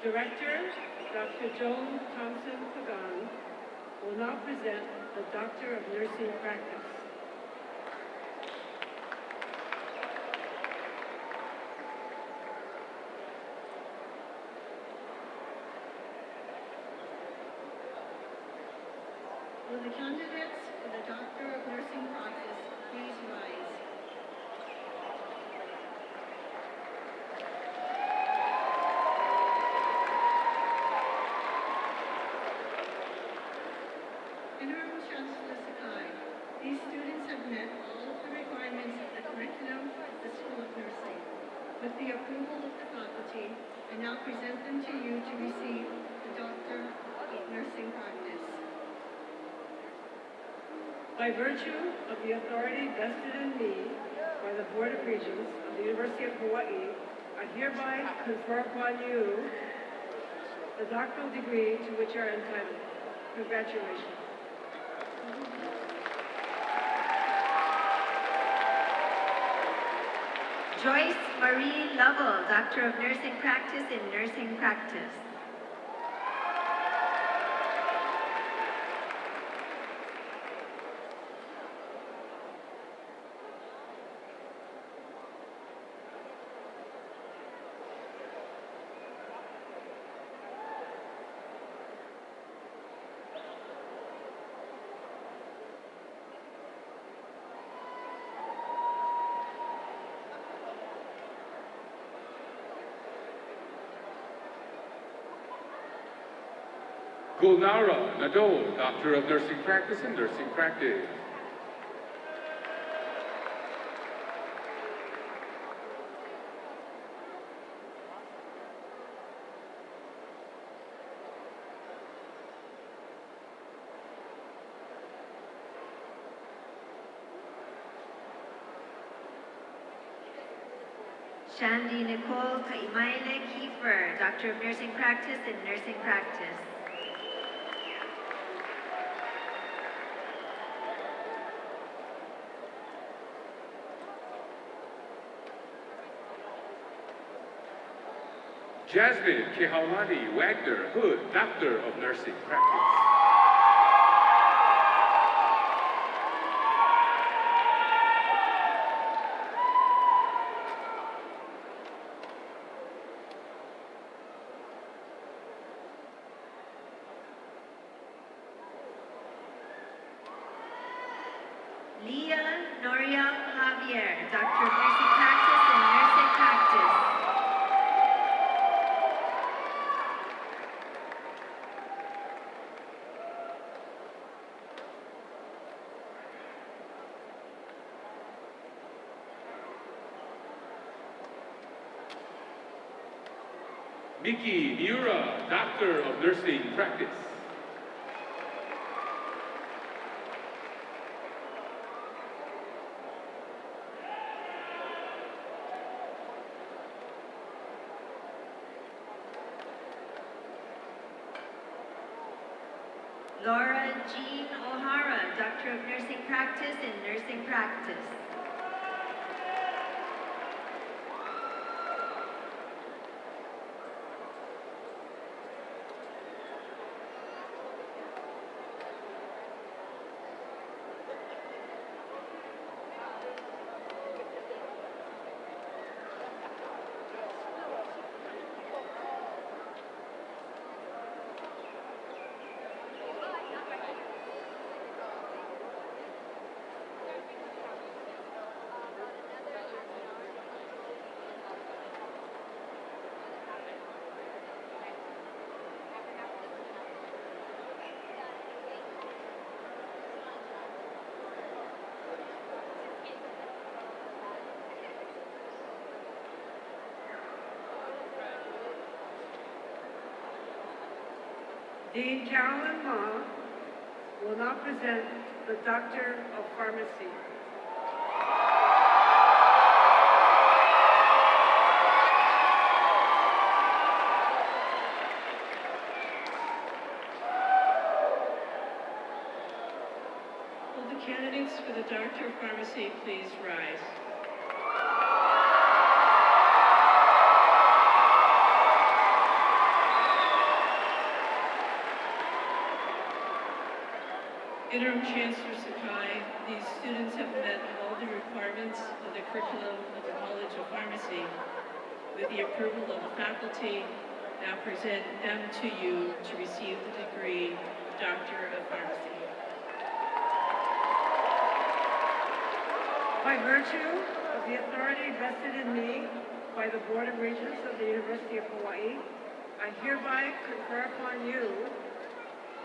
Director, Dr. Joan Thompson Pagan, will now present the Doctor of Nursing Practice. Will the candidates for the Doctor of Nursing Practice please rise? Honorable Chancellor Sakai, these students have met all of the requirements of the curriculum of the School of Nursing. With the approval of the faculty, I now present them to you to receive the Doctor of Nursing Practice. By virtue of the authority vested in me by the Board of Regents of the University of Hawaii, I hereby confer upon you the doctoral degree to which you are entitled. Congratulations. Joyce Marie Lovell, Doctor of Nursing Practice in Nursing Practice. Gulnara Nadol, Doctor of Nursing Practice in Nursing Practice. Shandy Nicole Kaimaile Kiefer, Doctor of Nursing Practice in Nursing Practice. Jasmine Kehaulani Wagner Hood, Doctor of Nursing Practice. Leah Noriel Javier, Doctor of Nursing Practice in Nursing Practice. Miki Miura, Doctor of Nursing Practice. Laura Jean O'Hara, Doctor of Nursing Practice in Nursing Practice. Dean Carolyn Ma will now present the Doctor of Pharmacy. Will the candidates for the Doctor of Pharmacy please rise? Interim Chancellor Sakai, these students have met all the requirements of the curriculum of the College of Pharmacy. With the approval of the faculty, now present them to you to receive the degree Doctor of Pharmacy. By virtue of the authority vested in me by the Board of Regents of the University of Hawaii, I hereby confer upon you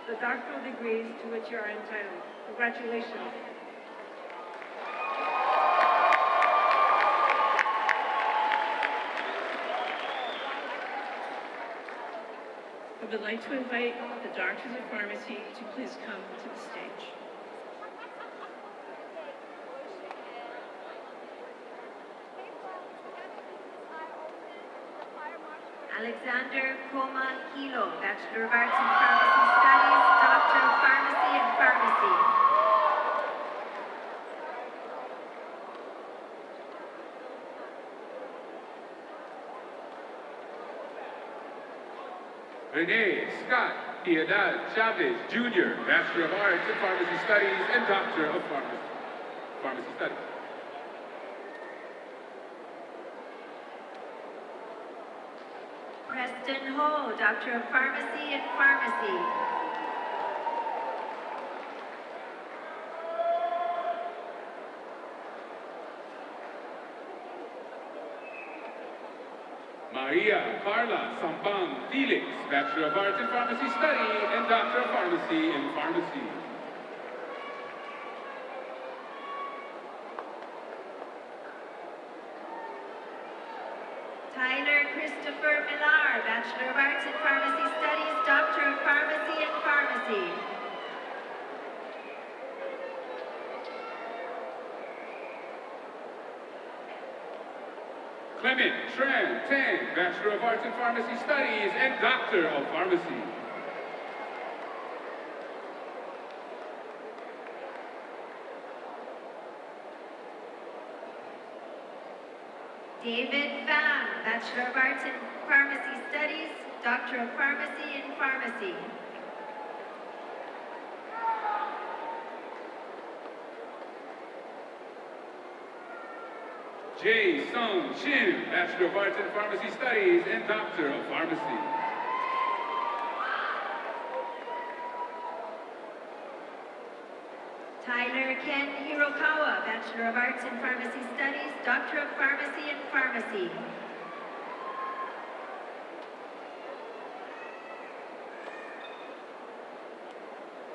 the doctoral degrees to which you are entitled. Congratulations. I would like to invite the Doctors of Pharmacy to please come to the stage. Alexander Koma Hilo, Bachelor of Arts in Pharmacy Studies, Doctor of Pharmacy and Pharmacy. Rene Scott Piedad Chavez, Jr., Bachelor of Arts in Pharmacy Studies and Doctor of Pharmacy Studies. Preston Ho, Doctor of Pharmacy and Pharmacy. Maria Carla Sampang Felix, Bachelor of Arts in Pharmacy Study and Doctor of Pharmacy in Pharmacy. Tyler Christopher Millar, Bachelor of Arts in Pharmacy Studies, Doctor of Pharmacy and Pharmacy. Clement Tran Tang, Bachelor of Arts in Pharmacy Studies and Doctor of Pharmacy. David Pham, Bachelor of Arts in Pharmacy Studies, Doctor of Pharmacy and Pharmacy. Jae Sung Shin, Bachelor of Arts in Pharmacy Studies and Doctor of Pharmacy. Tyler Ken Hirokawa, Bachelor of Arts in Pharmacy Studies, Doctor of Pharmacy and Pharmacy.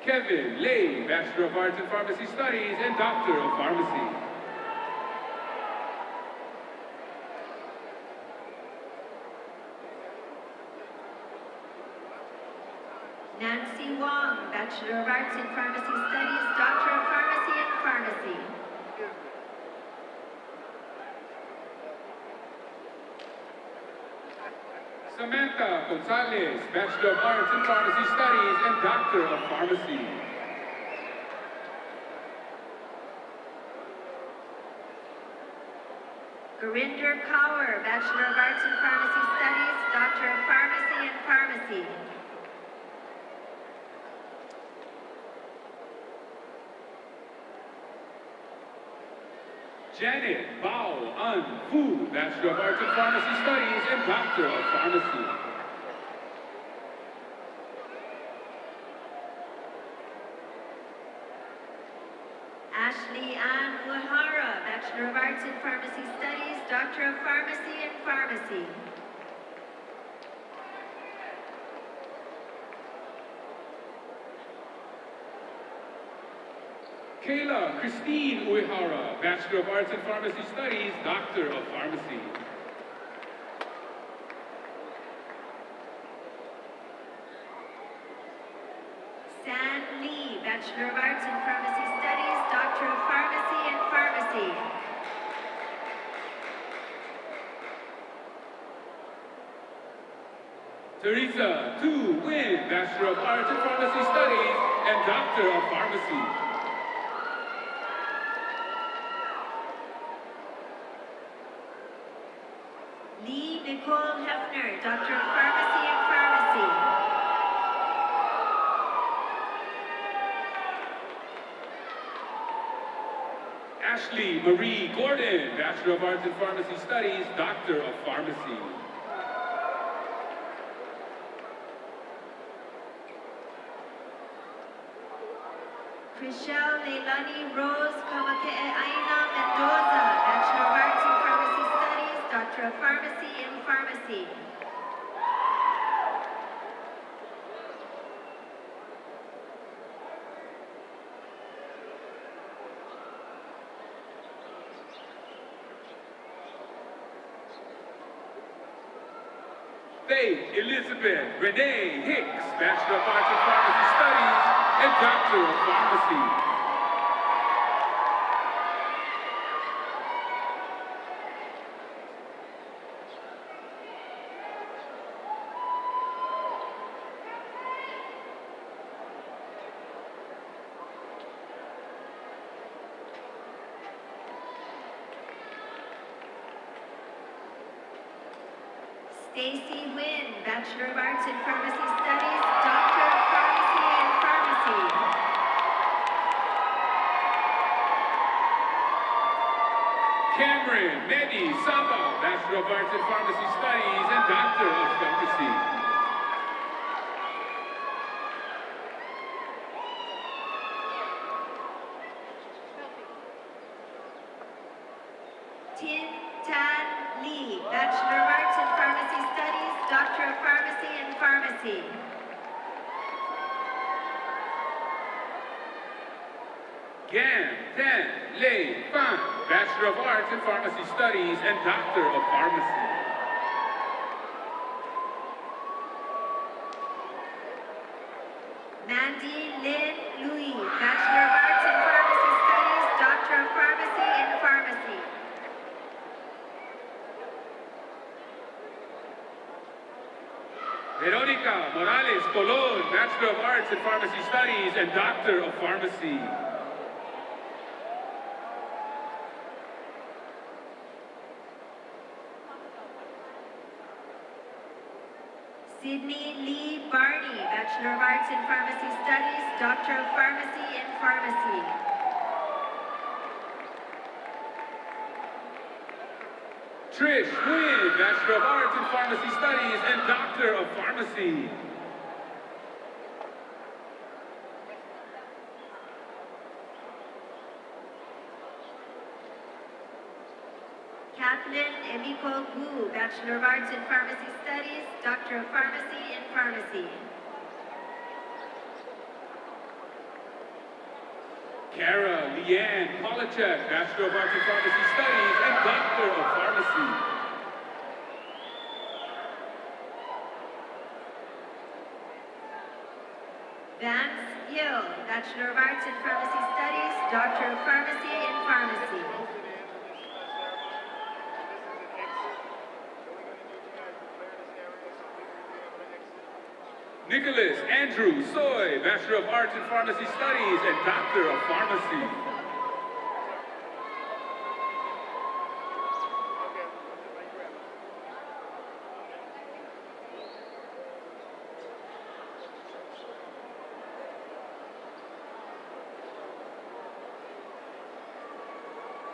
Kevin Lay, Bachelor of Arts in Pharmacy Studies and Doctor of Pharmacy. Nancy Wong, Bachelor of Arts in Pharmacy Studies, Doctor of Pharmacy in Pharmacy. Samantha Gonzalez, Bachelor of Arts in Pharmacy Studies and Doctor of Pharmacy. Gurinder Kaur, Bachelor of Arts in Pharmacy Studies, Doctor of Pharmacy in Pharmacy. Janet Bao An Fu, Bachelor of Arts in Pharmacy Studies and Doctor of Pharmacy. Ashley Ann Uehara, Bachelor of Arts in Pharmacy Studies, Doctor of Pharmacy in Pharmacy. Kayla Christine Uehara, Bachelor of Arts in Pharmacy Studies, Doctor of Pharmacy. San Lee, Bachelor of Arts in Pharmacy Studies, Doctor of Pharmacy in Pharmacy. Teresa Tu Nguyen, Bachelor of Arts in Pharmacy Studies and Doctor of Pharmacy. Lee Nicole Hefner, Doctor of Pharmacy in Pharmacy. Ashley Marie Gordon, Bachelor of Arts in Pharmacy Studies, Doctor of Pharmacy. Chriselle Leilani Rose Kamake'e Aina Mendoza, Bachelor of Arts in Pharmacy Studies, Doctor of Pharmacy in Pharmacy. Faith Elizabeth Renee Hicks, Bachelor of Arts in Pharmacy Studies and Doctor of Pharmacy. Stacy Wynn, Bachelor of Arts in Pharmacy Studies, Doctor of Pharmacy in Pharmacy. Cameron Medi Saba, Bachelor of Arts in Pharmacy Studies and Doctor of Pharmacy. Tin Tan Lee, Bachelor of Arts in Pharmacy Studies, Doctor of Pharmacy in Pharmacy. Gan Tan Lei Fan, Bachelor of Arts in Pharmacy Studies and Doctor of Pharmacy. Mandy Lin Louis, Bachelor of Arts in Pharmacy Studies, Doctor of Pharmacy in Pharmacy. Veronica Morales Colon, Bachelor of Arts in Pharmacy Studies and Doctor of Pharmacy. Sydney Lee Barney, Bachelor of Arts in Pharmacy Studies, Doctor of Pharmacy in Pharmacy. Trish Nguyen, Bachelor of Arts in Pharmacy Studies and Doctor of Pharmacy. Kathleen Emiko Gu, Bachelor of Arts in Pharmacy Studies, Doctor of Pharmacy in Pharmacy. Kara Leanne Polachek, Bachelor of Arts in Pharmacy Studies and Doctor of Pharmacy. Vance Gill, Bachelor of Arts in Pharmacy Studies, Doctor of Pharmacy in Pharmacy. Nicholas Andrew Soy, Bachelor of Arts in Pharmacy Studies and Doctor of Pharmacy.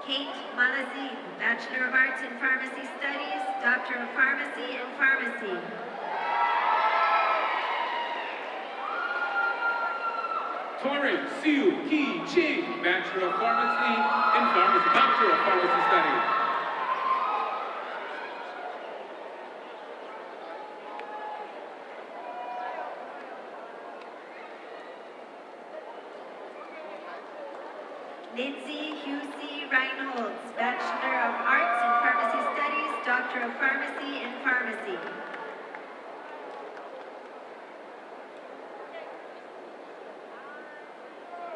Kate Malazine, Bachelor of Arts in Pharmacy Studies, Doctor of Pharmacy in Pharmacy. Torrance Siu Ki Ching, Bachelor of Pharmacy in Pharmacy, Doctor of Pharmacy Studies. Lindsay Husey Reinholds, Bachelor of Arts in Pharmacy Studies, Doctor of Pharmacy in Pharmacy.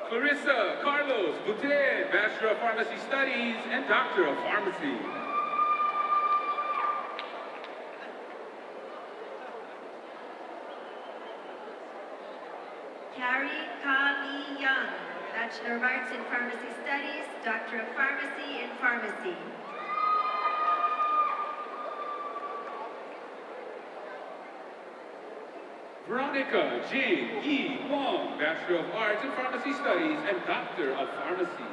Clarissa Carlos Boutet, Bachelor of Pharmacy Studies and Doctor of Pharmacy. Carrie Ka-Lee Young, Bachelor of Arts in Pharmacy Studies, Doctor of Pharmacy in Pharmacy. Veronica Jing Yi Wong, Bachelor of Arts in Pharmacy Studies and Doctor of Pharmacy.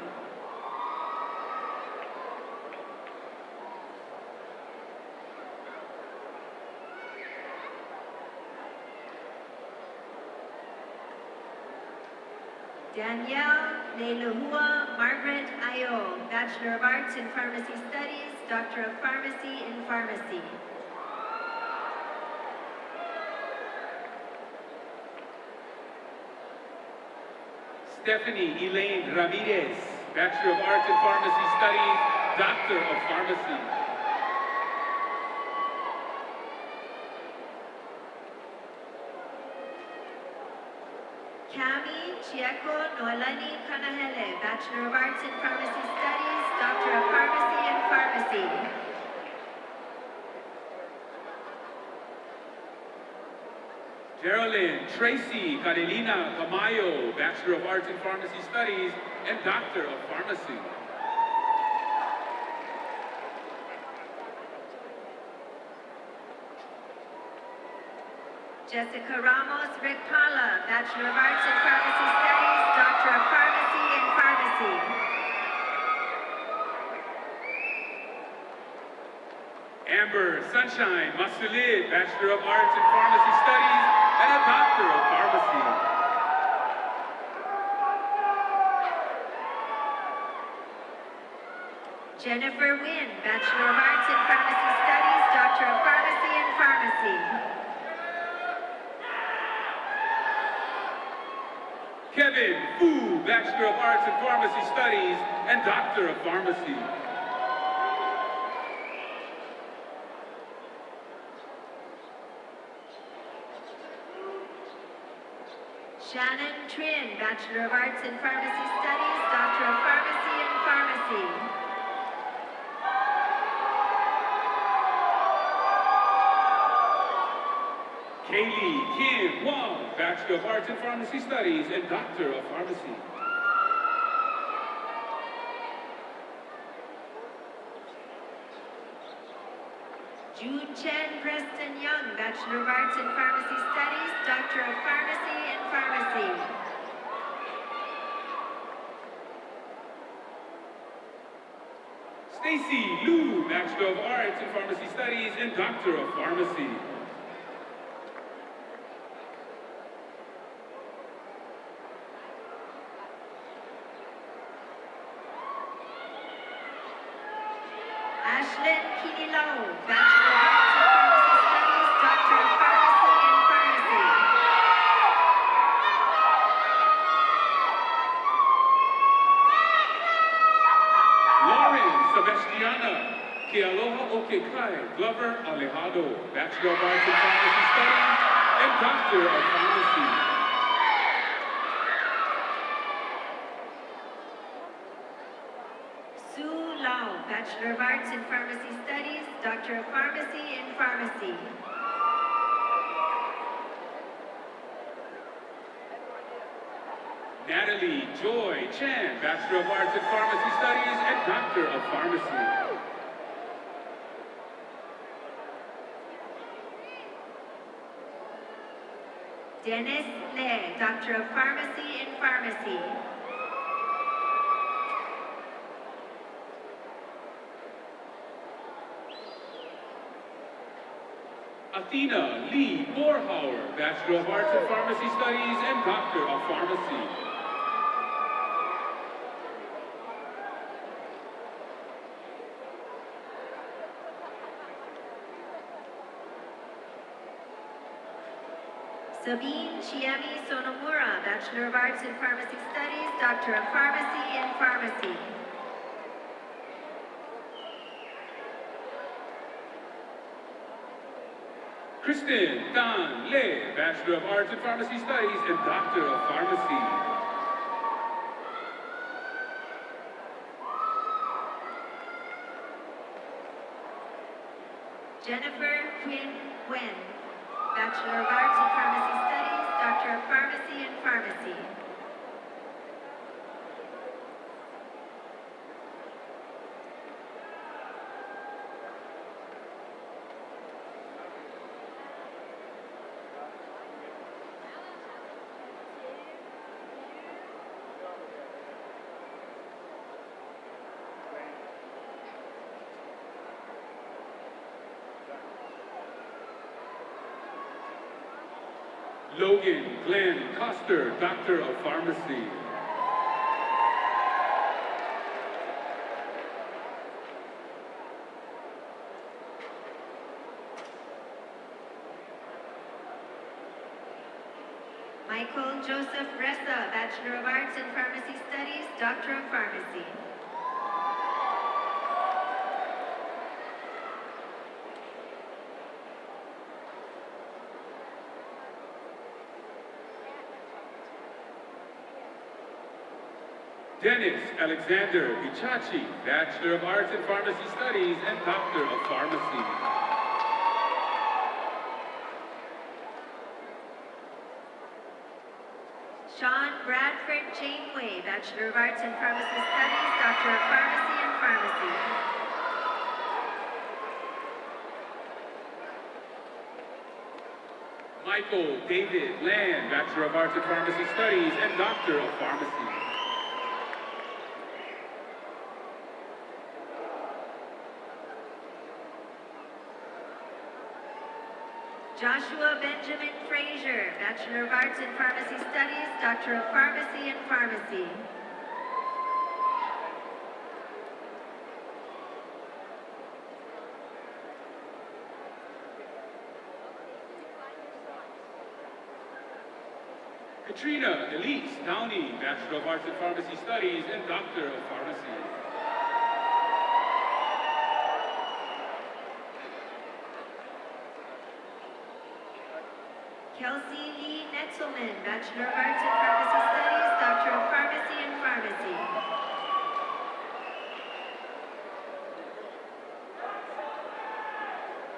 Danielle Leilahua Margaret Ayo, Bachelor of Arts in Pharmacy Studies, Doctor of Pharmacy in Pharmacy. Stephanie Elaine Ramirez, Bachelor of Arts in Pharmacy Studies, Doctor of Pharmacy. Cami Chieko Noelani Kanahele, Bachelor of Arts in Pharmacy Studies, Doctor of Pharmacy in Pharmacy. Geraldine Tracy Carolina Camayo, Bachelor of Arts in Pharmacy Studies and Doctor of Pharmacy. Jessica Ramos Ricpala, Bachelor of Arts in Pharmacy Studies, Doctor of Pharmacy in Pharmacy. Amber Sunshine Masulid, Bachelor of Arts in Pharmacy Studies and a Doctor of Pharmacy. Jennifer Wynn, Bachelor of Arts in Pharmacy Studies, Doctor of Pharmacy in Pharmacy. Kevin Fu, Bachelor of Arts in Pharmacy Studies and Doctor of Pharmacy. Shannon Trin, Bachelor of Arts in Pharmacy Studies, Doctor of Pharmacy in Pharmacy. Kaylee Kim Wong, Bachelor of Arts in Pharmacy Studies and Doctor of Pharmacy. June Chen Preston Young, Bachelor of Arts in Pharmacy Studies, Doctor of Pharmacy in Pharmacy. Stacy Liu, Bachelor of Arts in Pharmacy Studies and Doctor of Pharmacy. Ashlyn Kinilo, Bachelor of Arts in Pharmacy Studies, Doctor of Pharmacy in Pharmacy. Lauren Sebastiana Kealoha Okekai, Glover Alejado, Bachelor of Arts in Pharmacy Studies and Doctor of Pharmacy. Bachelor of Arts in Pharmacy Studies, Doctor of Pharmacy in Pharmacy. Natalie Joy Chan, Bachelor of Arts in Pharmacy Studies and Doctor of Pharmacy. Dennis Le, Doctor of Pharmacy in Pharmacy. Athena Lee Borhauer, Bachelor of Arts in Pharmacy Studies and Doctor of Pharmacy. Sabine Chiemi Sonomura, Bachelor of Arts in Pharmacy Studies, Doctor of Pharmacy in Pharmacy. Kristen Dan Le, Bachelor of Arts in Pharmacy Studies and Doctor of Pharmacy. Jennifer Quinn Wen, Bachelor of Arts in Pharmacy Studies, Doctor of Pharmacy in Pharmacy. Logan Glenn Coster, Doctor of Pharmacy. Michael Joseph Ressa, Bachelor of Arts in Pharmacy Studies, Doctor of Pharmacy. Dennis Alexander Bichachi, Bachelor of Arts in Pharmacy Studies and Doctor of Pharmacy. Sean Bradford Janeway, Bachelor of Arts in Pharmacy Studies, Doctor of Pharmacy in Pharmacy. Michael David Land, Bachelor of Arts in Pharmacy Studies and Doctor of Pharmacy. Joshua Benjamin Frazier, Bachelor of Arts in Pharmacy Studies, Doctor of Pharmacy in Pharmacy. Katrina Elise Downey, Bachelor of Arts in Pharmacy Studies and Doctor of Pharmacy. Kelsey Lee Netzelman, Bachelor of Arts in Pharmacy Studies, Doctor of Pharmacy in Pharmacy.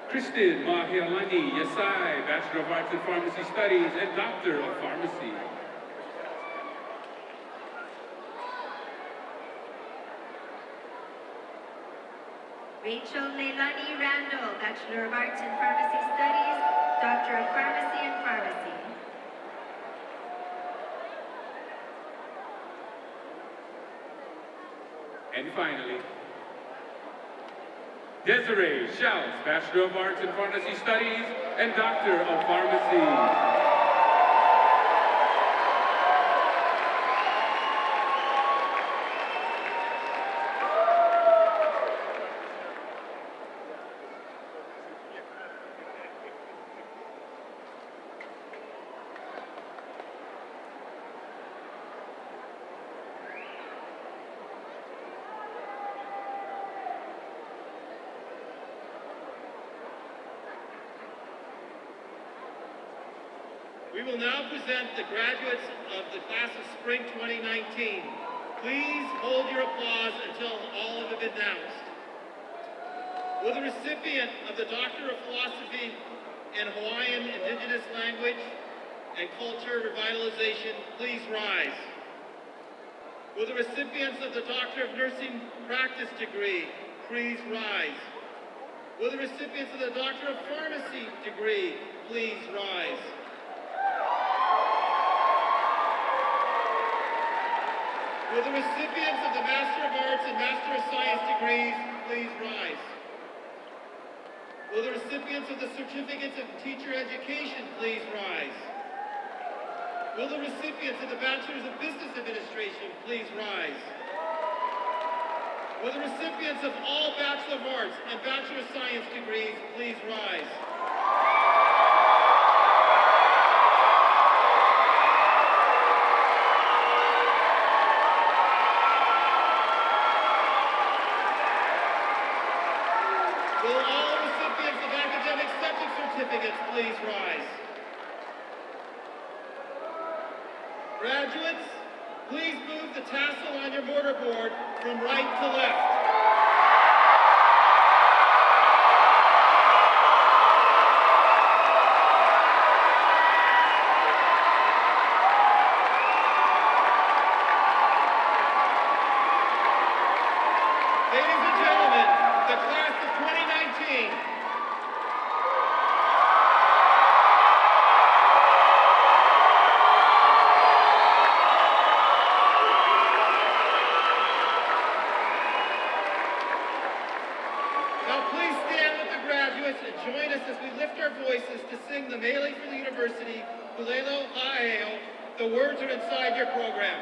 Kristen Mahialani Yasai, Bachelor of Arts in Pharmacy Studies and Doctor of Pharmacy. Rachel Leilani Randall, Bachelor of Arts in Pharmacy Studies, Doctor of Pharmacy in Pharmacy. And finally, Desiree Schaus, Bachelor of Arts in Pharmacy Studies and Doctor of Pharmacy. We will now present the graduates of the class of spring 2019. Please hold your applause until all have been announced. Will the recipient of the Doctor of Philosophy in Hawaiian Indigenous Language and Culture Revitalization please rise? Will the recipients of the Doctor of Nursing Practice degree please rise? Will the recipients of the Doctor of Pharmacy degree please rise? Will the recipients of the Master of Arts and Master of Science degrees please rise? Will the recipients of the Certificates of Teacher Education please rise? Will the recipients of the Bachelors of Business Administration please rise? Will the recipients of all Bachelor of Arts and Bachelor of Science degrees please rise? Will all recipients of academic subject certificates please rise? Graduates, please move the tassel on your mortarboard from right to left. Ladies and gentlemen, the class of 2019. Now please stand with the graduates and join us as we lift our voices to sing the Mele for the University, Kulelo Ha'eo. The words are inside your program.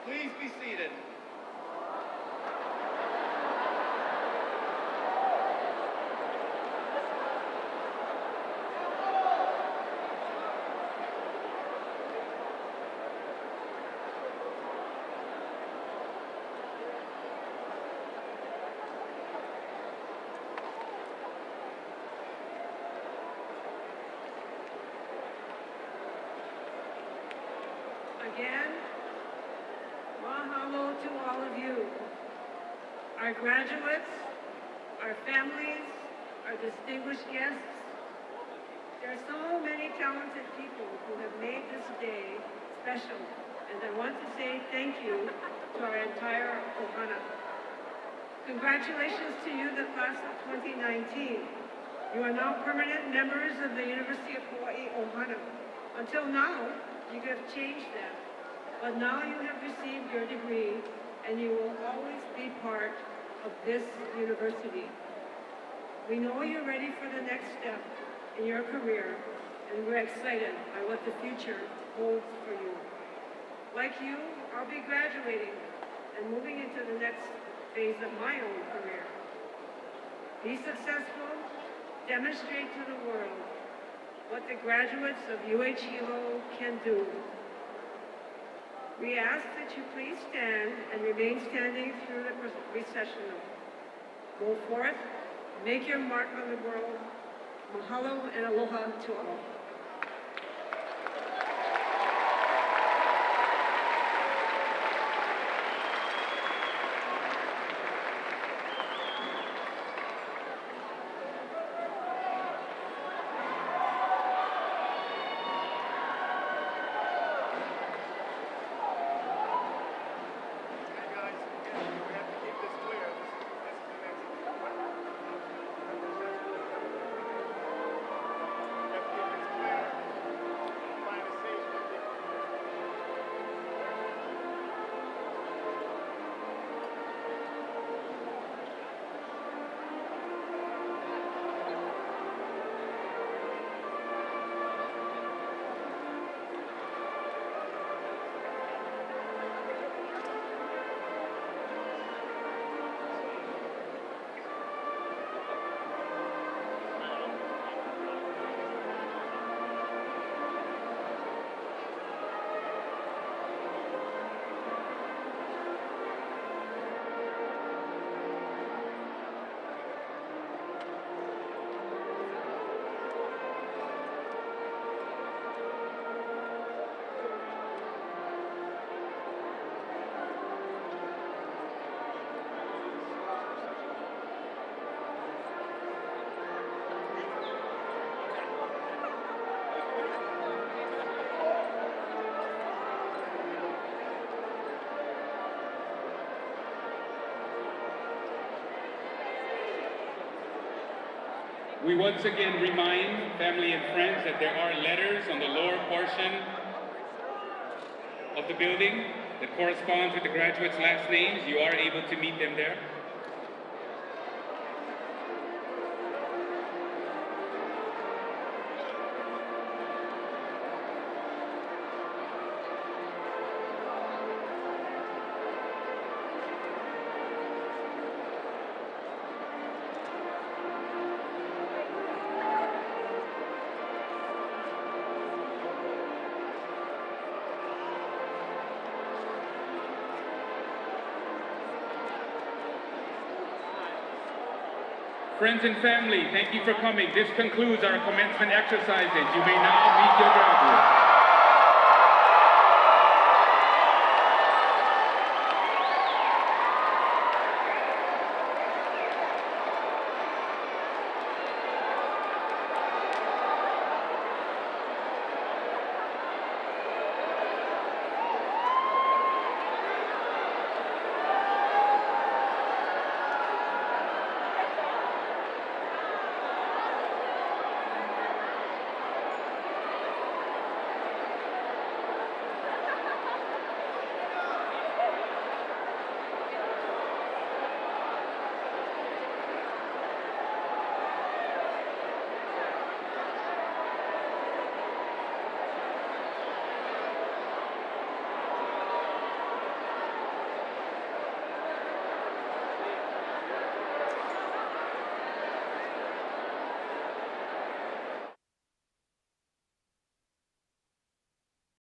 Please be seated. Again, mahalo to all of you. our graduates, our families, our distinguished guests. There are so many talented people who have made this day special, and I want to say thank you to our entire ohana. Congratulations to you, the class of 2019. You are now permanent members of the University of Hawaii Ohana. Until now, you have changed that, but now you have received your degree, and you will always be part of this university. We know you're ready for the next step in your career, and we're excited by what the future holds for you. Like you, I'll be graduating and moving into the next phase of my own career. Be successful, demonstrate to the world what the graduates of UH Hilo can do. We ask that you please stand and remain standing through the recessional. Go forth, make your mark on the world. Mahalo and aloha to all. We once again remind family and friends that there are letters on the lower portion of the building that corresponds with the graduates' last names. You are able to meet them there. Friends and family, thank you for coming. This concludes our commencement exercises. You may now meet your graduates.